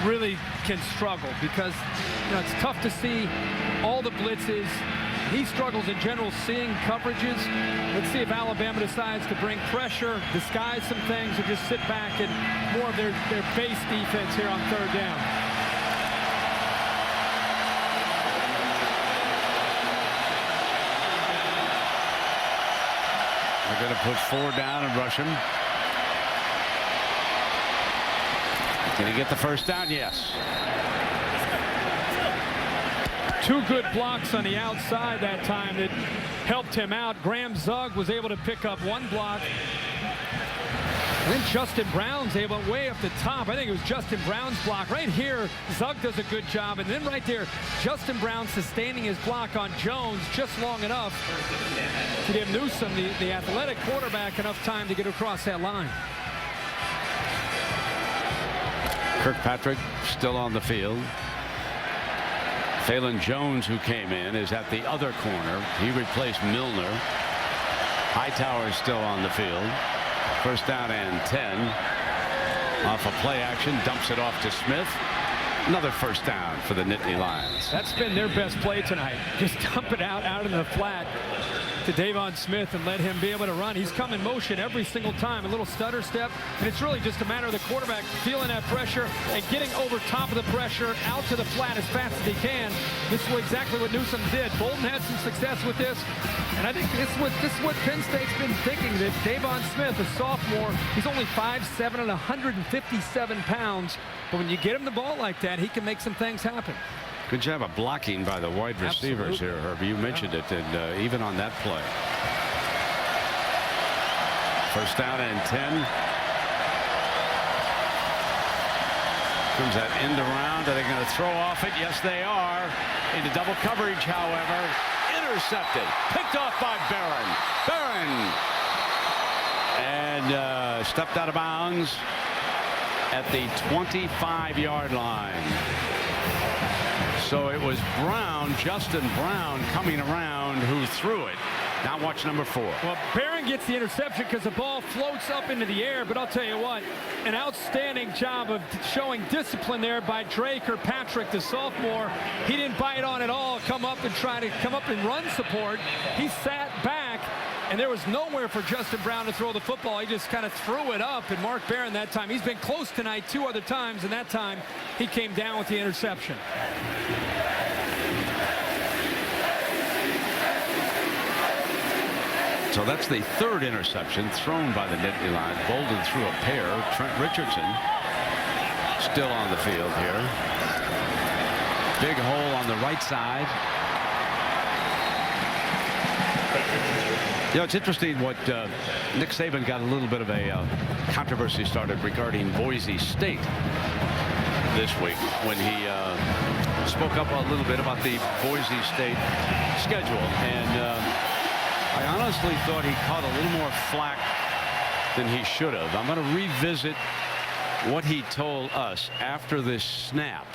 Speaker 2: really can struggle because, you know, it's tough to see all the blitzes. He struggles in general seeing coverages. Let's see if Alabama decides to bring pressure, disguise some things, or just sit back and more of their base defense here on third down.
Speaker 1: They're going to put 4 down and rush him. Can he get the first down? Yes.
Speaker 2: 2 good blocks on the outside that time that helped him out. Graham Zug was able to pick up 1 block. And then Justin Brown's able way up the top. I think it was Justin Brown's block. Right here, Zug does a good job. And then right there, Justin Brown sustaining his block on Jones just long enough to give Newsom, the athletic quarterback, enough time to get across that line.
Speaker 1: Kirkpatrick still on the field. Phelan Jones, who came in, is at the other corner. He replaced Milner. Hightower is still on the field. First down and 10. Off a play action, dumps it off to Smith. Another first down for the Nittany Lions.
Speaker 2: That's been their best play tonight. Just dump it out in the flat to Davon Smith and let him be able to run. He's come in motion every single time, a little stutter step, and it's really just a matter of the quarterback feeling that pressure and getting over top of the pressure out to the flat as fast as he can. This is exactly what Newsom did. Bolden had some success with this, and I think this is what Penn State's been thinking, that Davon Smith, a sophomore, he's only 5'7" and 157 pounds, but when you get him the ball like that, he can make some things happen.
Speaker 1: Good job of blocking by the wide receivers. Absolutely. Here, Herbie. You mentioned it, and even on that play. First down and 10. Comes that end around. Are they going to throw off it? Yes, they are. Into double coverage, however. Intercepted. Picked off by Barron. Barron. And stepped out of bounds at the 25-yard line. So it was Brown, Justin Brown, coming around, who threw it. Now watch number 4.
Speaker 2: Well, Barron gets the interception because the ball floats up into the air. But I'll tell you what, an outstanding job of showing discipline there by Dre Kirkpatrick, the sophomore. He didn't bite on at all, come up and run support. He sat back, and there was nowhere for Justin Brown to throw the football. He just kind of threw it up, and Mark Barron that time, he's been close tonight 2 other times, and that time he came down with the interception.
Speaker 1: So that's the 3rd interception thrown by the Nittany Lions. Bolden threw a pair. Trent Richardson still on the field here. Big hole on the right side. You know, it's interesting what Nick Saban got a little bit of a controversy started regarding Boise State this week when he spoke up a little bit about the Boise State schedule. And I honestly thought he caught a little more flack than he should have. I'm going to revisit what he told us after this snap.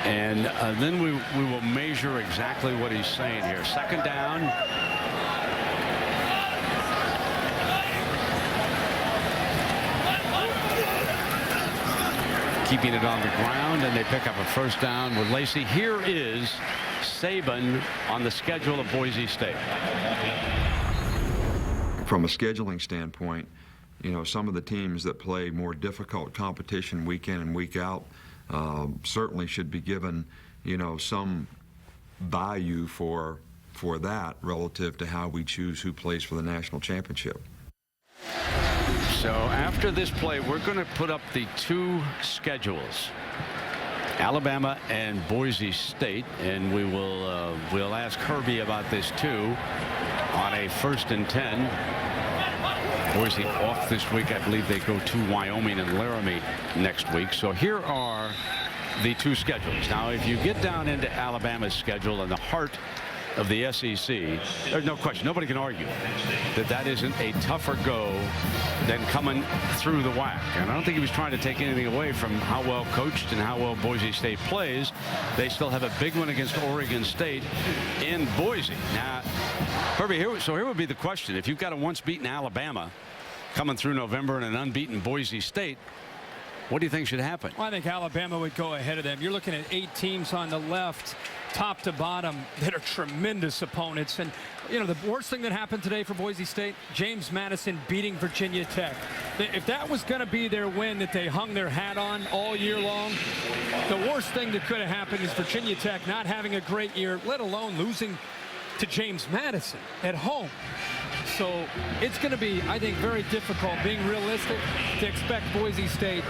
Speaker 1: And then we will measure exactly what he's saying here. 2nd down. Keeping it on the ground, and they pick up a 1st down with Lacey. Here is Saban on the schedule of Boise State.
Speaker 9: From a scheduling standpoint, you know, some of the teams that play more difficult competition week in and week out certainly should be given, you know, some value for that relative to how we choose who plays for the national championship.
Speaker 1: So after this play, we're going to put up the 2 schedules, Alabama and Boise State, and we'll ask Herbie about this too on a 1st and 10. Boise off this week. I believe they go to Wyoming and Laramie next week. So here are the 2 schedules. Now, if you get down into Alabama's schedule in the heart of the SEC, there's no question, nobody can argue that isn't a tougher go than coming through the WAC. And I don't think he was trying to take anything away from how well coached and how well Boise State plays. They still have a big one against Oregon State in Boise. Now, Herbie, here would be the question. If you've got a once beaten Alabama coming through November and an unbeaten Boise State, what do you think should happen?
Speaker 2: Well, I think Alabama would go ahead of them. You're looking at 8 teams on the left, top to bottom, that are tremendous opponents. And, you know, the worst thing that happened today for Boise State, James Madison beating Virginia Tech. If that was going to be their win that they hung their hat on all year long, the worst thing that could have happened is Virginia Tech not having a great year, let alone losing to James Madison at home. So it's going to be, I think, very difficult, being realistic, to expect Boise State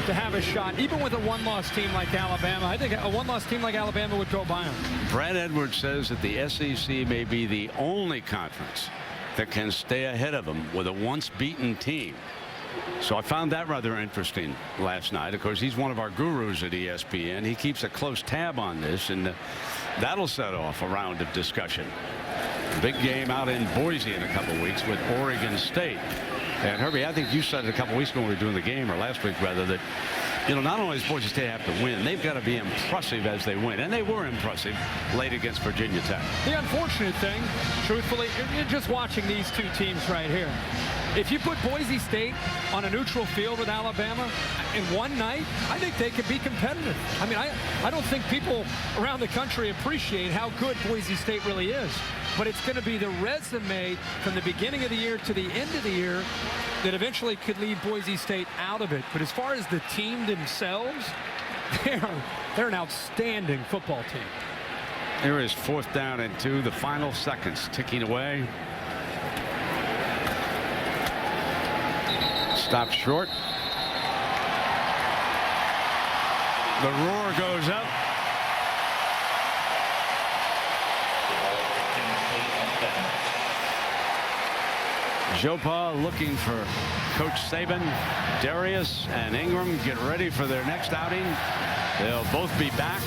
Speaker 2: to have a shot, even with a 1-loss team like Alabama. I think a 1-loss team like Alabama would go by them.
Speaker 1: Brad Edwards says that the SEC may be the only conference that can stay ahead of them with a once beaten team. So I found that rather interesting last night. Of course, he's one of our gurus at ESPN. He keeps a close tab on this, and that'll set off a round of discussion. Big game out in Boise in a couple of weeks with Oregon State. And Herbie, I think you said it a couple of weeks ago when we were doing the game, or last week rather, that, you know, not only does Boise State have to win, they've got to be impressive as they win. And they were impressive late against Virginia Tech.
Speaker 2: The unfortunate thing, truthfully, you're just watching these 2 teams right here. If you put Boise State on a neutral field with Alabama in one night, I think they could be competitive. I mean, I don't think people around the country appreciate how good Boise State really is. But it's going to be the resume from the beginning of the year to the end of the year that eventually could leave Boise State out of it. But as far as the team themselves, they're an outstanding football team.
Speaker 1: Here is 4th down and 2, the final seconds ticking away. Stopped short. The roar goes up. Joe Pa looking for Coach Saban. Darius and Ingram get ready for their next outing. They'll both be back.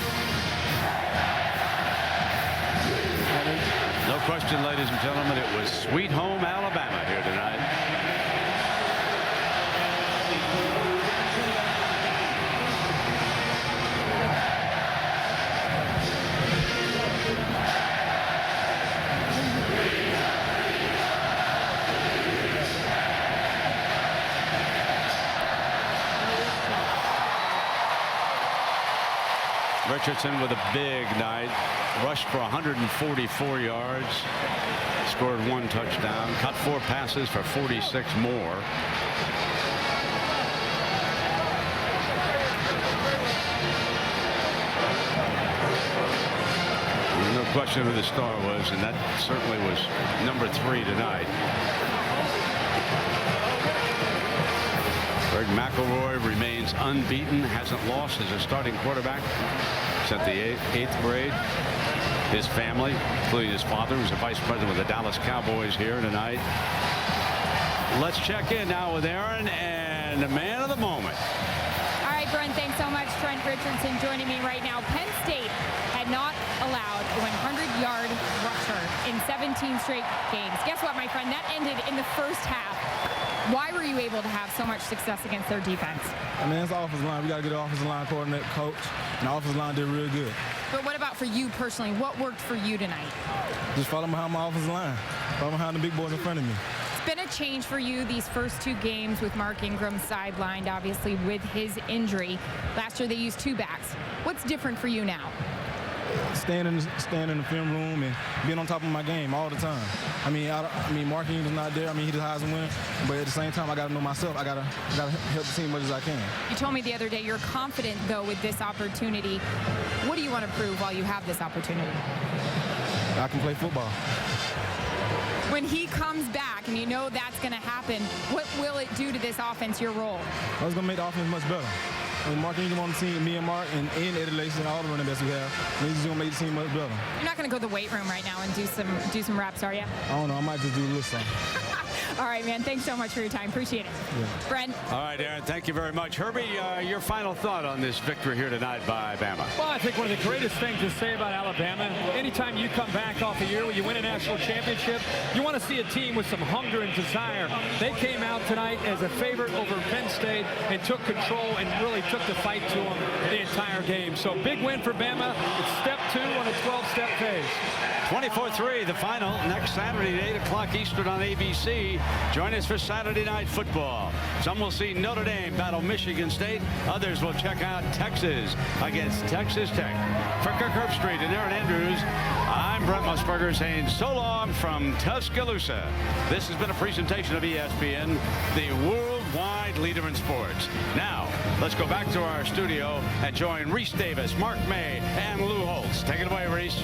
Speaker 1: No question, ladies and gentlemen, it was sweet home Alabama here tonight. Richardson with a big night. Rushed for 144 yards. Scored 1 touchdown. Caught 4 passes for 46 more. There's no question who the star was, and that certainly was number 3 tonight. Greg McElroy remains unbeaten, hasn't lost as a starting quarterback since the 8th grade. His family, including his father, who's a vice president with the Dallas Cowboys, here tonight. Let's check in now with Aaron and the man of the moment.
Speaker 6: All right, Brent, thanks so much. Trent Richardson joining me right now. Penn State had not allowed a 100-yard rusher in 17 straight games. Guess what, my friend? That ended in the first half. Why were you able to have so much success against their defense?
Speaker 10: I mean, it's the offensive line. We got to get the offensive line coordinator, coach, and the offensive line did real good.
Speaker 6: But what about for you personally? What worked for you tonight?
Speaker 10: Just follow behind my offensive line. Follow behind the big boys in front of me.
Speaker 6: It's been a change for you these first 2 games with Mark Ingram sidelined, obviously, with his injury. Last year they used 2 backs. What's different for you now?
Speaker 10: Staying in the film room and being on top of my game all the time. I mean, Mark Ingram's not there. I mean, he's the Heisman winner, but at the same time, I got to know myself. I got to help the team as much as I can.
Speaker 6: You told me the other day you're confident, though, with this opportunity. What do you want to prove while you have this opportunity?
Speaker 10: I can play football.
Speaker 6: When he comes back, and you know that's going to happen, what will it do to this offense, your role?
Speaker 10: I was going to make the offense much better. And Mark Ingram on the team, me and Mark, and Eddie Lacy, and all the running backs we have, he's just going to make the team much better.
Speaker 6: You're not going to go to the weight room right now and do some reps, are you?
Speaker 10: I don't know. I might just do a little something.
Speaker 6: All right, man. Thanks so much for your time. Appreciate it.
Speaker 10: Yeah.
Speaker 6: Brent.
Speaker 1: All right, Aaron, thank you very much. Herbie, your final thought on this victory here tonight by Bama?
Speaker 2: Well, I think one of the greatest things to say about Alabama, anytime you come back off a year where you win a national championship, you want to see a team with some hunger and desire. They came out tonight as a favorite over Penn State and took control and really took the fight to them the entire game. So big win for Bama. It's step 2 on a 12-step phase.
Speaker 1: 24-3, the final, next Saturday at 8 o'clock Eastern on ABC. Join us for Saturday Night Football. Some will see Notre Dame battle Michigan State. Others will check out Texas against Texas Tech. For Kirk Herbstreit and Aaron Andrews, I'm Brent Musburger saying so long from Tuscaloosa. This has been a presentation of ESPN, the worldwide leader in sports. Now, let's go back to our studio and join Reese Davis, Mark May, and Lou Holtz. Take it away, Reese.